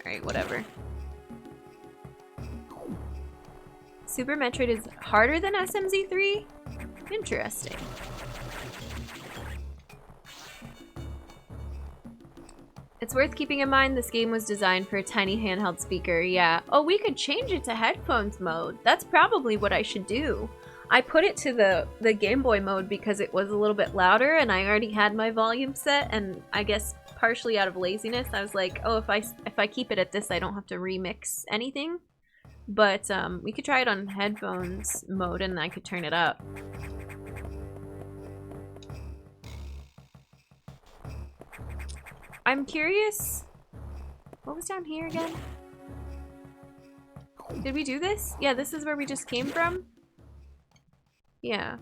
Alright, whatever. Super Metroid is harder than SMZ3? Interesting. It's worth keeping in mind this game was designed for a tiny handheld speaker, yeah. Oh, we could change it to headphones mode. That's probably what I should do. I put it to the Game Boy mode because it was a little bit louder and I already had my volume set, and I guess partially out of laziness, I was like, oh, if I keep it at this, I don't have to remix anything. But we could try it on headphones mode and I could turn it up. I'm curious. What was down here again? Did we do this? Yeah, this is where we just came from. Yeah.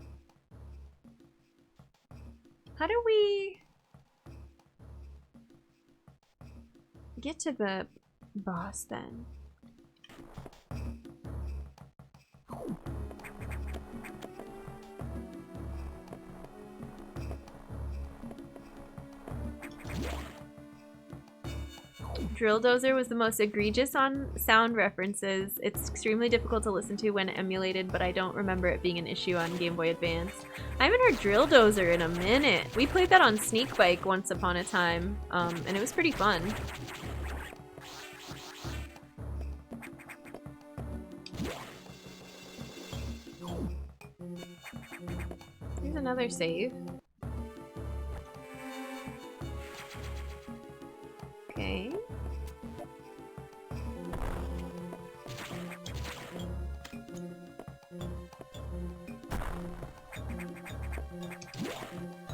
How do we get to the boss then? Drill Dozer was the most egregious on sound references. It's extremely difficult to listen to when emulated, but I don't remember it being an issue on Game Boy Advance. I haven't heard Drill Dozer in a minute. We played that on Sneak Bike once upon a time, and it was pretty fun. Here's another save. Okay.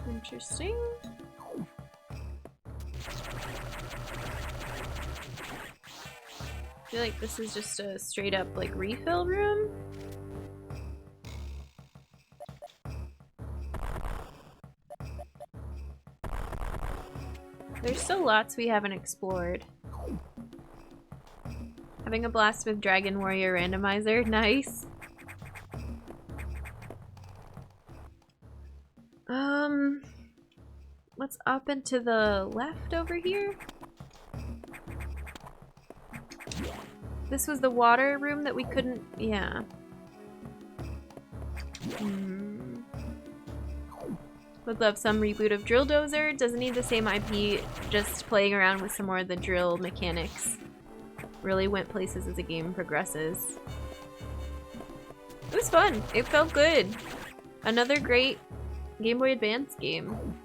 Interesting. I feel like this is just a straight up like refill room. There's still lots we haven't explored. Having a blast with Dragon Warrior Randomizer, nice. What's up and to the left over here? This was the water room that we couldn't, yeah. Would love some reboot of Drill Dozer. Doesn't need the same IP, just playing around with some more of the drill mechanics. Really went places as the game progresses. It was fun. It felt good. Another great Game Boy Advance game.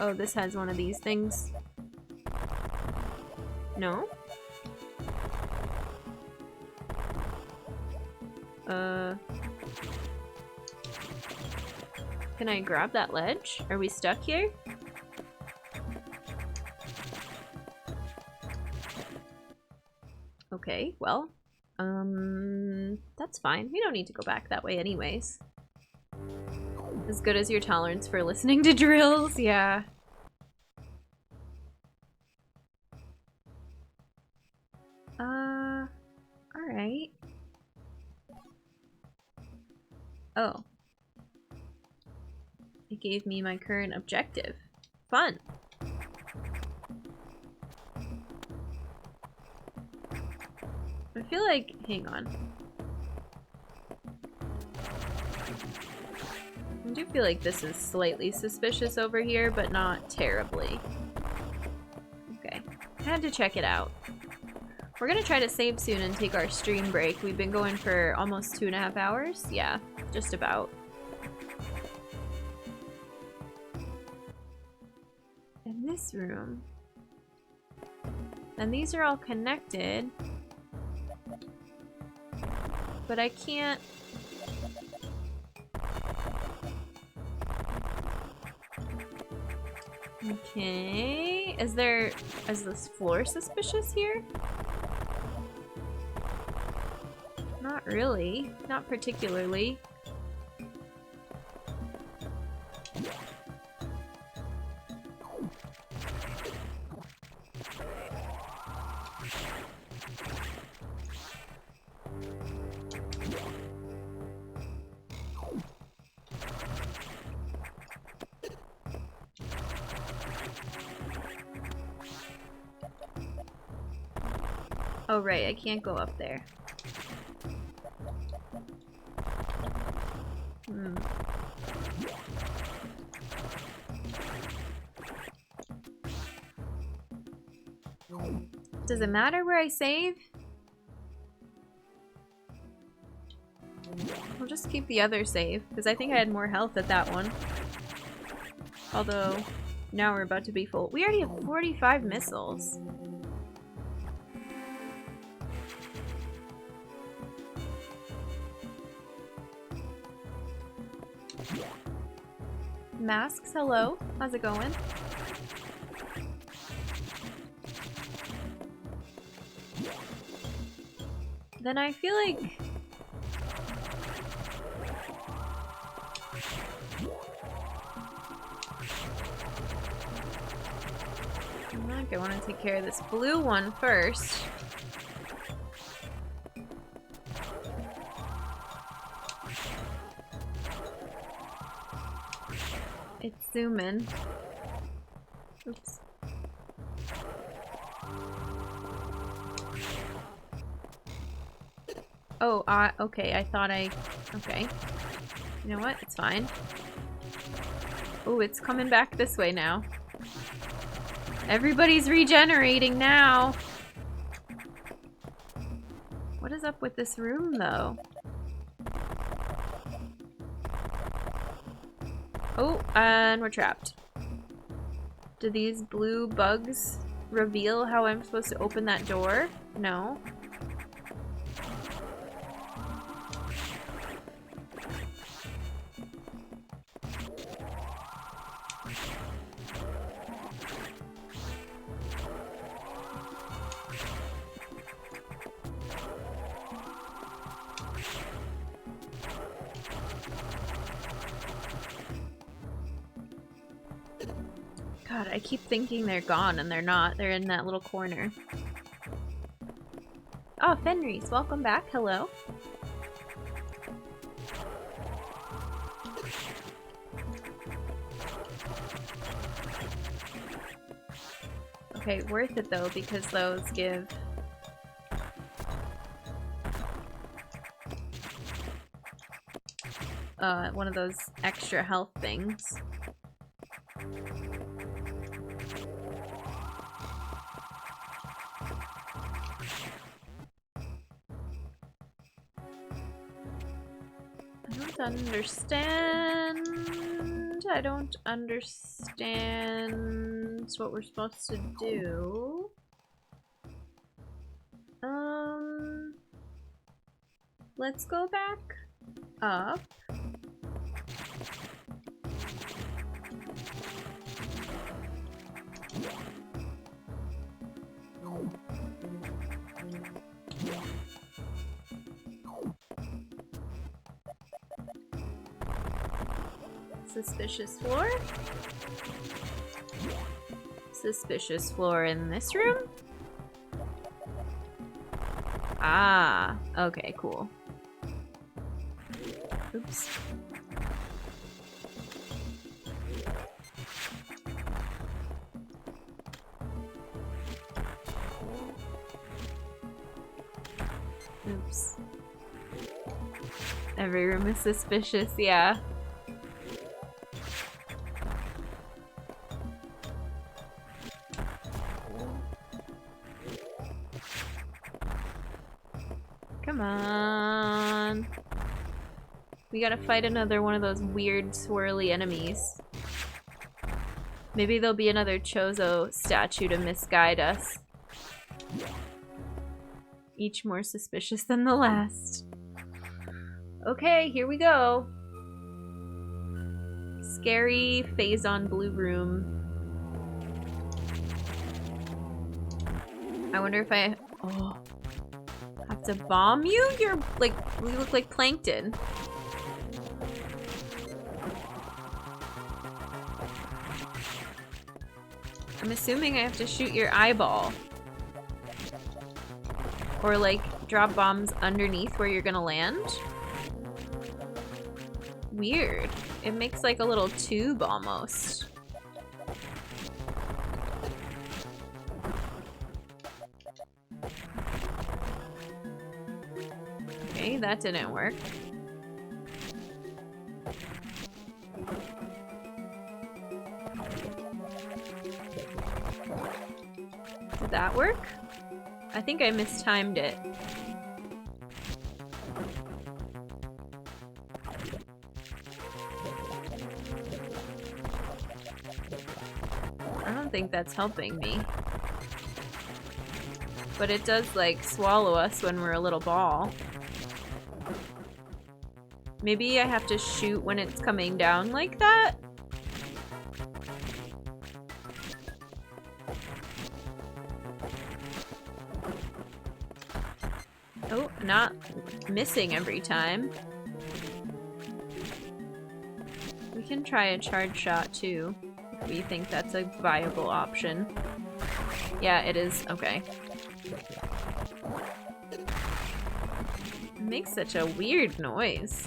Oh, this has one of these things. No? Can I grab that ledge? Are we stuck here? Okay, well, that's fine. We don't need to go back that way anyways. As good as your tolerance for listening to drills, yeah. Alright. Oh. It gave me my current objective. Fun. I feel like, hang on. I do feel like this is slightly suspicious over here, but not terribly. Okay, I had to check it out. We're gonna try to save soon and take our stream break. We've been going for almost 2.5 hours. Yeah, just about. In this room. And these are all connected. But I can't... Okay... Is this floor suspicious here? Not really. Not particularly. Oh right, I can't go up there. Does it matter where I save? I'll just keep the other save, because I think I had more health at that one. Although, now we're about to be full. We already have 45 missiles. Masks, hello. How's it going? Then I feel like... I want to take care of this blue one first. It's zooming. Oops. Oh, okay, I thought okay. You know what? It's fine. Oh, it's coming back this way now. Everybody's regenerating now. What is up with this room, though? Oh, and we're trapped. Do these blue bugs reveal how I'm supposed to open that door? No. God, I keep thinking they're gone and they're not. They're in that little corner. Oh, Fenris, welcome back. Hello. Okay, worth it though, because those give... one of those extra health things. I don't understand what we're supposed to do. Let's go back up. Suspicious floor? Suspicious floor in this room? Ah, okay, cool. Oops. Oops. Every room is suspicious, yeah. Come on. We gotta fight another one of those weird swirly enemies. Maybe there'll be another Chozo statue to misguide us. Each more suspicious than the last. Okay, here we go. Scary Phazon blue room. I wonder if I have to bomb you? You're like, we look like plankton. I'm assuming I have to shoot your eyeball. Or like drop bombs underneath where you're gonna land. Weird. It makes like a little tube almost. Okay, that didn't work. Did that work? I think I mistimed it. I don't think that's helping me. But it does, like, swallow us when we're a little ball. Maybe I have to shoot when it's coming down like that? Oh, not missing every time. We can try a charge shot too, if we think that's a viable option. Yeah, it is. Okay. It makes such a weird noise.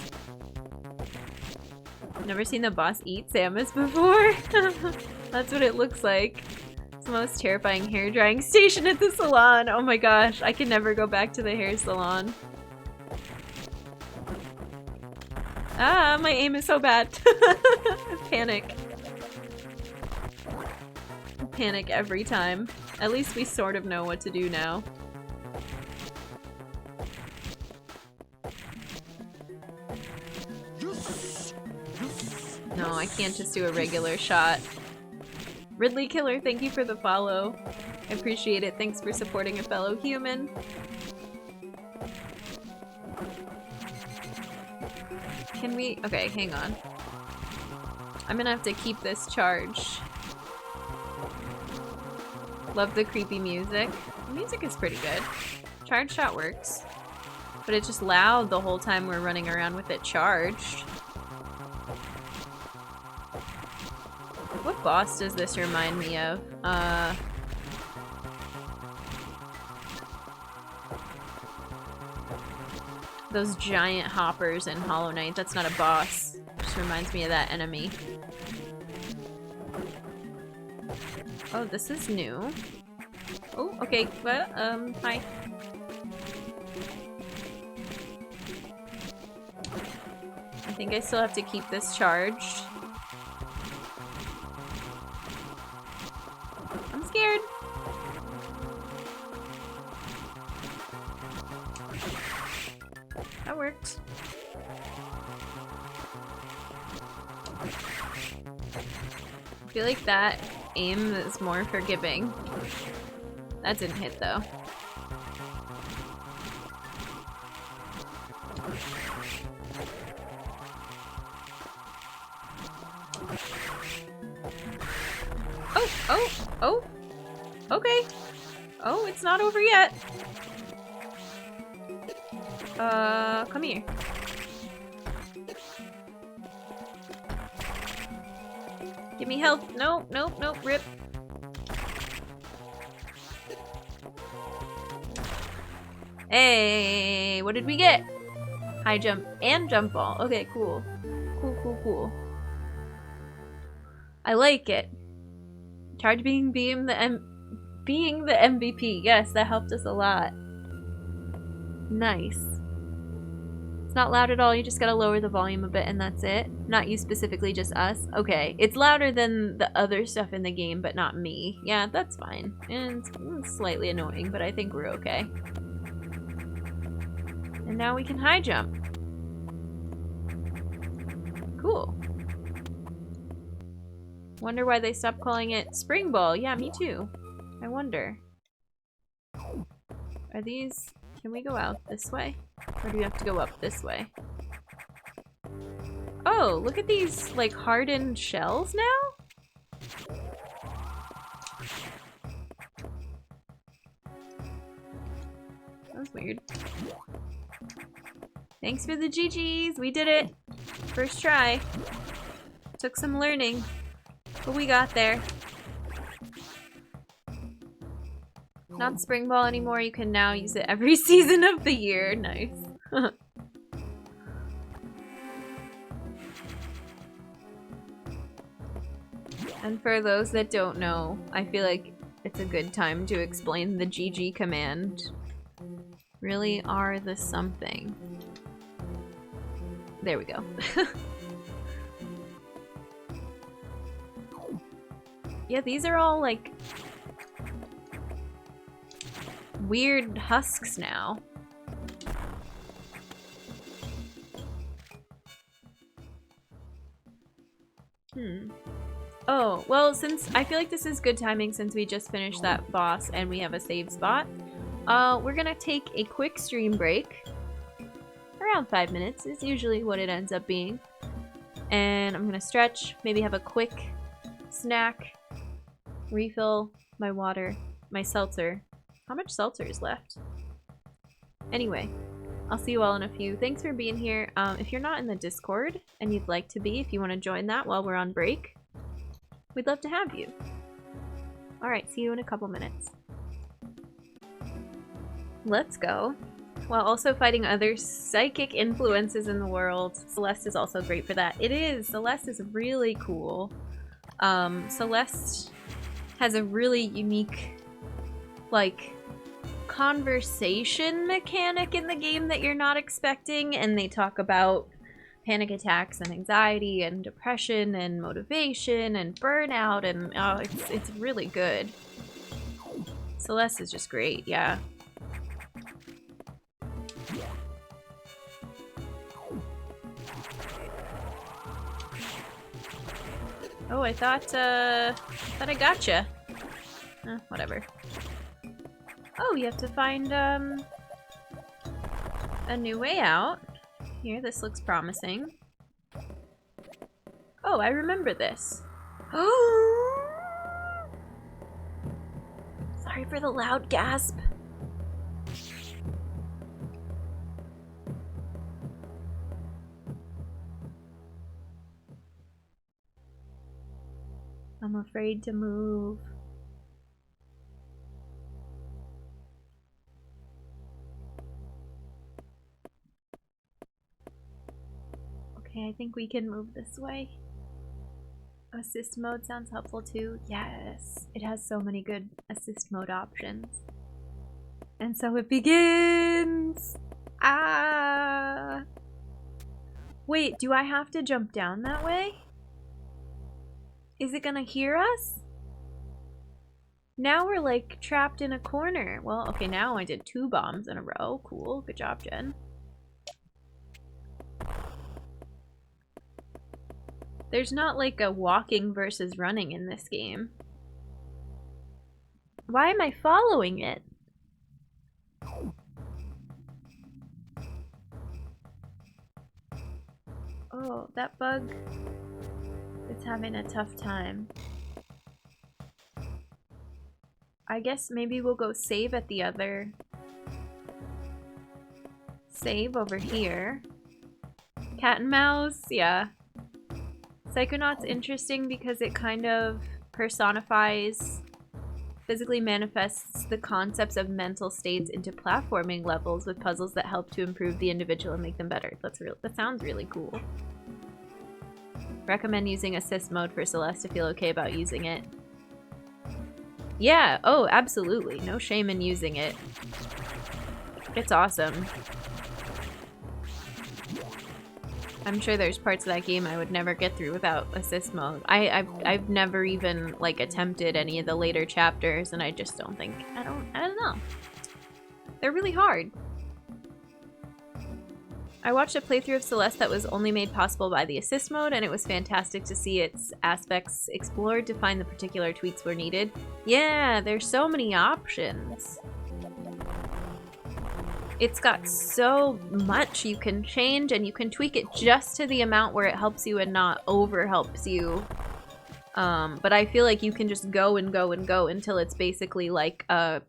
Never seen the boss eat Samus before? That's what it looks like. It's the most terrifying hair drying station at the salon. Oh my gosh, I can never go back to the hair salon. Ah, my aim is so bad. I panic. I panic every time. At least we sort of know what to do now. No, I can't just do a regular shot. Ridley Killer, thank you for the follow. I appreciate it. Thanks for supporting a fellow human. Can we? Okay, hang on. I'm gonna have to keep this charged. Love the creepy music. The music is pretty good. Charge shot works. But it's just loud the whole time we're running around with it charged. What boss does this remind me of? Those giant hoppers in Hollow Knight. That's not a boss. Just reminds me of that enemy. Oh, this is new. Oh, okay. Well, hi. I think I still have to keep this charged. I'm scared. That worked. I feel like that aim is more forgiving. That didn't hit though. Oh, oh, oh. Okay. Oh, it's not over yet. Come here. Give me health. No, no, no, rip. Hey, what did we get? High jump and jump ball. Okay, cool. Cool, cool, cool. I like it. Charge being the MVP. Yes, that helped us a lot. Nice. It's not loud at all. You just gotta lower the volume a bit and that's it. Not you specifically, just us. Okay. It's louder than the other stuff in the game, but not me. Yeah, that's fine. And it's slightly annoying, but I think we're okay. And now we can high jump. Cool. Wonder why they stopped calling it Spring Ball. Yeah, me too. I wonder. Are these... Can we go out this way? Or do we have to go up this way? Oh, look at these, like, hardened shells now? That was weird. Thanks for the GGs! We did it! First try. Took some learning, but we got there. Not Spring Ball anymore, you can now use it every season of the year. Nice. And for those that don't know, I feel like it's a good time to explain the GG command. Really are the something. There we go. Yeah, these are all like weird husks now. Oh, well, since I feel like this is good timing since we just finished that boss and we have a save spot, we're gonna take a quick stream break. Around 5 minutes is usually what it ends up being. And I'm gonna stretch, maybe have a quick snack, refill my water, my seltzer. How much seltzer is left? Anyway, I'll see you all in a few. Thanks for being here. If you're not in the Discord and you'd like to be, if you want to join that while we're on break, we'd love to have you. Alright, see you in a couple minutes. Let's go. While also fighting other psychic influences in the world. Celeste is also great for that. It is! Celeste is really cool. Celeste has a really unique, like, conversation mechanic in the game that you're not expecting, and they talk about panic attacks and anxiety and depression and motivation and burnout, and oh, it's really good. Celeste is just great, yeah. Oh, I thought I gotcha. Whatever. Oh, you have to find, a new way out. Here, this looks promising. Oh, I remember this. Oh! Sorry for the loud gasp. I'm afraid to move. Okay, I think we can move this way. Assist mode sounds helpful too. Yes, it has so many good assist mode options. And so it begins! Ah! Wait, do I have to jump down that way? Is it gonna hear us? Now we're like trapped in a corner. Well, okay, now I did 2 bombs in a row. Cool, good job, Jen. There's not like a walking versus running in this game. Why am I following it? Oh, that bug is having a tough time. I guess maybe we'll go save at the other... Save over here. Cat and mouse, yeah. Psychonaut's interesting because it kind of personifies, physically manifests the concepts of mental states into platforming levels with puzzles that help to improve the individual and make them better. That sounds really cool. Recommend using assist mode for Celeste to feel okay about using it. Yeah, oh, absolutely. No shame in using it. It's awesome. I'm sure there's parts of that game I would never get through without assist mode. I've never even like attempted any of the later chapters, and I just don't think I don't know. They're really hard. I watched a playthrough of Celeste that was only made possible by the assist mode, and it was fantastic to see its aspects explored to find the particular tweaks were needed. Yeah, there's so many options. It's got so much you can change, and you can tweak it just to the amount where it helps you and not over helps you. But I feel like you can just go and go and go until it's basically like a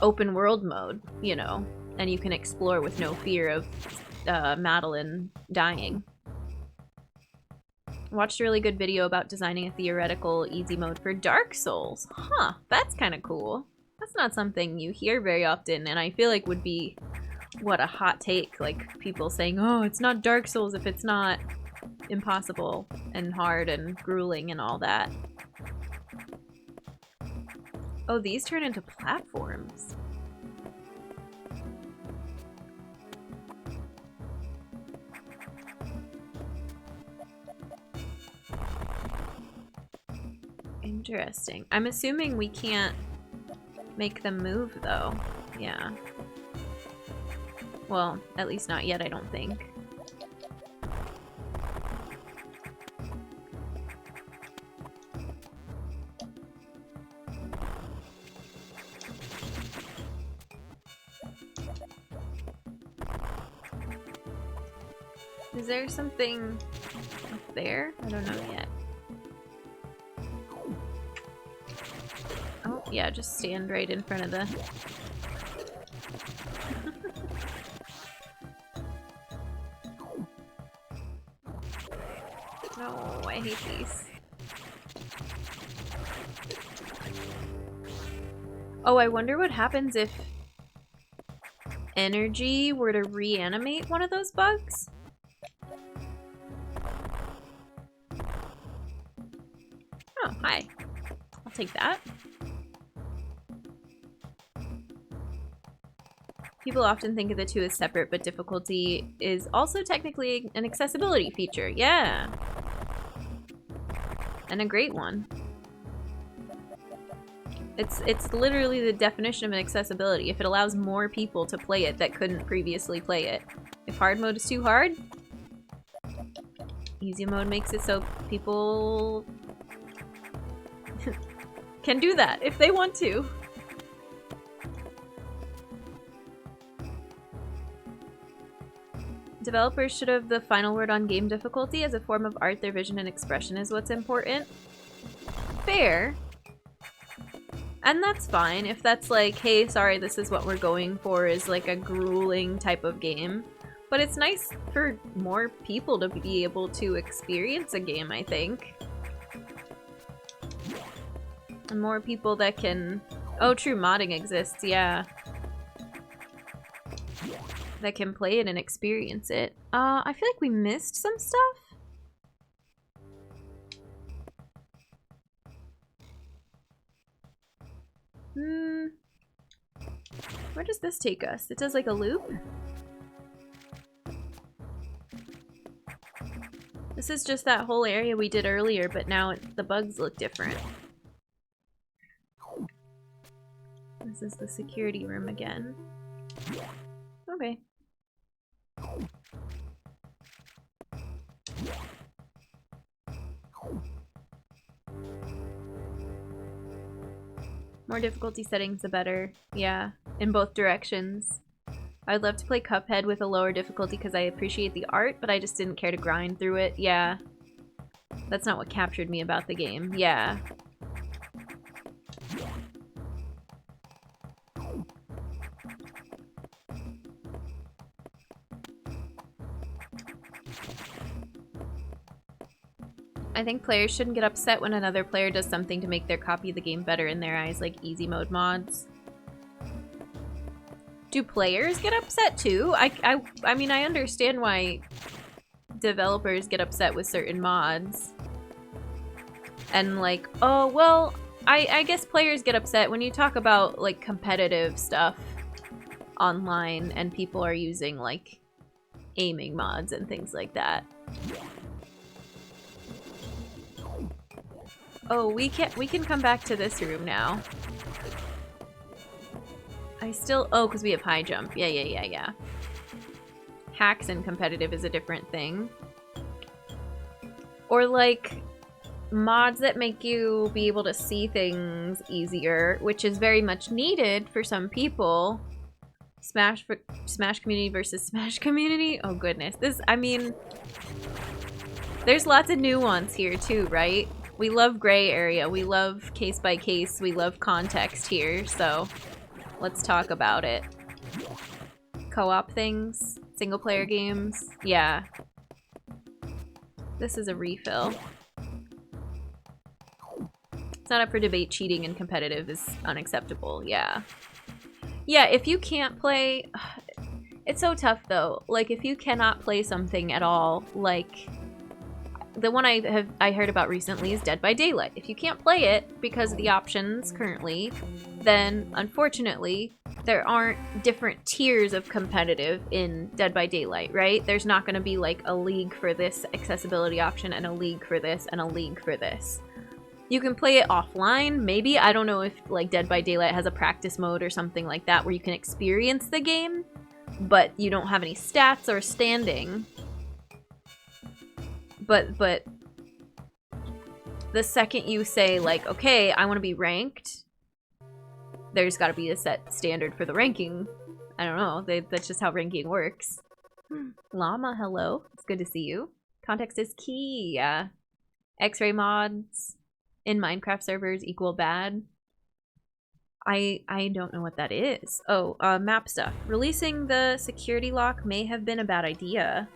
open world mode, you know, and you can explore with no fear of Madeline dying. Watched a really good video about designing a theoretical easy mode for Dark Souls. Huh, that's kind of cool. That's not something you hear very often, and I feel like would be, what, a hot take, like people saying, oh, it's not Dark Souls if it's not impossible and hard and grueling and all that. Oh, these turn into platforms. Interesting. I'm assuming we can't make them move, though. Yeah. Well, at least not yet, I don't think. Is there something up there? I don't know yet. Oh, yeah, just stand right in front of the... No, I hate these. Oh, I wonder what happens if energy were to reanimate one of those bugs? Oh, hi. I'll take that. People often think of the two as separate, but difficulty is also technically an accessibility feature. Yeah. And a great one. It's literally the definition of an accessibility. If it allows more people to play it that couldn't previously play it. If hard mode is too hard, easy mode makes it so people can do that if they want to. Developers should have the final word on game difficulty. As a form of art, their vision and expression is what's important. Fair. And that's fine if that's like, hey, sorry, this is what we're going for, is like a grueling type of game. But it's nice for more people to be able to experience a game, I think. And more people that can... Oh, true, modding exists, yeah. That can play it and experience it. I feel like we missed some stuff. Where does this take us? It does like a loop? This is just that whole area we did earlier, but now the bugs look different. This is the security room again. Okay. More difficulty settings, the better. Yeah, in both directions. I'd love to play Cuphead with a lower difficulty because I appreciate the art, but I just didn't care to grind through it. Yeah. That's not what captured me about the game. Yeah. I think players shouldn't get upset when another player does something to make their copy of the game better in their eyes, like easy mode mods. Do players get upset too? I mean, I understand why developers get upset with certain mods. And like, oh, well, I guess players get upset when you talk about like competitive stuff online and people are using like aiming mods and things like that. Oh, we can come back to this room now. Oh, because we have high jump. Yeah. Hacks and competitive is a different thing. Or like, mods that make you be able to see things easier, which is very much needed for some people. Smash community versus Smash community. Oh goodness. I mean, there's lots of nuance here too, right? We love gray area. We love case by case. We love context here. So let's talk about it. Co-op things, single player games. Yeah. This is a refill. It's not up for debate. Cheating and competitive is unacceptable. Yeah. Yeah, if you can't play... It's so tough, though. Like, if you cannot play something at all, like... The one I heard about recently is Dead by Daylight. If you can't play it because of the options currently, then, unfortunately, there aren't different tiers of competitive in Dead by Daylight, right? There's not going to be, like, a league for this accessibility option and a league for this and a league for this. You can play it offline, maybe. I don't know if, like, Dead by Daylight has a practice mode or something like that where you can experience the game, but you don't have any stats or standing. But the second you say, like, okay, I want to be ranked, there's got to be a set standard for the ranking. I don't know. That's just how ranking works. Llama, hello. It's good to see you. Context is key. Yeah. X-ray mods in Minecraft servers equal bad. I don't know what that is. Oh, map stuff. Releasing the security lock may have been a bad idea.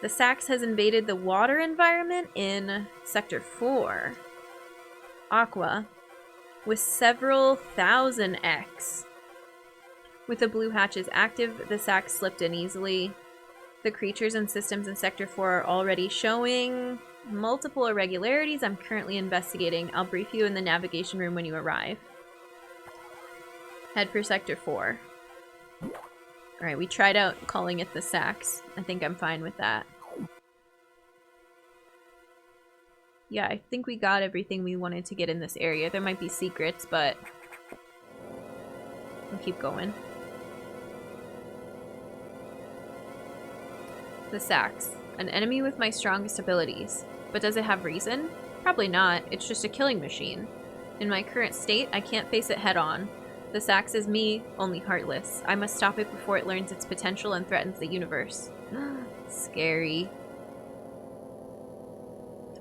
The Sax has invaded the water environment in Sector 4. Aqua. With several thousand X. With the blue hatches active, the Sax slipped in easily. The creatures and systems in Sector 4 are already showing multiple irregularities I'm currently investigating. I'll brief you in the navigation room when you arrive. Head for Sector 4. Alright, we tried out calling it the Sax. I think I'm fine with that. Yeah, I think we got everything we wanted to get in this area. There might be secrets, but we'll keep going. The Sax. An enemy with my strongest abilities. But does it have reason? Probably not. It's just a killing machine. In my current state, I can't face it head on. The Sax is me, only heartless. I must stop it before it learns its potential and threatens the universe. Scary.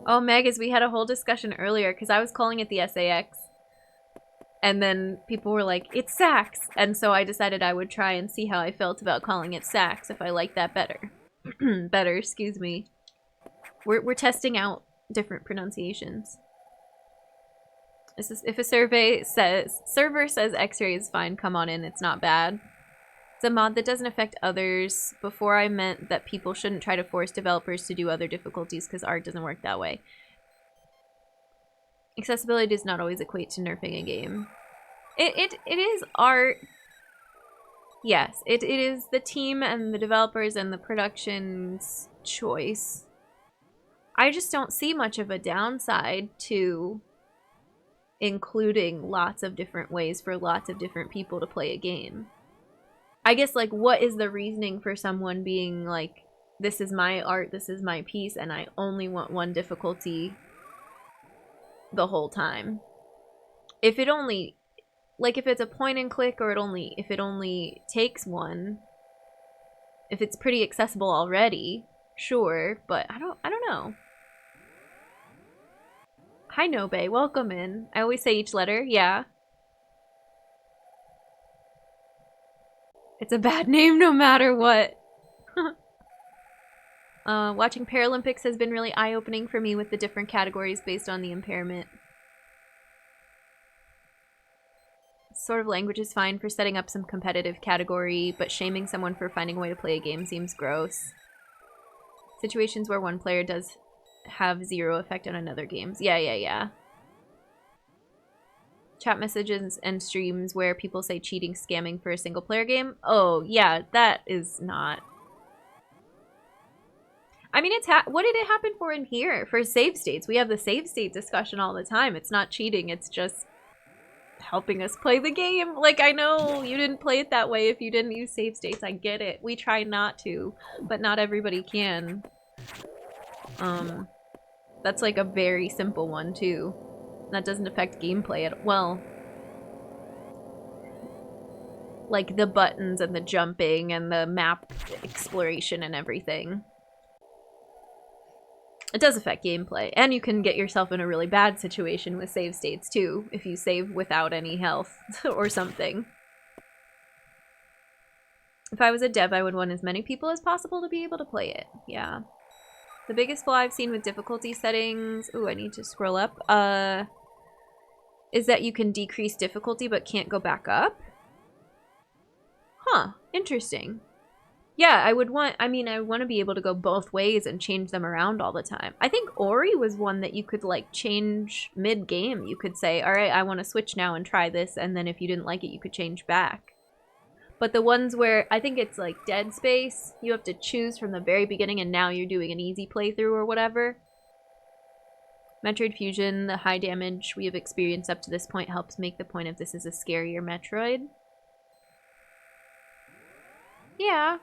Oh, Megas, we had a whole discussion earlier because I was calling it the SAX. And then people were like, it's Sax. And so I decided I would try and see how I felt about calling it Sax, if I liked that better. Better, excuse me. We're testing out different pronunciations. If a server says X-ray is fine, come on in, it's not bad. It's a mod that doesn't affect others. Before I meant that people shouldn't try to force developers to do other difficulties because art doesn't work that way. Accessibility does not always equate to nerfing a game. It is art. Yes, it is the team and the developers and the production's choice. I just don't see much of a downside to including lots of different ways for lots of different people to play a game. I guess, like, what is the reasoning for someone being like, this is my art, this is my piece, and I only want one difficulty the whole time? If it only, like, if it's a point and click, or if it only takes one, if it's pretty accessible already, sure, but I don't know. Hi, Nobe. Welcome in. I always say each letter. Yeah. It's a bad name no matter what. Watching Paralympics has been really eye-opening for me with the different categories based on the impairment. Sort of language is fine for setting up some competitive category, but shaming someone for finding a way to play a game seems gross. Situations where one player does have zero effect on another games. Yeah. Chat messages and streams where people say cheating, scamming for a single player game. Oh, yeah, that is not. I mean, what did it happen for in here? For save states. We have the save state discussion all the time. It's not cheating, it's just helping us play the game. Like, I know you didn't play it that way if you didn't use save states. I get it. We try not to, but not everybody can. That's like a very simple one too. That doesn't affect gameplay at well. Like the buttons and the jumping and the map exploration and everything. It does affect gameplay, and you can get yourself in a really bad situation with save states too, if you save without any health or something. If I was a dev, I would want as many people as possible to be able to play it. Yeah. The biggest flaw I've seen with difficulty settings... Ooh, I need to scroll up. Is that you can decrease difficulty but can't go back up? Huh. Interesting. Yeah, I would want... I mean, I want to be able to go both ways and change them around all the time. I think Ori was one that you could, like, change mid-game. You could say, alright, I want to switch now and try this, and then if you didn't like it, you could change back. But the ones where, I think it's like Dead Space, you have to choose from the very beginning and now you're doing an easy playthrough or whatever. Metroid Fusion, the high damage we have experienced up to this point helps make the point of this is a scarier Metroid. Yeah.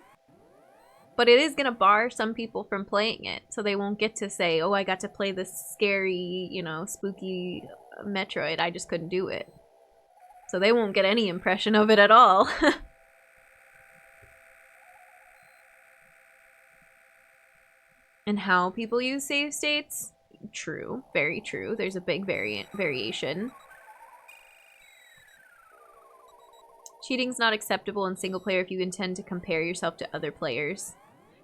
But it is going to bar some people from playing it, so they won't get to say, oh, I got to play this scary, you know, spooky Metroid, I just couldn't do it. So they won't get any impression of it at all. And how people use save states? True. Very true. There's a big variation. Cheating's not acceptable in single player if you intend to compare yourself to other players.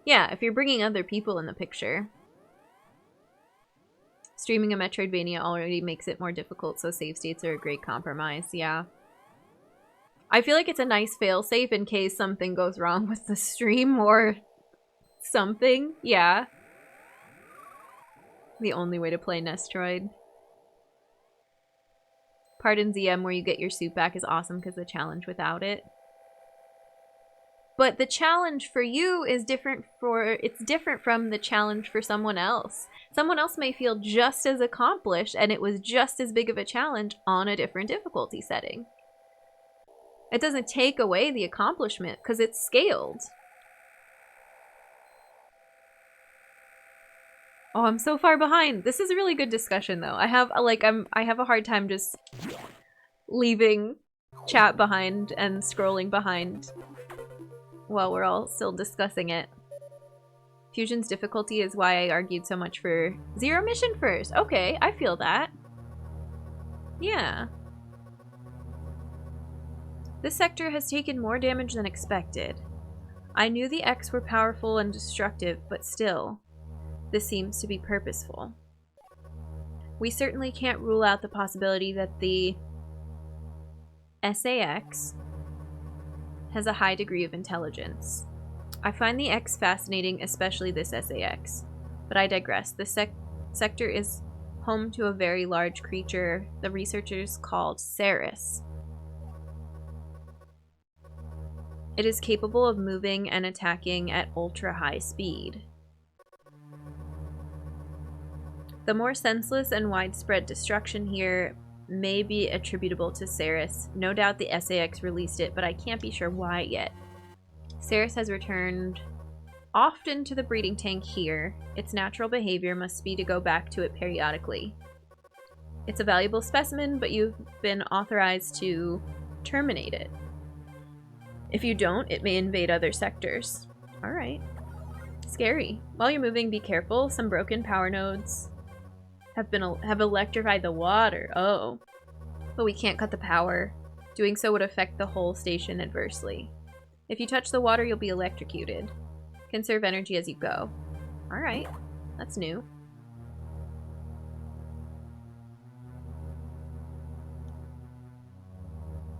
Yeah, if you're bringing other people in the picture. Streaming a Metroidvania already makes it more difficult, so save states are a great compromise. Yeah. I feel like it's a nice failsafe in case something goes wrong with the stream or something. Yeah. The only way to play Nestroid. Pardon ZM where you get your suit back is awesome because the challenge without it. But the challenge for you is different it's different from the challenge for someone else. Someone else may feel just as accomplished and it was just as big of a challenge on a different difficulty setting. It doesn't take away the accomplishment because it's scaled. Oh, I'm so far behind. This is a really good discussion though. I have a hard time just leaving chat behind and scrolling behind while we're all still discussing it. Fusion's difficulty is why I argued so much for Zero Mission first. Okay, I feel that. Yeah. This sector has taken more damage than expected. I knew the X were powerful and destructive, but still, this seems to be purposeful. We certainly can't rule out the possibility that the SAX has a high degree of intelligence. I find the X fascinating, especially this SAX. But I digress. This sector is home to a very large creature the researchers called Ceres. It is capable of moving and attacking at ultra-high speed. The more senseless and widespread destruction here may be attributable to Ceres. No doubt the SAX released it, but I can't be sure why yet. Ceres has returned often to the breeding tank here. Its natural behavior must be to go back to it periodically. It's a valuable specimen, but you've been authorized to terminate it. If you don't, it may invade other sectors. Alright. Scary. While you're moving, be careful. Some broken power nodes have electrified the water. Oh. But we can't cut the power. Doing so would affect the whole station adversely. If you touch the water, you'll be electrocuted. Conserve energy as you go. Alright. That's new.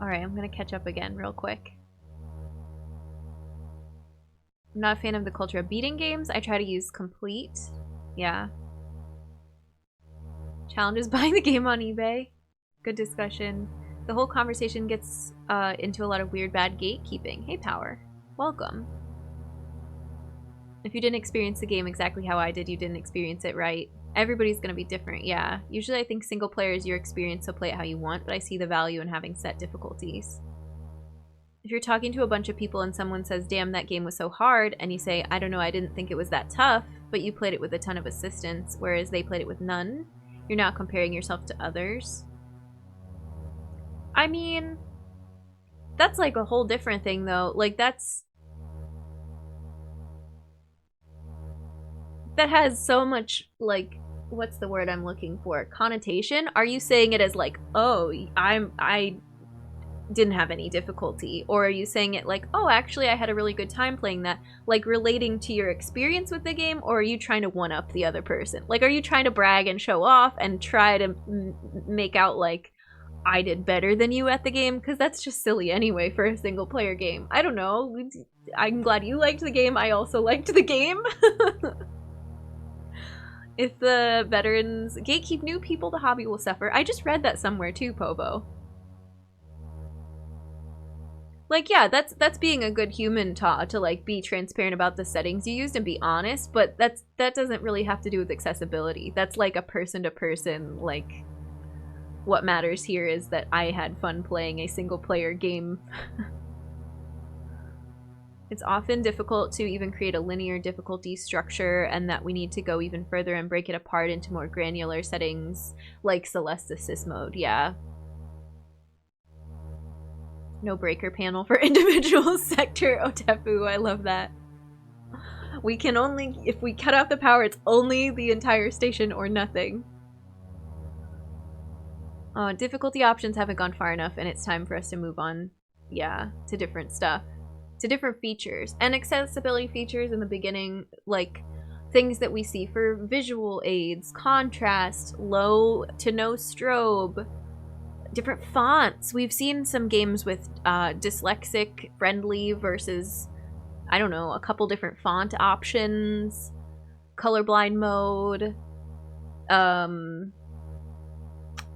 Alright, I'm gonna catch up again real quick. I'm not a fan of the culture of beating games. I try to use complete. Yeah. Challenge is buying the game on eBay. Good discussion. The whole conversation gets into a lot of weird bad gatekeeping. Hey, Power. Welcome. If you didn't experience the game exactly how I did, you didn't experience it right. Everybody's gonna be different, yeah. Usually I think single player is your experience, so play it how you want, but I see the value in having set difficulties. If you're talking to a bunch of people and someone says, damn, that game was so hard, and you say, I don't know, I didn't think it was that tough, but you played it with a ton of assistance, whereas they played it with none. You're now comparing yourself to others. I mean, that's like a whole different thing though. Like that has so much, like, what's the word I'm looking for? Connotation? Are you saying it as like, oh, I didn't have any difficulty? Or are you saying it like, oh, actually I had a really good time playing that? Like relating to your experience with the game? Or are you trying to one-up the other person? Like, are you trying to brag and show off and try to make out like, I did better than you at the game? Because that's just silly anyway for a single player game. I don't know. I'm glad you liked the game. I also liked the game. If the veterans gatekeep new people, the hobby will suffer. I just read that somewhere too, Povo. Like, yeah, that's being a good human, to like be transparent about the settings you used and be honest, but that doesn't really have to do with accessibility. That's like a person to person, like, what matters here is that I had fun playing a single player game. It's often difficult to even create a linear difficulty structure, and that we need to go even further and break it apart into more granular settings, like Celeste Assist mode, yeah. No breaker panel for individual sector. Otefu, I love that. We can only, if we cut off the power, it's only the entire station or nothing. Difficulty options haven't gone far enough, and it's time for us to move on, yeah, to different stuff. To different features. And accessibility features in the beginning, like things that we see for visual aids, contrast, low to no strobe, different fonts. We've seen some games with dyslexic friendly versus, I don't know, a couple different font options, colorblind mode,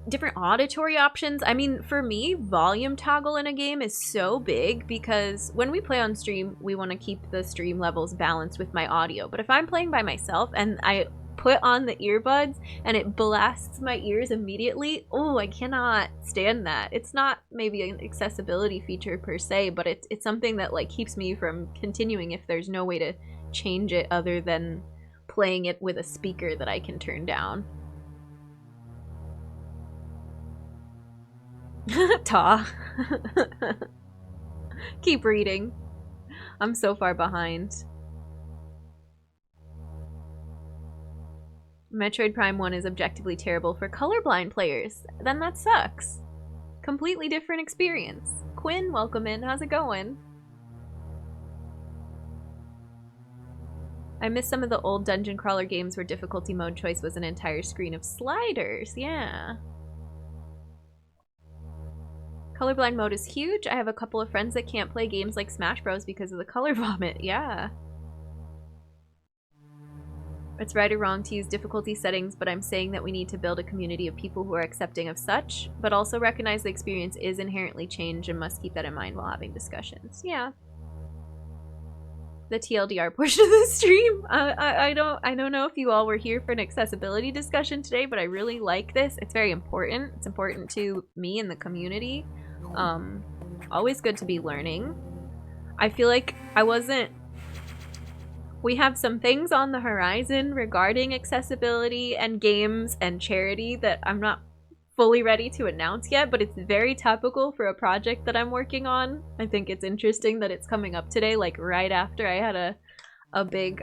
different auditory options. I mean, for me, volume toggle in a game is so big because when we play on stream, we want to keep the stream levels balanced with my audio. But if I'm playing by myself and I put on the earbuds and it blasts my ears immediately, oh, I cannot stand that. It's not maybe an accessibility feature per se, but it's something that like keeps me from continuing if there's no way to change it other than playing it with a speaker that I can turn down. Ta. Keep reading. I'm so far behind. Metroid Prime 1 is objectively terrible for colorblind players. Then that sucks. Completely different experience. Quinn, welcome in. How's it going? I miss some of the old dungeon crawler games where difficulty mode choice was an entire screen of sliders. Yeah. Colorblind mode is huge. I have a couple of friends that can't play games like Smash Bros because of the color vomit. Yeah. It's right or wrong to use difficulty settings, but I'm saying that we need to build a community of people who are accepting of such, but also recognize the experience is inherently changed and must keep that in mind while having discussions. Yeah. The TLDR portion of the stream. I don't know if you all were here for an accessibility discussion today, but I really like this. It's very important. It's important to me and the community. Always good to be learning. I feel like we have some things on the horizon regarding accessibility and games and charity that I'm not fully ready to announce yet, but it's very topical for a project that I'm working on. I think it's interesting that it's coming up today, like right after I had a big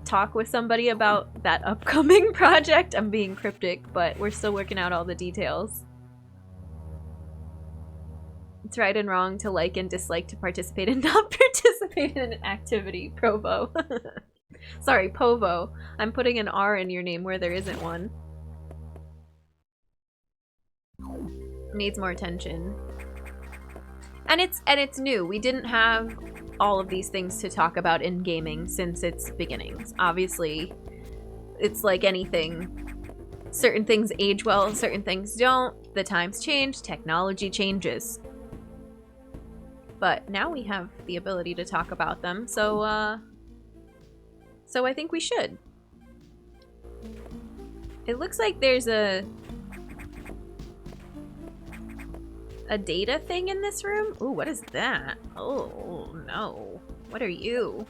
talk with somebody about that upcoming project. I'm being cryptic, but we're still working out all the details. It's right and wrong to like and dislike to participate and not participate in an activity. Provo. Sorry, Povo. I'm putting an R in your name where there isn't one. Needs more attention. And it's new. We didn't have all of these things to talk about in gaming since its beginnings. Obviously, it's like anything. Certain things age well, certain things don't. The times change, technology changes. But now we have the ability to talk about them, so I think we should. It looks like there's a data thing in this room. Ooh, what is that? Oh, no. What are you?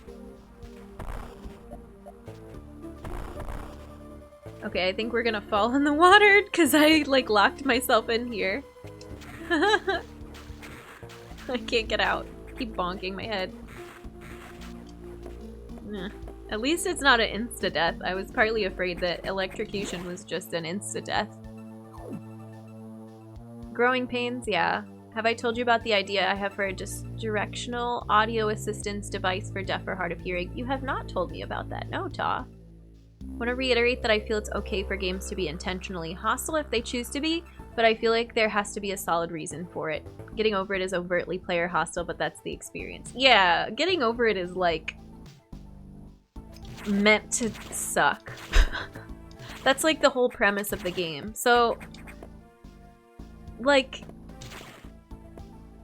Okay, I think we're gonna fall in the water because I like locked myself in here. I can't get out. Keep bonking my head. Nah. At least it's not an insta-death. I was partly afraid that electrocution was just an insta-death. Growing pains, yeah. Have I told you about the idea I have for a directional audio assistance device for deaf or hard of hearing? You have not told me about that. No, Ta. Want to reiterate that I feel it's okay for games to be intentionally hostile if they choose to be, but I feel like there has to be a solid reason for it. Getting over it is overtly player hostile, but that's the experience. Yeah, getting over it is like meant to suck. That's like the whole premise of the game. So like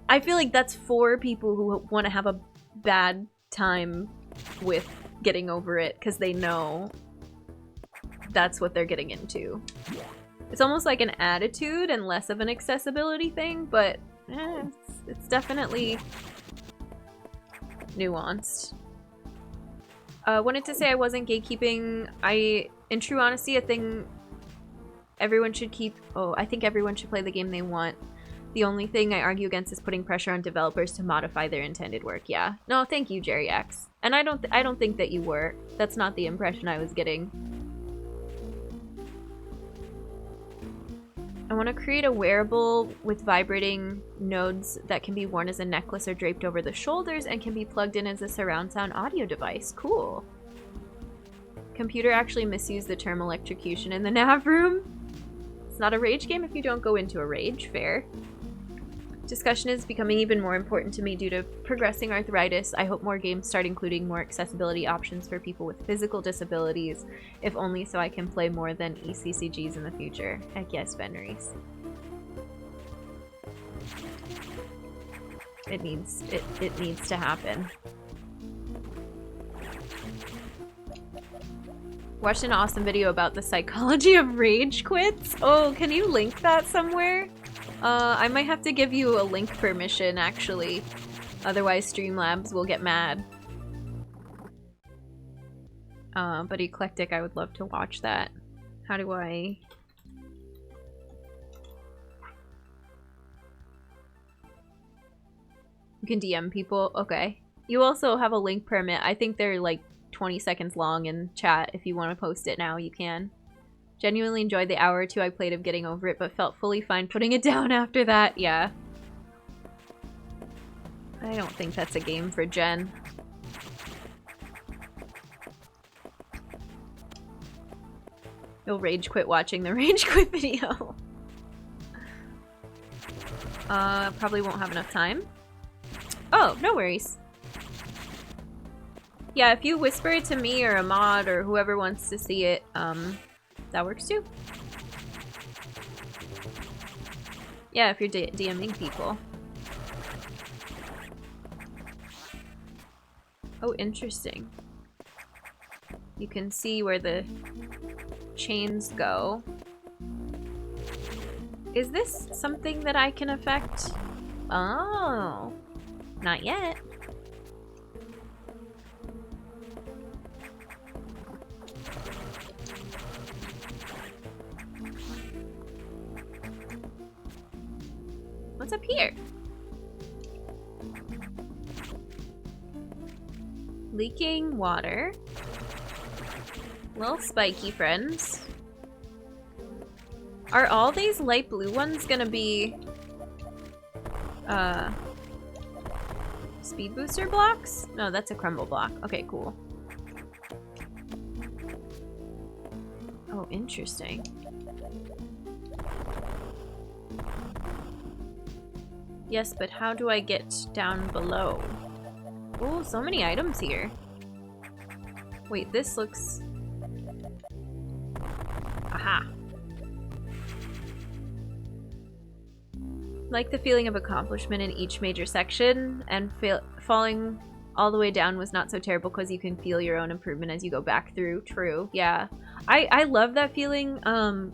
I feel like that's for people who want to have a bad time with getting over it because they know that's what they're getting into. It's almost like an attitude and less of an accessibility thing, but it's definitely nuanced. Wanted to say I wasn't gatekeeping. In true honesty, a thing everyone should keep. Oh, I think everyone should play the game they want. The only thing I argue against is putting pressure on developers to modify their intended work. Yeah. No, thank you, Jerry X. And I don't think that you were. That's not the impression I was getting. I want to create a wearable with vibrating nodes that can be worn as a necklace or draped over the shoulders and can be plugged in as a surround sound audio device. Cool. Computer actually misused the term electrocution in the nav room. It's not a rage game if you don't go into a rage. Fair. Discussion is becoming even more important to me due to progressing arthritis. I hope more games start including more accessibility options for people with physical disabilities, if only so I can play more than ECCGs in the future. Heck yes, Fenris. It needs to happen. Watched an awesome video about the psychology of rage quits. Oh, can you link that somewhere? I might have to give you a link permission, actually. Otherwise, Streamlabs will get mad. But Eclectic, I would love to watch that. How do I... You can DM people? Okay. You also have a link permit. I think they're like 20 seconds long in chat. If you want to post it now, you can. Genuinely enjoyed the hour or two I played of getting over it, but felt fully fine putting it down after that. Yeah. I don't think that's a game for Jen. You'll rage quit watching the rage quit video. Probably won't have enough time. Oh, no worries. Yeah, if you whisper it to me or a mod or whoever wants to see it, that works too. Yeah, if you're DMing people. Oh, interesting. You can see where the chains go. Is this something that I can affect? Oh, not yet. What's up here? Leaking water. Little spiky friends. Are all these light blue ones gonna be speed booster blocks? No, that's a crumble block. Okay, cool. Oh, interesting. Yes, but how do I get down below? Oh, so many items here. Wait, this looks... Aha. Like the feeling of accomplishment in each major section, and falling all the way down was not so terrible because you can feel your own improvement as you go back through. True, yeah. I love that feeling.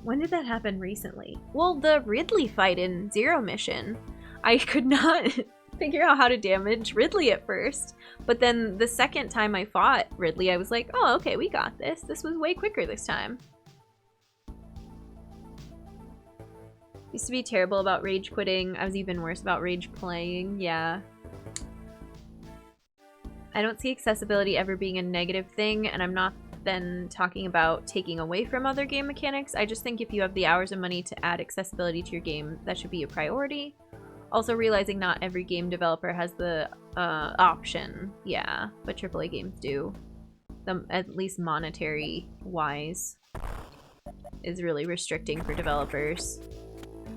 When did that happen recently? Well, the Ridley fight in Zero Mission. I could not figure out how to damage Ridley at first, but then the second time I fought Ridley, I was like, oh, okay, we got this. This was way quicker this time. Used to be terrible about rage quitting. I was even worse about rage playing. Yeah. I don't see accessibility ever being a negative thing, and I'm not then talking about taking away from other game mechanics. I just think if you have the hours and money to add accessibility to your game, that should be a priority. Also realizing not every game developer has the option. Yeah, but AAA games do. At least monetary-wise is really restricting for developers.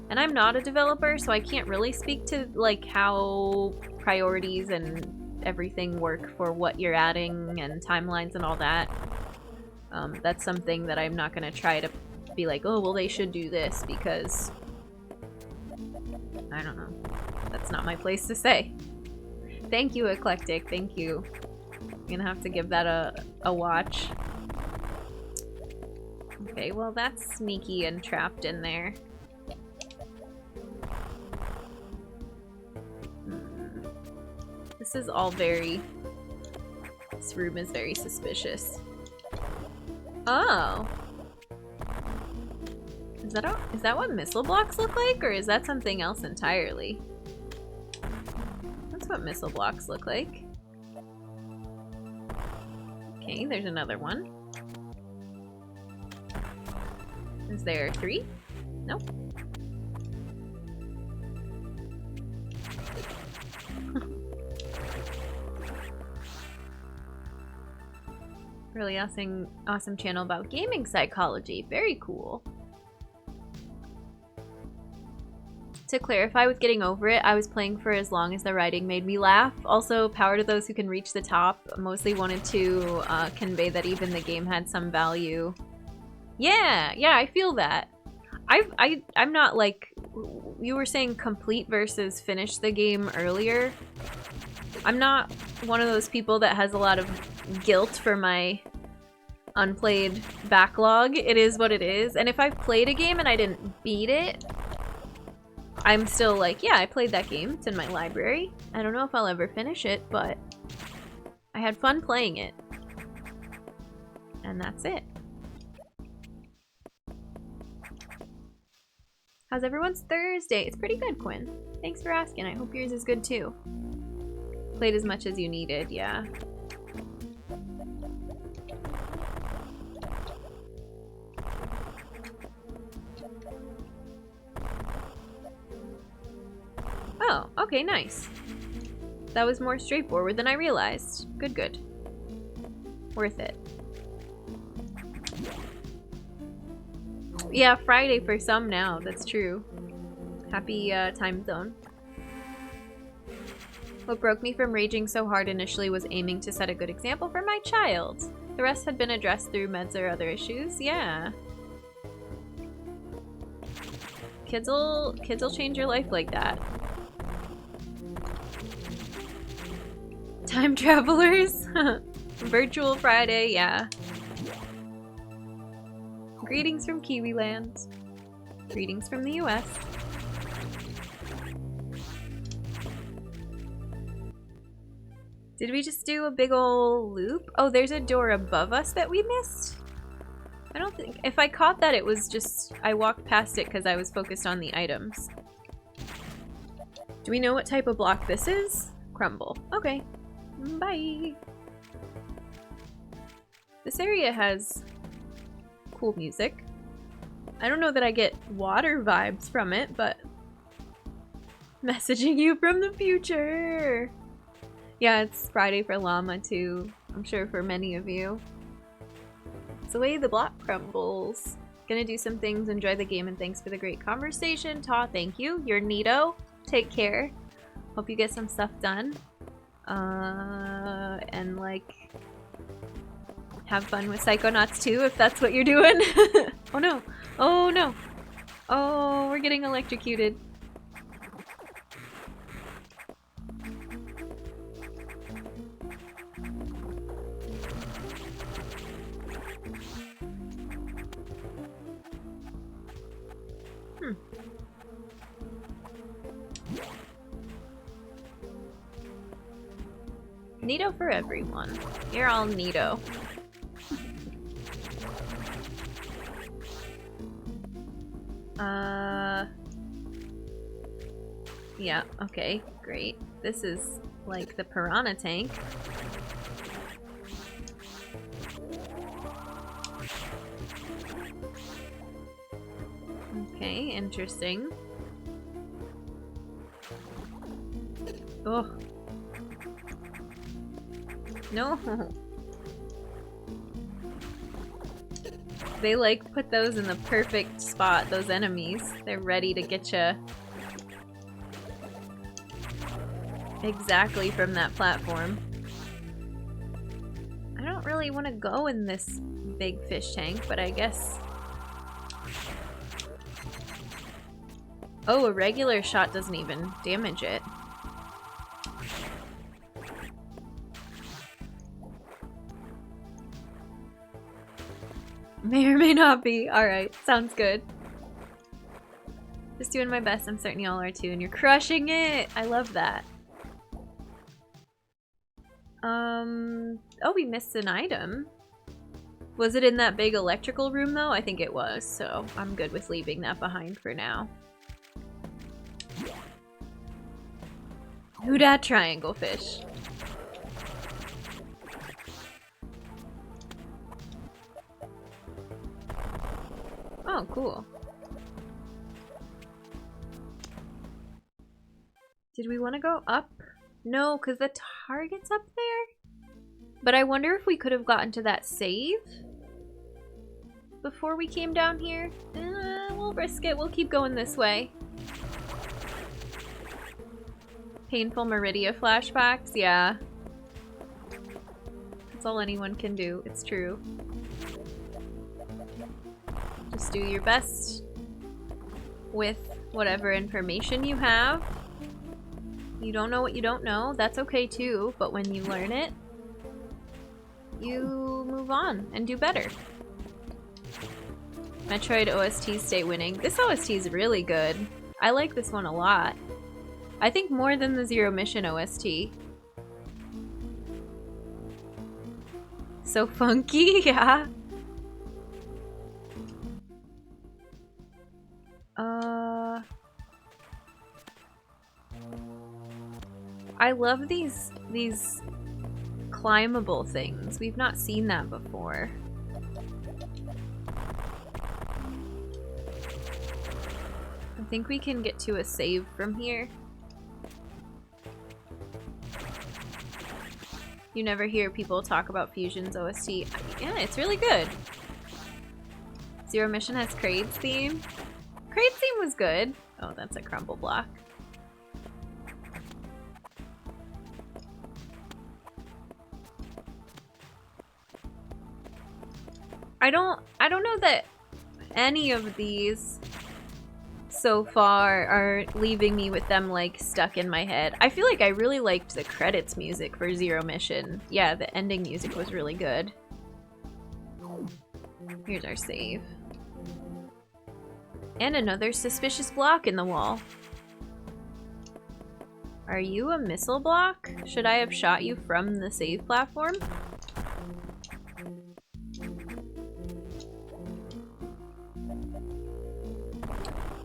And I'm not a developer, so I can't really speak to like how priorities and everything work for what you're adding and timelines and all that. That's something that I'm not going to try to be like, oh, well, they should do this, because I don't know. That's not my place to say. Thank you, Eclectic. Thank you. I'm gonna have to give that a watch. Okay, well, that's sneaky and trapped in there. This is all very... This room is very suspicious. Oh! Is that what missile blocks look like, or is that something else entirely? That's what missile blocks look like. Okay, there's another one. Is there 3? Nope. Really awesome channel about gaming psychology. Very cool. To clarify with getting over it, I was playing for as long as the writing made me laugh. Also, power to those who can reach the top. Mostly wanted to convey that even the game had some value. Yeah, I feel that. I'm not like... You were saying complete versus finish the game earlier. I'm not one of those people that has a lot of guilt for my unplayed backlog. It is what it is. And if I've played a game and I didn't beat it, I'm still like, yeah, I played that game. It's in my library. I don't know if I'll ever finish it, but I had fun playing it. And that's it. How's everyone's Thursday? It's pretty good, Quinn. Thanks for asking. I hope yours is good too. Played as much as you needed, yeah. Oh, okay, nice. That was more straightforward than I realized. Good. Worth it. Yeah, Friday for some now, that's true. Happy time zone. What broke me from raging so hard initially was aiming to set a good example for my child. The rest had been addressed through meds or other issues, yeah. Kids will change your life like that. Time travelers. Virtual Friday, yeah. Greetings from Kiwiland. Greetings from the US. Did we just do a big ol' loop? Oh, there's a door above us that we missed? I don't think... If I caught that, it was just... I walked past it because I was focused on the items. Do we know what type of block this is? Crumble. Okay. Bye. This area has cool music. I don't know that I get water vibes from it, but... Messaging you from the future! Yeah, it's Friday for Llama too. I'm sure for many of you. It's the way the block crumbles. Gonna do some things, enjoy the game, and thanks for the great conversation. Ta, thank you. You're neato. Take care. Hope you get some stuff done. And like... have fun with Psychonauts 2 if that's what you're doing. Oh no. Oh no. Oh, we're getting electrocuted. Neato for everyone. You're all neato. Yeah, okay, great. This is like the piranha tank. Okay, interesting. Oh. No. They like put those in the perfect spot, those enemies. They're ready to get you exactly from that platform. I don't really want to go in this big fish tank, but I guess... Oh, a regular shot doesn't even damage it. May or may not be. Alright, sounds good. Just doing my best. I'm certain y'all are too, and you're crushing it! I love that. Oh, we missed an item. Was it in that big electrical room, though? I think it was, so I'm good with leaving that behind for now. Who dat triangle fish? Oh, cool. Did we want to go up? No, because the target's up there? But I wonder if we could have gotten to that save before we came down here. We'll risk it. We'll keep going this way. Painful Meridia flashbacks? Yeah. That's all anyone can do. It's true. Just do your best with whatever information you have. You don't know what you don't know. That's okay too, but when you learn it, you move on and do better. Metroid OSTs stay winning. This OST is really good. I like this one a lot. I think more than the Zero Mission OST. So funky, yeah. I love these climbable things. We've not seen that before. I think we can get to a save from here. You never hear people talk about Fusion's OST. Yeah, it's really good. Zero Mission has Kraid's theme. Kraid's theme was good. Oh, that's a crumble block. I don't know that any of these so far are leaving me with them like stuck in my head. I feel like I really liked the credits music for Zero Mission. Yeah, the ending music was really good. Here's our save. And another suspicious block in the wall. Are you a missile block? Should I have shot you from the save platform?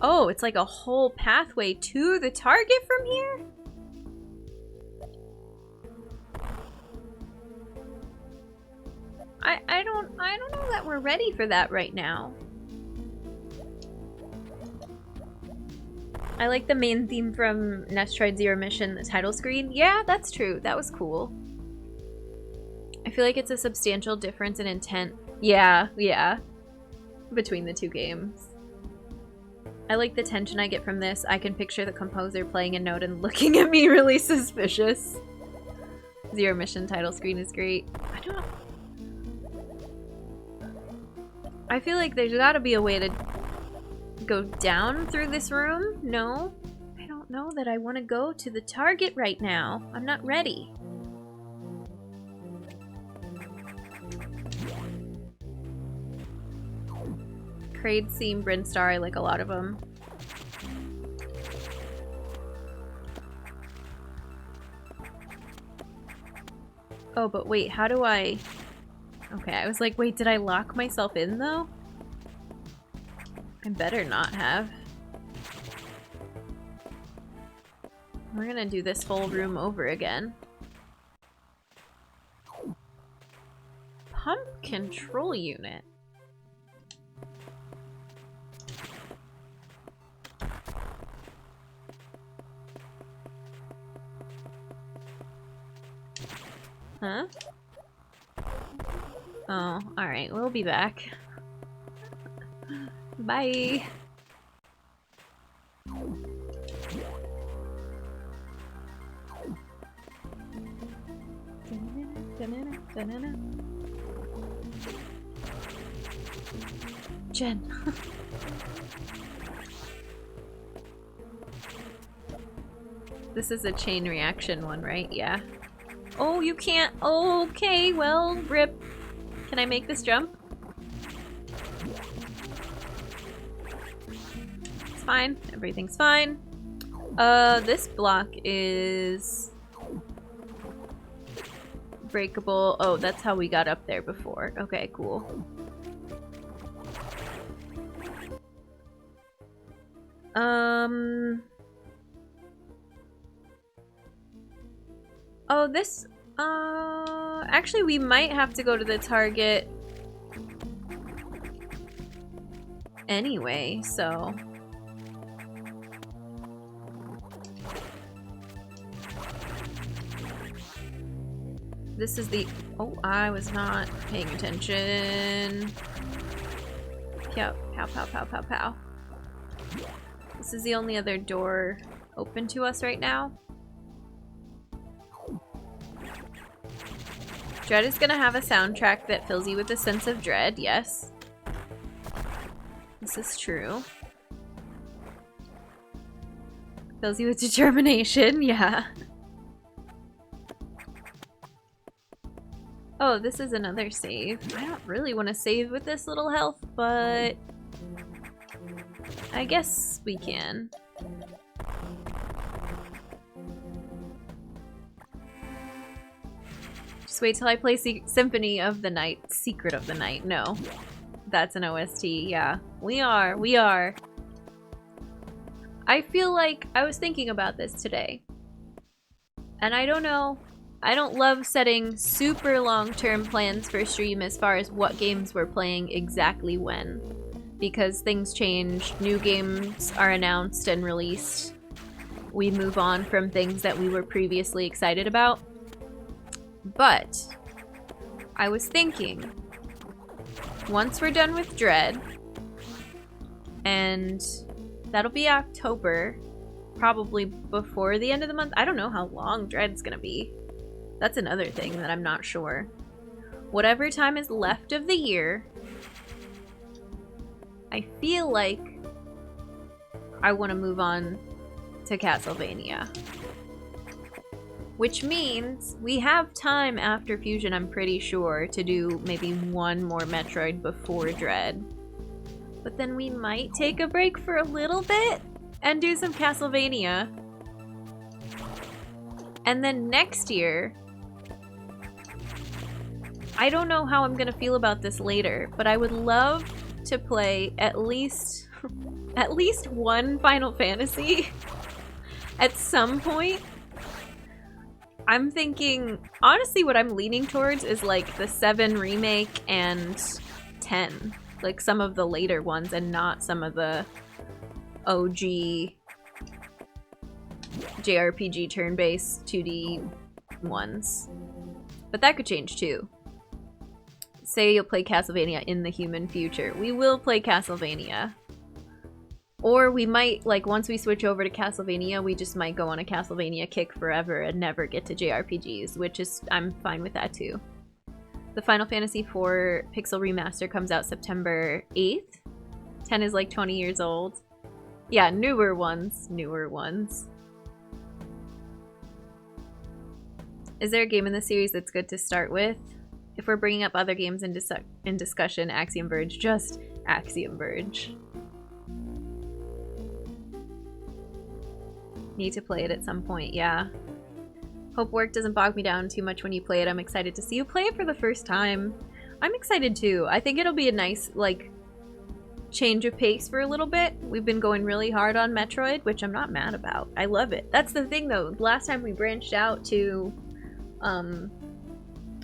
Oh, it's like a whole pathway to the target from here? I don't know that we're ready for that right now. I like the main theme from Metroid Zero Mission, the title screen. Yeah, that's true. That was cool. I feel like it's a substantial difference in intent. Yeah, between the two games. I like the tension I get from this. I can picture the composer playing a note and looking at me really suspicious. Zero Mission title screen is great. I feel like there's gotta be a way to go down through this room. No? I don't know that I want to go to the target right now. I'm not ready. Kraid, Seam, Brinstar, I like a lot of them. Oh, but wait, how do I... Okay, I was like, wait, did I lock myself in though? I better not have. We're gonna do this whole room over again. Pump control unit. Huh? Oh, alright, we'll be back. Bye! Jen. This is a chain reaction one, right? Yeah. Oh, you can't. Oh, okay, well, rip. Can I make this jump? It's fine. Everything's fine. This block is breakable. Oh, that's how we got up there before. Okay, cool. Oh, this, actually we might have to go to the target anyway, so. This is the, oh, I was not paying attention. Pow, pow, pow, pow, pow, pow. This is the only other door open to us right now. Dread is gonna have a soundtrack that fills you with a sense of dread, yes. This is true. Fills you with determination, yeah. Oh, this is another save. I don't really want to save with this little health, but I guess we can. Just wait till I play Symphony of the Night. Secret of the Night. No. That's an OST. Yeah. We are. I feel like I was thinking about this today. And I don't know. I don't love setting super long-term plans for stream as far as what games we're playing exactly when. Because things change, new games are announced and released. We move on from things that we were previously excited about. But I was thinking, once we're done with Dread, and that'll be October, probably before the end of the month. I don't know how long Dread's gonna be. That's another thing that I'm not sure. Whatever time is left of the year, I feel like I want to move on to Castlevania. Which means we have time after Fusion, I'm pretty sure, to do maybe one more Metroid before Dread. But then we might take a break for a little bit and do some Castlevania. And then next year, I don't know how I'm gonna feel about this later, but I would love to play at least one Final Fantasy at some point. I'm thinking, honestly, what I'm leaning towards is like the 7 remake and 10, like some of the later ones and not some of the OG JRPG turn-based 2D ones. But that could change too. Say you'll play Castlevania in the human future. We will play Castlevania. Or we might, like, once we switch over to Castlevania, we just might go on a Castlevania kick forever and never get to JRPGs, which is, I'm fine with that too. The Final Fantasy IV Pixel Remaster comes out September 8th. 10 is like 20 years old. Yeah, newer ones. Is there a game in the series that's good to start with? If we're bringing up other games in discussion, Axiom Verge, just Axiom Verge. Need to play it at some point, yeah. Hope work doesn't bog me down too much when you play it. I'm excited to see you play it for the first time. I'm excited too. I think it'll be a nice, like, change of pace for a little bit. We've been going really hard on Metroid, which I'm not mad about. I love it. That's the thing though. Last time we branched out to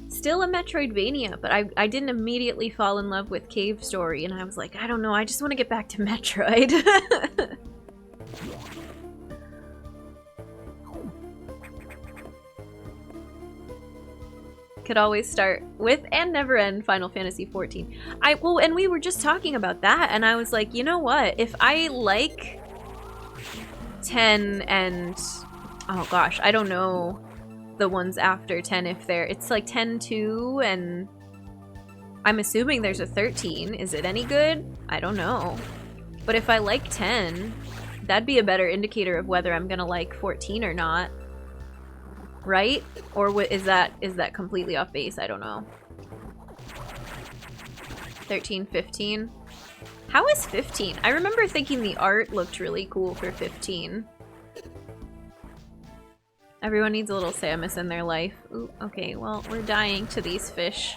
still a Metroidvania, but I didn't immediately fall in love with Cave Story, and I was like, I don't know, I just want to get back to Metroid. Could always start with and never end Final Fantasy XIV. Well, and we were just talking about that, and I was like, you know what? If I like 10 and oh gosh, I don't know the ones after 10 if it's like 10-2, and I'm assuming there's a 13. Is it any good? I don't know. But if I like 10, that'd be a better indicator of whether I'm gonna like 14 or not. Right? Or what is that completely off base? I don't know. 13, 15. How is 15? I remember thinking the art looked really cool for 15. Everyone needs a little Samus in their life. Ooh, okay, well, we're dying to these fish.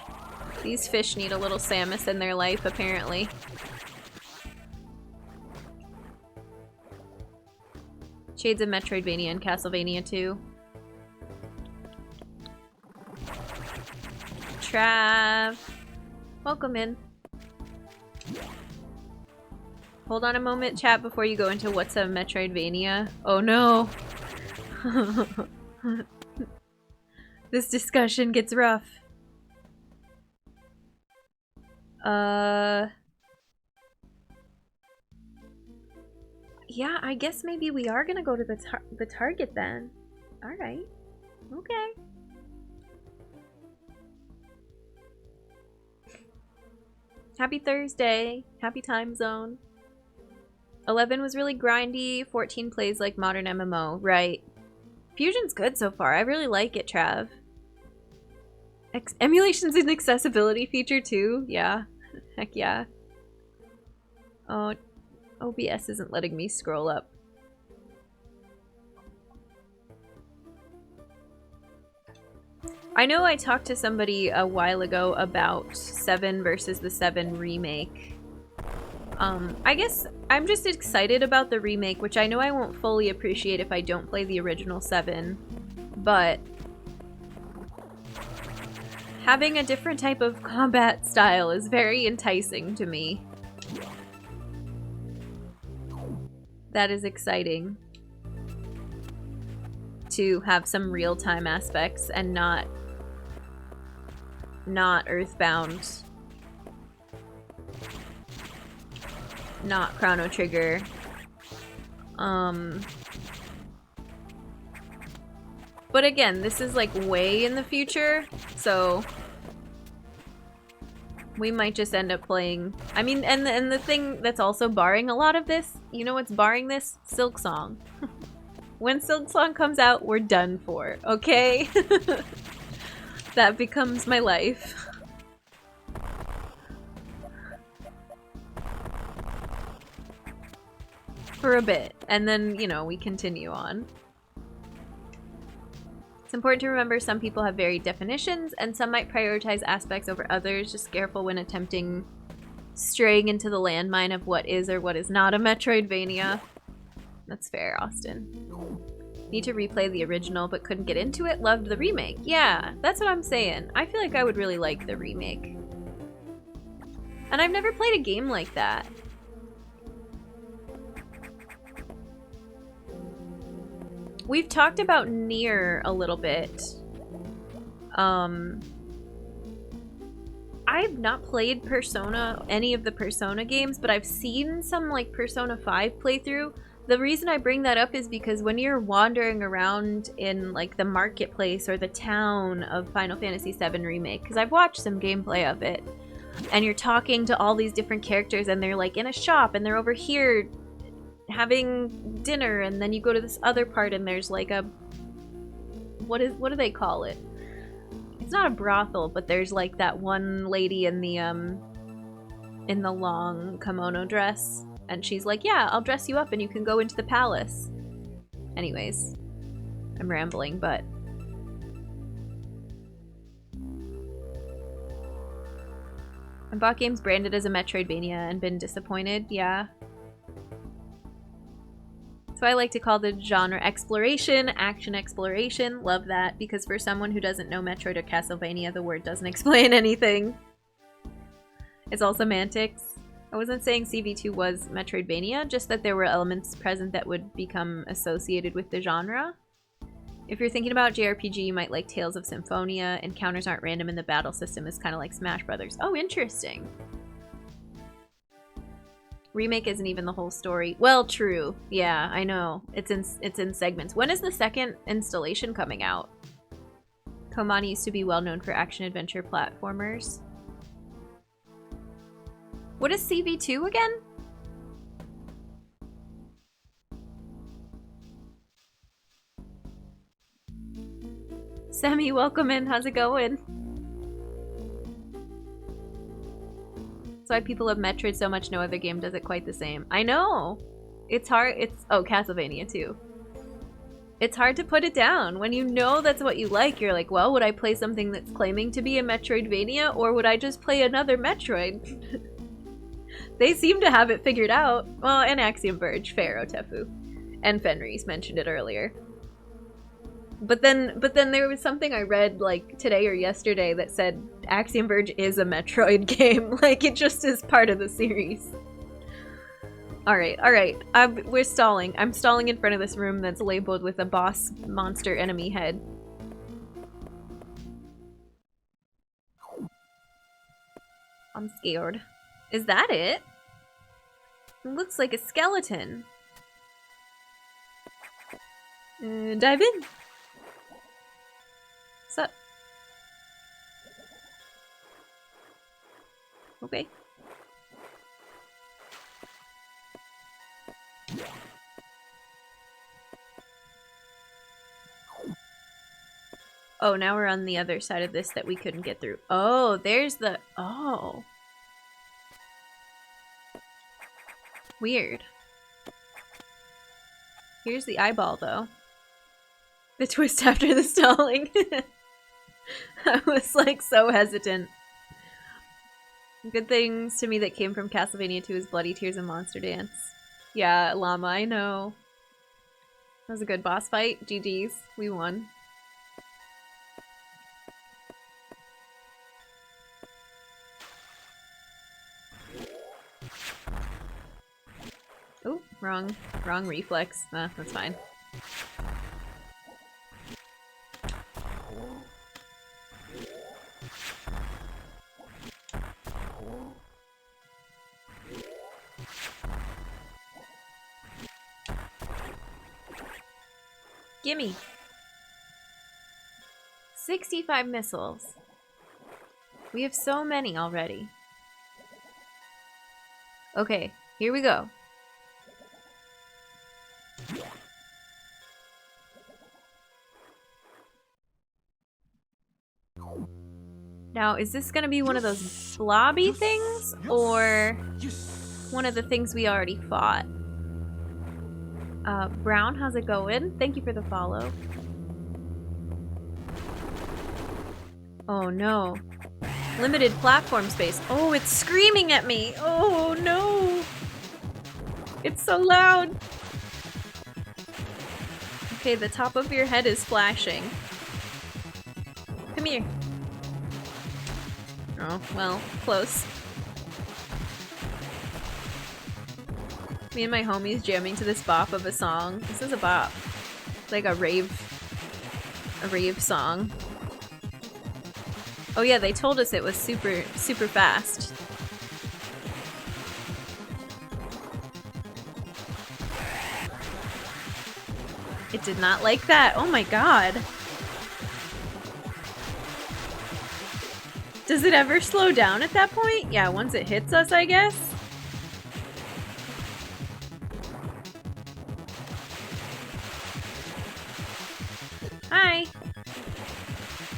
These fish need a little Samus in their life, apparently. Shades of Metroidvania and Castlevania 2. Trav, welcome in. Hold on a moment, chat, before you go into what's a Metroidvania. Oh no. This discussion gets rough. Yeah, I guess maybe we are gonna go to the Target then. Alright. Okay. Happy Thursday. Happy time zone. 11 was really grindy. 14 plays like modern MMO. Right. Fusion's good so far. I really like it, Trav. Emulation's an accessibility feature too. Yeah. Heck yeah. Oh, OBS isn't letting me scroll up. I know I talked to somebody a while ago about 7 versus the 7 remake. I guess I'm just excited about the remake, which I know I won't fully appreciate if I don't play the original 7, but having a different type of combat style is very enticing to me. That is exciting. To have some real-time aspects and not Earthbound, not Chrono Trigger. But again, this is like way in the future, so we might just end up playing. I mean, and the thing that's also barring a lot of this, you know what's barring this? Silksong. When Silksong comes out, we're done for, okay? That becomes my life. For a bit, and then, you know, we continue on. It's important to remember some people have varied definitions, and some might prioritize aspects over others. Just careful when attempting straying into the landmine of what is or what is not a Metroidvania. That's fair, Austin. Need to replay the original, but couldn't get into it. Loved the remake. Yeah, that's what I'm saying. I feel like I would really like the remake. And I've never played a game like that. We've talked about Nier a little bit. I've not played Persona, any of the Persona games, but I've seen some like Persona 5 playthrough. The reason I bring that up is because when you're wandering around in like the marketplace or the town of Final Fantasy VII Remake, because I've watched some gameplay of it, and you're talking to all these different characters and they're like in a shop and they're over here having dinner, and then you go to this other part and there's like a what do they call it? It's not a brothel, but there's like that one lady in the long kimono dress. And she's like, yeah, I'll dress you up and you can go into the palace. Anyways, I'm rambling, but... I bought games branded as a Metroidvania and been disappointed, yeah. So I like to call the genre exploration, action exploration. Love that, because for someone who doesn't know Metroid or Castlevania, the word doesn't explain anything. It's all semantics. I wasn't saying CV2 was Metroidvania, just that there were elements present that would become associated with the genre. If you're thinking about JRPG, you might like Tales of Symphonia. Encounters aren't random and the battle system is kind of like Smash Brothers. Oh, interesting. Remake isn't even the whole story. Well, true. Yeah, I know. It's in segments. When is the second installation coming out? Komani used to be well known for action-adventure platformers. What is CV2 again? Sammy, welcome in. How's it going? That's why people love Metroid so much. No other game does it quite the same. I know! It's hard. Oh, Castlevania too. It's hard to put it down. When you know that's what you like, you're like, well, would I play something that's claiming to be a Metroidvania, or would I just play another Metroid? They seem to have it figured out. Well, and Axiom Verge, fair, Otefu. And Fenris mentioned it earlier. But then there was something I read like today or yesterday that said Axiom Verge is a Metroid game. Like, it just is part of the series. Alright. We're stalling. I'm stalling in front of this room that's labeled with a boss monster enemy head. I'm scared. Is that it? It looks like a skeleton. Dive in. What's up? Okay. Oh, now we're on the other side of this that we couldn't get through. Oh, there's the... Oh. Weird. Here's the eyeball, though. The twist after the stalling. I was, like, so hesitant. Good things to me that came from Castlevania 2 is Bloody Tears and Monster Dance. Yeah, Llama, I know. That was a good boss fight. GG's. We won. Oh, wrong reflex. That's fine. Gimme. 65 missiles. We have so many already. Okay, here we go. Now, is this gonna be one of those blobby things, or one of the things we already fought? Brown, how's it going? Thank you for the follow. Oh no. Limited platform space. Oh, it's screaming at me! Oh no! It's so loud! Okay, the top of your head is flashing. Come here. Oh, well, close. Me and my homies jamming to this bop of a song. This is a bop. It's like a rave song. Oh yeah, they told us it was super fast. It did not like that. Oh my god. Does it ever slow down at that point? Yeah, once it hits us, I guess. Hi.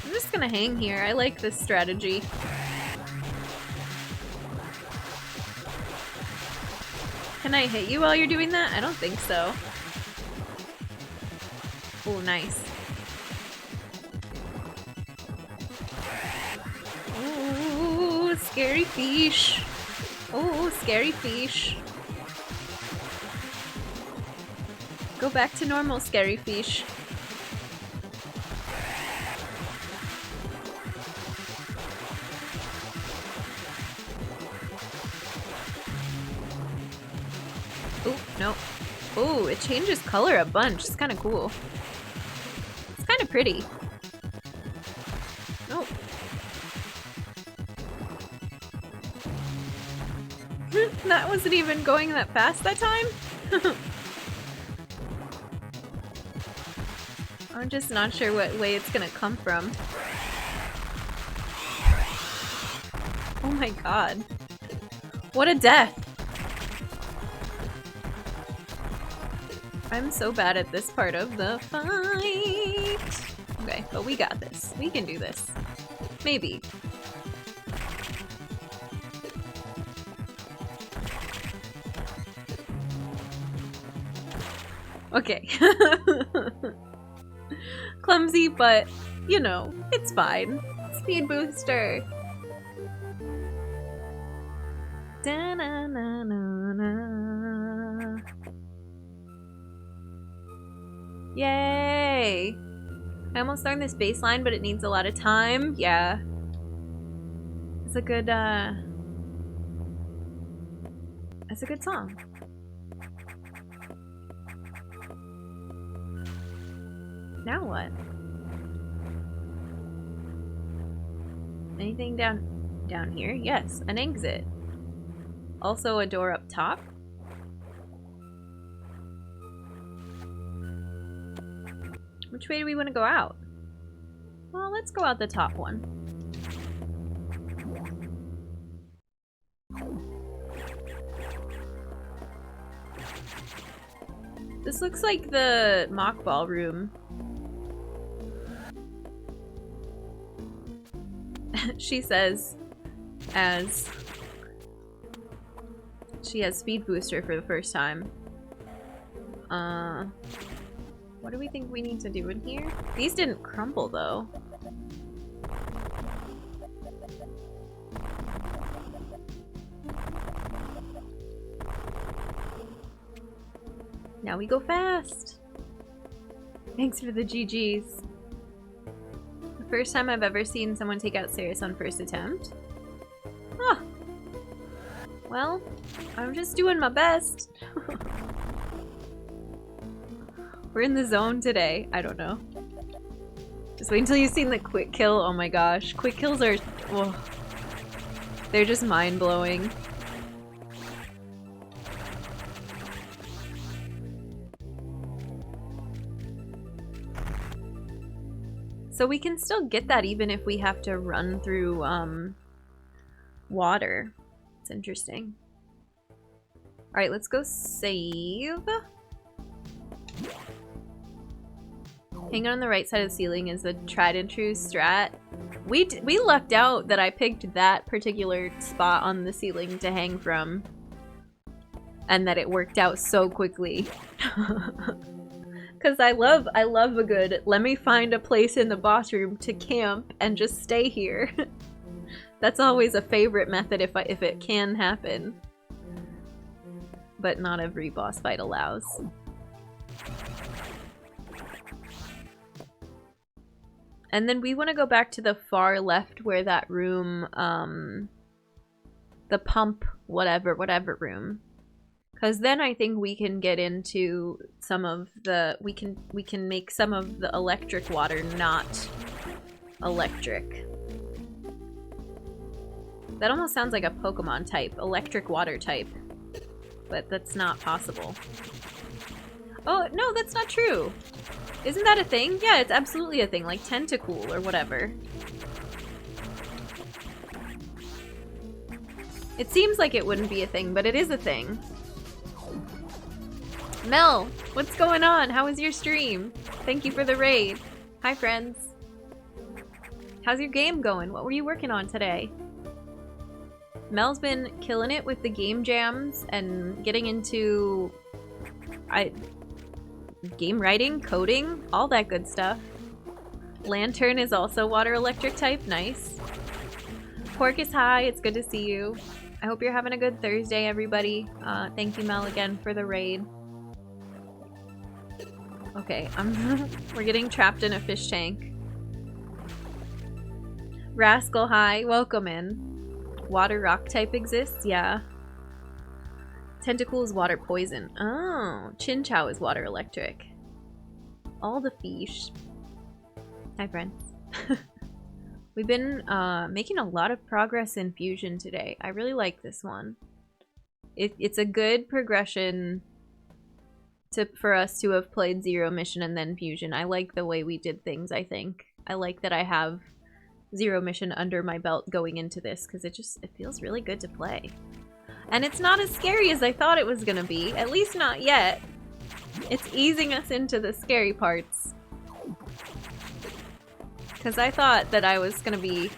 I'm just gonna hang here. I like this strategy. Can I hit you while you're doing that? I don't think so. Oh, nice. Ooh, Scary fish. Oh, scary fish. Go back to normal, scary fish. Oh, no. Oh, it changes color a bunch. It's kind of cool. It's kind of pretty. Oh. That wasn't even going that fast that time? I'm just not sure what way it's gonna come from. Oh my god. What a death! I'm so bad at this part of the fight. Okay, but we got this. We can do this. Maybe. Okay. Clumsy, but, you know, it's fine. Speed booster. Da-na-na-na-na. Yay! I almost learned this bass line, but it needs a lot of time. Yeah. It's a good, it's a good song. Now what? Anything down here? Yes, an exit. Also a door up top. Which way do we want to go out? Well, let's go out the top one. This looks like the mock ball room. She says, as she has speed booster for the first time. What do we think we need to do in here? These didn't crumble though. Now we go fast. Thanks for the GGs. The first time I've ever seen someone take out Sirius on first attempt. Huh. Well, I'm just doing my best. We're in the zone today. I don't know. Just wait until you've seen the quick kill. Oh my gosh. Quick kills are... whoa. They're just mind-blowing. So we can still get that even if we have to run through water. It's interesting. Alright, let's go save. Hanging on the right side of the ceiling is a tried and true strat. We lucked out that I picked that particular spot on the ceiling to hang from. And that it worked out so quickly. Because I love a good, let me find a place in the boss room to camp and just stay here. That's always a favorite method if it can happen. But not every boss fight allows. And then we want to go back to the far left where that room, the pump, whatever room. Because then I think we can get into some of the, we can make some of the electric water not electric. That almost sounds like a Pokemon type, electric water type. But that's not possible. Oh, no, that's not true. Isn't that a thing? Yeah, it's absolutely a thing, like Tentacool or whatever. It seems like it wouldn't be a thing, but it is a thing. Mel, what's going on? How was your stream? Thank you for the raid. Hi, friends. How's your game going? What were you working on today? Mel's been killing it with the game jams and getting into game writing, coding, all that good stuff. Lantern is also water electric type. Nice. Porcus, hi, it's good to see you. I hope you're having a good Thursday, everybody. Thank you, Mel, again for the raid. Okay, we're getting trapped in a fish tank. Rascal, hi, welcome in. Water rock type exists, yeah. Tentacle is water poison. Oh, Chin Chow is water electric. All the fish. Hi, friends. We've been making a lot of progress in Fusion today. I really like this one. It's a good progression for us to have played Zero Mission and then Fusion. I like the way we did things, I think. I like that I have Zero Mission under my belt going into this because it feels really good to play. And it's not as scary as I thought it was gonna be, at least not yet. It's easing us into the scary parts. Because I thought that I was gonna be,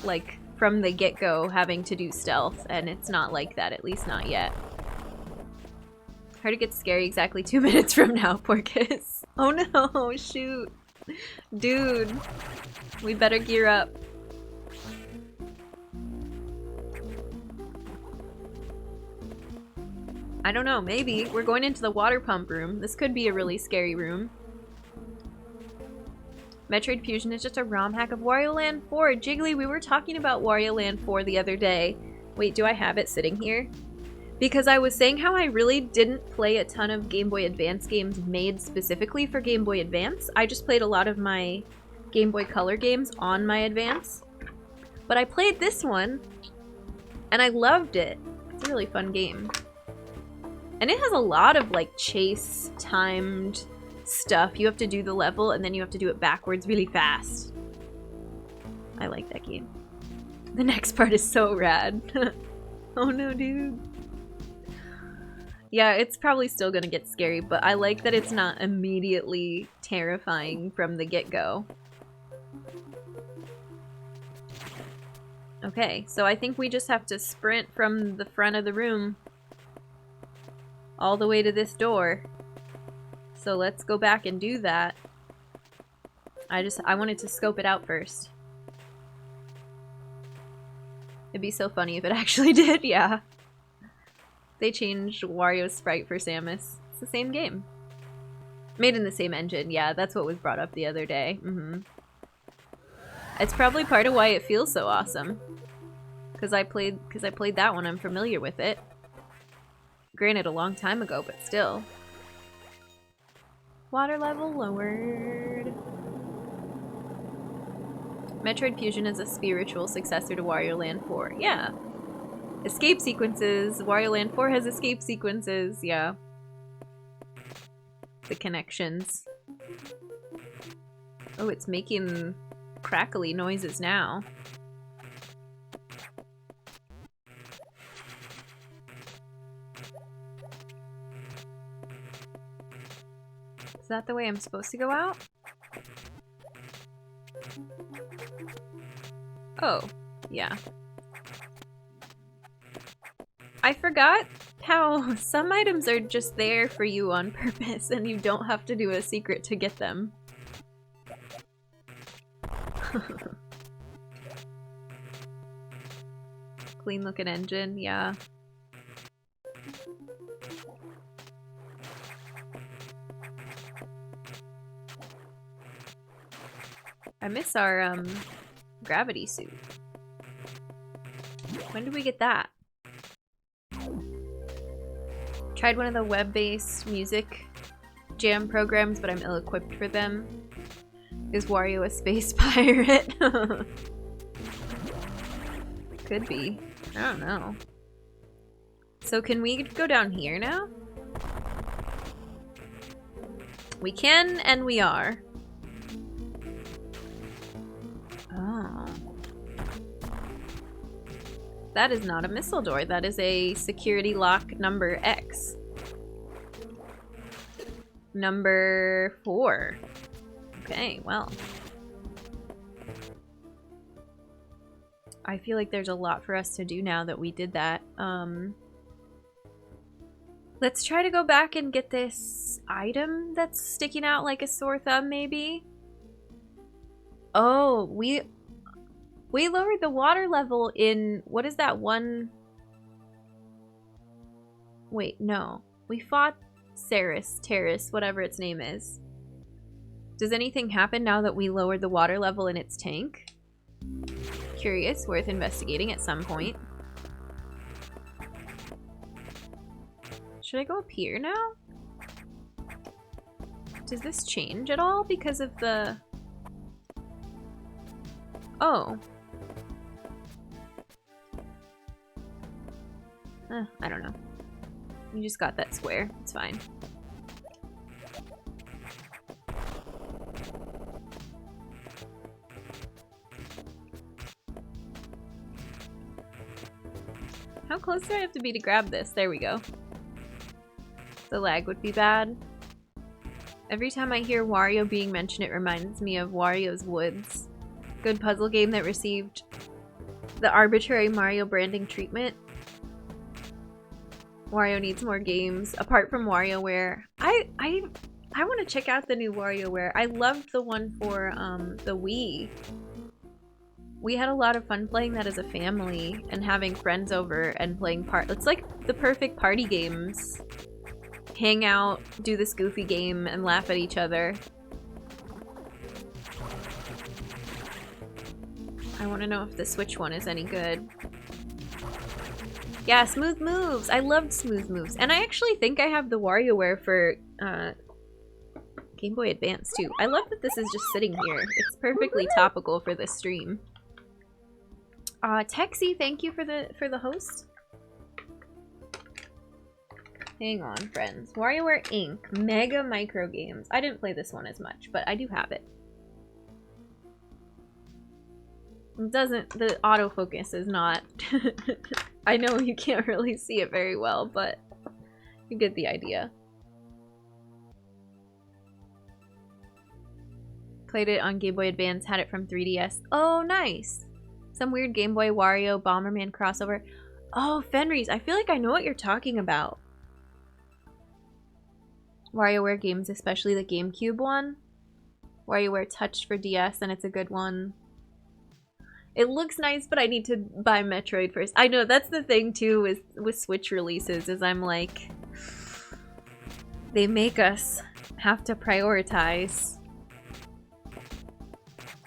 like, from the get-go having to do stealth, and it's not like that, at least not yet. Heard it gets scary exactly 2 minutes from now, Porcus. Oh no, shoot. Dude, we better gear up. I don't know, maybe. We're going into the water pump room. This could be a really scary room. Metroid Fusion is just a ROM hack of Wario Land 4. Jiggly, we were talking about Wario Land 4 the other day. Wait, do I have it sitting here? Because I was saying how I really didn't play a ton of Game Boy Advance games made specifically for Game Boy Advance. I just played a lot of my Game Boy Color games on my Advance. But I played this one, and I loved it. It's a really fun game. And it has a lot of, like, chase timed stuff. You have to do the level and then you have to do it backwards really fast. I like that game. The next part is so rad. Oh no, dude. Yeah, it's probably still gonna get scary, but I like that it's not immediately terrifying from the get-go. Okay, so I think we just have to sprint from the front of the room all the way to this door. So let's go back and do that. I wanted to scope it out first. It'd be so funny if it actually did, yeah. They changed Wario's sprite for Samus. It's the same game. Made in the same engine, yeah, that's what was brought up the other day. It's probably part of why it feels so awesome. Because I played that one, I'm familiar with it. Granted, a long time ago, but still. Water level lowered. Metroid Fusion is a spiritual successor to Wario Land 4. Yeah. Escape sequences. Wario Land 4 has escape sequences. Yeah. The connections. Oh, it's making crackly noises now. Is that the way I'm supposed to go out? Oh, yeah. I forgot how some items are just there for you on purpose and you don't have to do a secret to get them. Clean looking engine, yeah. I miss our gravity suit. When did we get that? Tried one of the web-based music jam programs, but I'm ill-equipped for them. Is Wario a space pirate? Could be. I don't know. So can we go down here now? We can, and we are. Oh. That is not a missile door. That is a security lock number X. Number 4. Okay, well. I feel like there's a lot for us to do now that we did that. Let's try to go back and get this item that's sticking out like a sore thumb, maybe? Oh, We lowered the water level in... What is that one... Wait, no. We fought Terrace, whatever its name is. Does anything happen now that we lowered the water level in its tank? Curious, worth investigating at some point. Should I go up here now? Does this change at all because of the... Oh. I don't know. You just got that square. It's fine. How close do I have to be to grab this? There we go. The lag would be bad. Every time I hear Wario being mentioned, it reminds me of Wario's Woods. Good puzzle game that received the arbitrary Mario branding treatment. Wario needs more games. Apart from WarioWare. I want to check out the new WarioWare. I loved the one for the Wii. We had a lot of fun playing that as a family and having friends over and playing it's like the perfect party games. Hang out, do this goofy game, and laugh at each other. I want to know if the Switch one is any good. Yeah, Smooth Moves! I loved Smooth Moves. And I actually think I have the WarioWare for Game Boy Advance too. I love that this is just sitting here. It's perfectly topical for this stream. Texie, thank you for the host. Hang on, friends. WarioWare Inc. Mega Micro Games. I didn't play this one as much, but I do have it. The autofocus is not... I know you can't really see it very well, but you get the idea. Played it on Game Boy Advance, had it from 3DS. Oh, nice! Some weird Game Boy Wario Bomberman crossover. Oh, Fenris, I feel like I know what you're talking about. WarioWare games, especially the GameCube one. WarioWare Touch for DS, and it's a good one. It looks nice, but I need to buy Metroid first. I know, that's the thing too with Switch releases, is I'm like... They make us have to prioritize.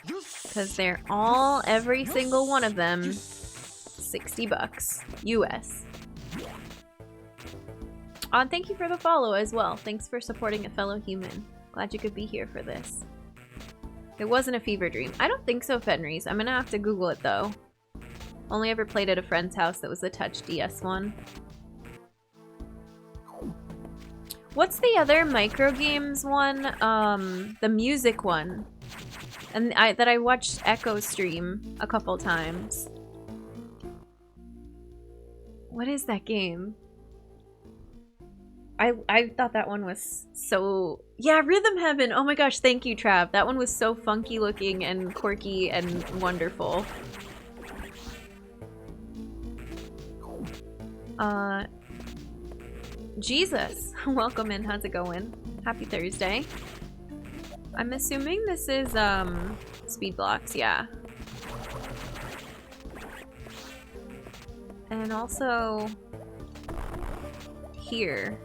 Because they're all, every single one of them, $60 US. Thank you for the follow as well. Thanks for supporting a fellow human. Glad you could be here for this. It wasn't a fever dream. I don't think so, Fenris. I'm gonna have to Google it though. Only ever played at a friend's house that was the Touch DS one. What's the other micro games one? The music one. And that I watched Echo stream a couple times. What is that game? I thought that one was so... Yeah, Rhythm Heaven! Oh my gosh, thank you, Trav. That one was so funky looking and quirky and wonderful. Jesus! Welcome in, how's it going? Happy Thursday. I'm assuming this is, speed blocks, yeah. And also... here.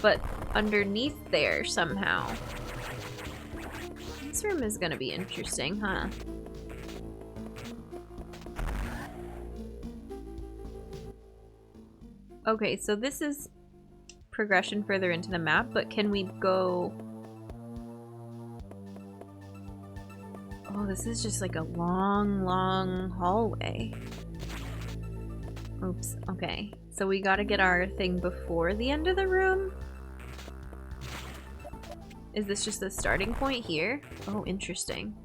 But underneath there somehow. This room is gonna be interesting, huh? Okay, so this is progression further into the map, but can we go... Oh, this is just like a long, long hallway. Oops, okay. So we gotta get our thing before the end of the room? Is this just the starting point here? Oh, interesting.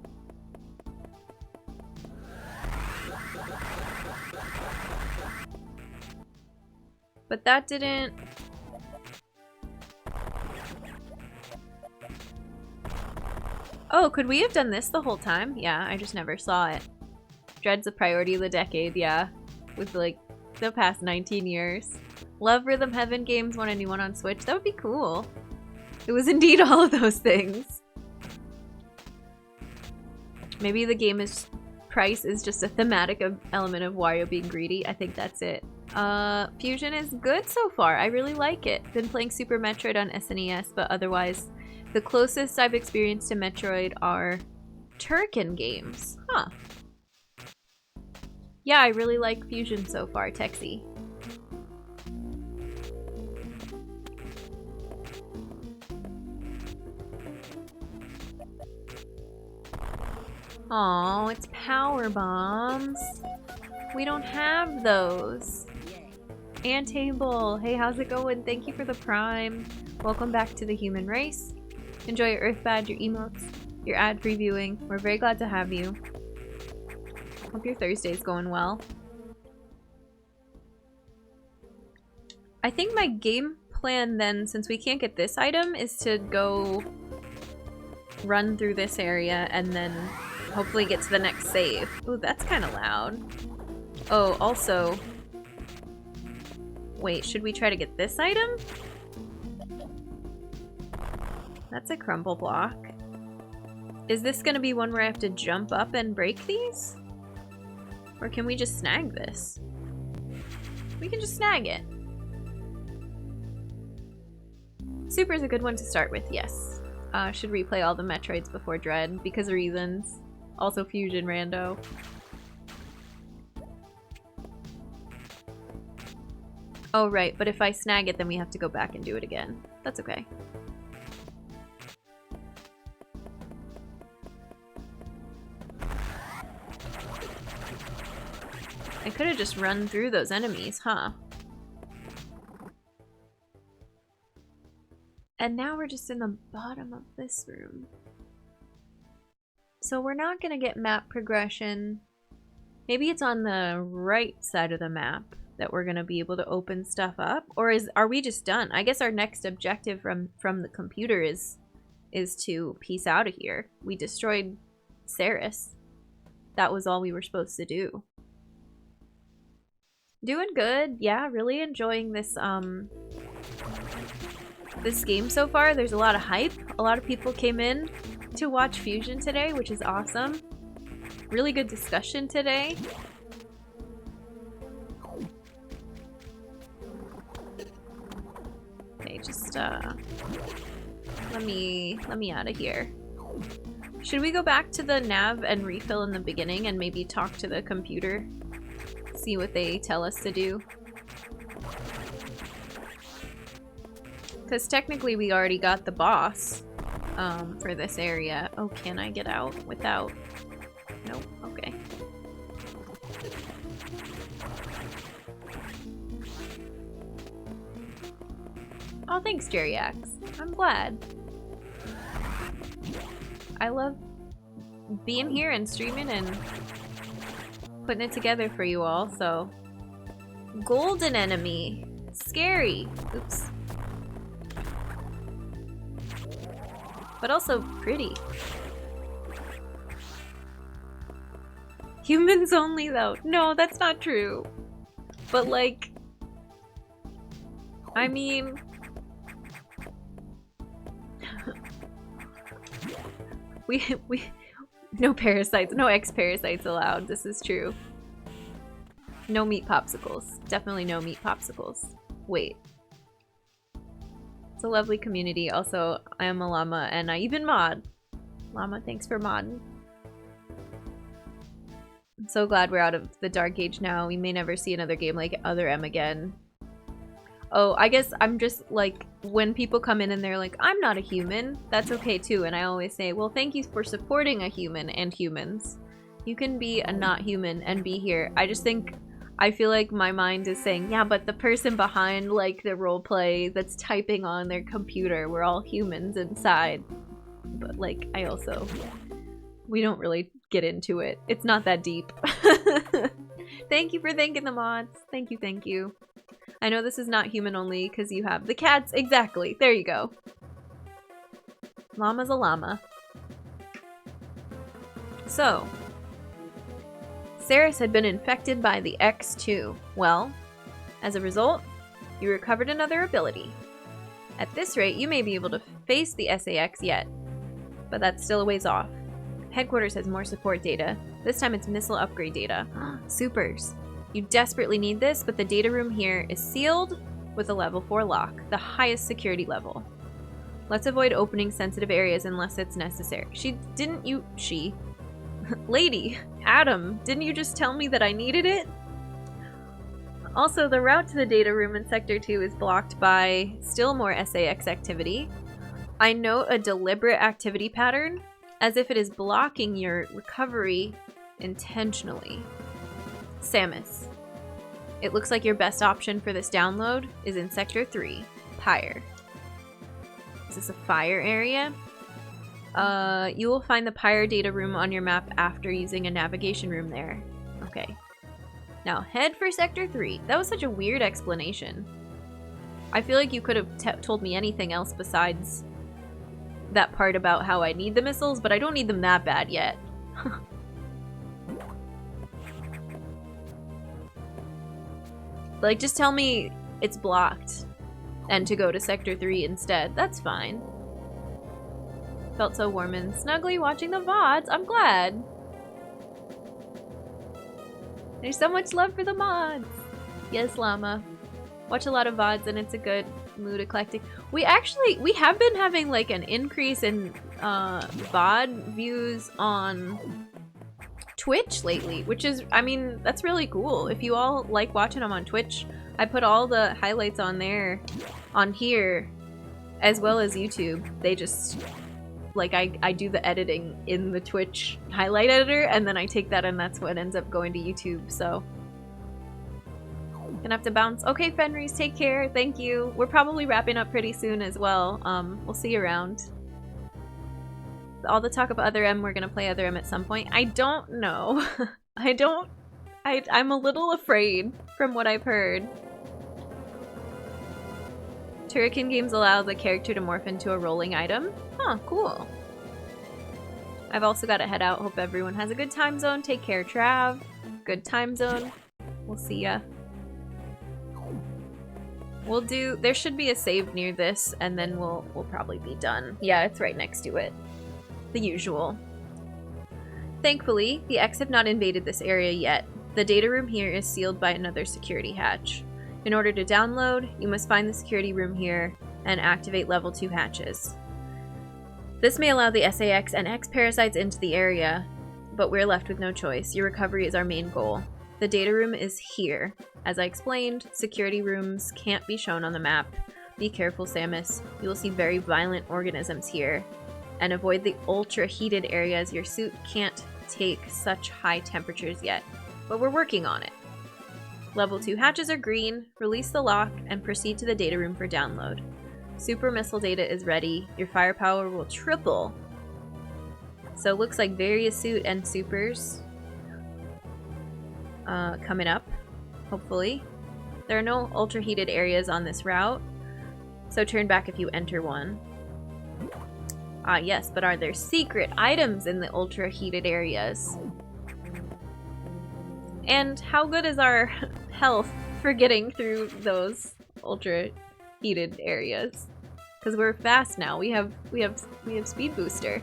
But that didn't... Oh, could we have done this the whole time? Yeah, I just never saw it. Dread's a priority of the decade, yeah. With like the past 19 years. Love Rhythm Heaven games, want a new one on Switch. That would be cool. It was indeed all of those things. Maybe the game is price is just a thematic element of Wario being greedy. I think that's it. Fusion is good so far. I really like it. Been playing Super Metroid on SNES, but otherwise the closest I've experienced to Metroid are Turken games. Huh. Yeah, I really like Fusion so far, Texie. Aw, it's power bombs. We don't have those. Antable, hey, how's it going? Thank you for the prime. Welcome back to the human race. Enjoy your Earth Badge, your emotes, your ad-free viewing. We're very glad to have you. Hope your Thursday's going well. I think my game plan then, since we can't get this item, is to go run through this area and then hopefully get to the next save. Ooh, that's kind of loud. Oh, also... Wait, should we try to get this item? That's a crumble block. Is this gonna be one where I have to jump up and break these? Or can we just snag this? We can just snag it. Super's a good one to start with, yes. Should replay all the Metroids before Dread, because of reasons. Also Fusion Rando. Oh right, but if I snag it then we have to go back and do it again. That's okay. I could have just run through those enemies, huh? And now we're just in the bottom of this room. So we're not gonna get map progression. Maybe it's on the right side of the map that we're gonna be able to open stuff up. Or are we just done? I guess our next objective from the computer is to piece out of here. We destroyed Ceres. That was all we were supposed to do. Doing good. Yeah, really enjoying this this game so far. There's a lot of hype. A lot of people came in to watch Fusion today, which is awesome. Really good discussion today. Okay, just let me out of here. Should we go back to the nav and refill in the beginning and maybe talk to the computer? See what they tell us to do. Because technically we already got the boss for this area. Oh, can I get out without... Nope, okay. Oh, thanks, Jerry Axe. I'm glad. I love being here and streaming and putting it together for you all, so... Golden enemy. Scary. Oops. But also pretty. Humans only, though. No, that's not true. But, like... I mean... we... No parasites. No ex-parasites allowed. This is true. No meat popsicles. Definitely no meat popsicles. Wait. It's a lovely community. Also, I am a llama and I even mod. Llama, thanks for modding. I'm so glad we're out of the Dark Age now. We may never see another game like Other M again. Oh, I guess I'm just like, when people come in and they're like, I'm not a human, that's okay too. And I always say, well, thank you for supporting a human and humans. You can be a not human and be here. I feel like my mind is saying, yeah, but the person behind like the roleplay that's typing on their computer, we're all humans inside. But like, we don't really get into it. It's not that deep. Thank you for thanking the mods. Thank you, thank you. I know this is not human only because you have the cats. Exactly. There you go. Llama's a llama. So, Ceres had been infected by the X2. Well, as a result, you recovered another ability. At this rate, you may be able to face the SAX yet, but that's still a ways off. Headquarters has more support data. This time it's missile upgrade data. Supers. You desperately need this, but the data room here is sealed with a level 4 lock, the highest security level. Let's avoid opening sensitive areas unless it's necessary. Lady, Adam, didn't you just tell me that I needed it? Also, the route to the data room in Sector 2 is blocked by still more SAX activity. I note a deliberate activity pattern, as if it is blocking your recovery intentionally. Samus. It looks like your best option for this download is in Sector 3, Pyre. Is this a fire area? You will find the Pyre data room on your map after using a navigation room there. Okay. Now head for Sector 3. That was such a weird explanation. I feel like you could have told me anything else besides that part about how I need the missiles, but I don't need them that bad yet. Like, just tell me it's blocked and to go to Sector 3 instead. That's fine. Felt so warm and snuggly watching the VODs. I'm glad. There's so much love for the mods. Yes, Llama. Watch a lot of VODs and it's a good mood eclectic. We have been having like an increase in VOD views on Twitch lately, which is, I mean, that's really cool. If you all like watching them on Twitch, I put all the highlights on there, on here, as well as YouTube. They just, like, I do the editing in the Twitch highlight editor, and then I take that and that's what ends up going to YouTube, so. Gonna have to bounce. Okay, Fenris, take care. Thank you. We're probably wrapping up pretty soon as well. We'll see you around. All the talk of Other M, we're gonna play Other M at some point. I don't know. I'm a little afraid from what I've heard. Turrican games allow the character to morph into a rolling item. Huh, cool. I've also got to head out. Hope everyone has a good time zone. Take care, Trav. Good time zone. We'll see ya. We'll do, there should be a save near this, and then we'll probably be done. Yeah, it's right next to it. The usual. Thankfully, the X have not invaded this area yet. The data room here is sealed by another security hatch. In order to download, you must find the security room here and activate level 2 hatches. This may allow the SAX and X parasites into the area, but we're left with no choice. Your recovery is our main goal. The data room is here. As I explained, security rooms can't be shown on the map. Be careful, Samus. You will see very violent organisms here. And avoid the ultra-heated areas. Your suit can't take such high temperatures yet, but we're working on it. Level 2 hatches are green. Release the lock and proceed to the data room for download. Super missile data is ready. Your firepower will triple. So it looks like various suit and supers coming up, hopefully. There are no ultra-heated areas on this route, so turn back if you enter one. Ah, yes, but are there secret items in the ultra-heated areas? And how good is our health for getting through those ultra-heated areas? Because we're fast now. We have speed booster.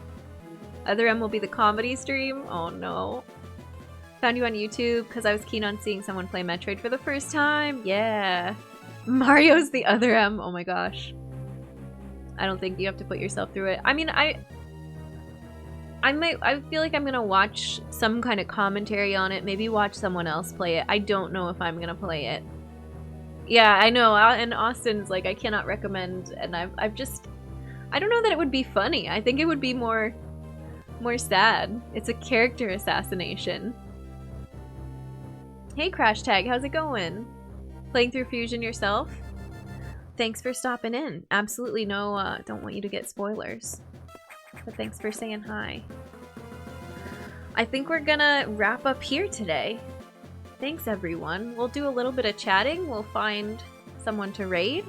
Other M will be the comedy stream. Oh no. Found you on YouTube because I was keen on seeing someone play Metroid for the first time. Yeah. Mario's the Other M. Oh my gosh. I don't think you have to put yourself through it. I mean, I feel like I'm gonna watch some kind of commentary on it. Maybe watch someone else play it. I don't know if I'm gonna play it. Yeah, I know. And Austin's like, I cannot recommend. And I don't know that it would be funny. I think it would be more sad. It's a character assassination. Hey Crash Tag, how's it going? Playing through Fusion yourself? Thanks for stopping in. Absolutely no, don't want you to get spoilers. But thanks for saying hi. I think we're gonna wrap up here today. Thanks everyone. We'll do a little bit of chatting. We'll find someone to raid.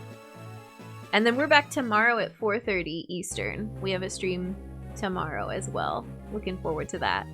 And then we're back tomorrow at 4:30 Eastern. We have a stream tomorrow as well. Looking forward to that.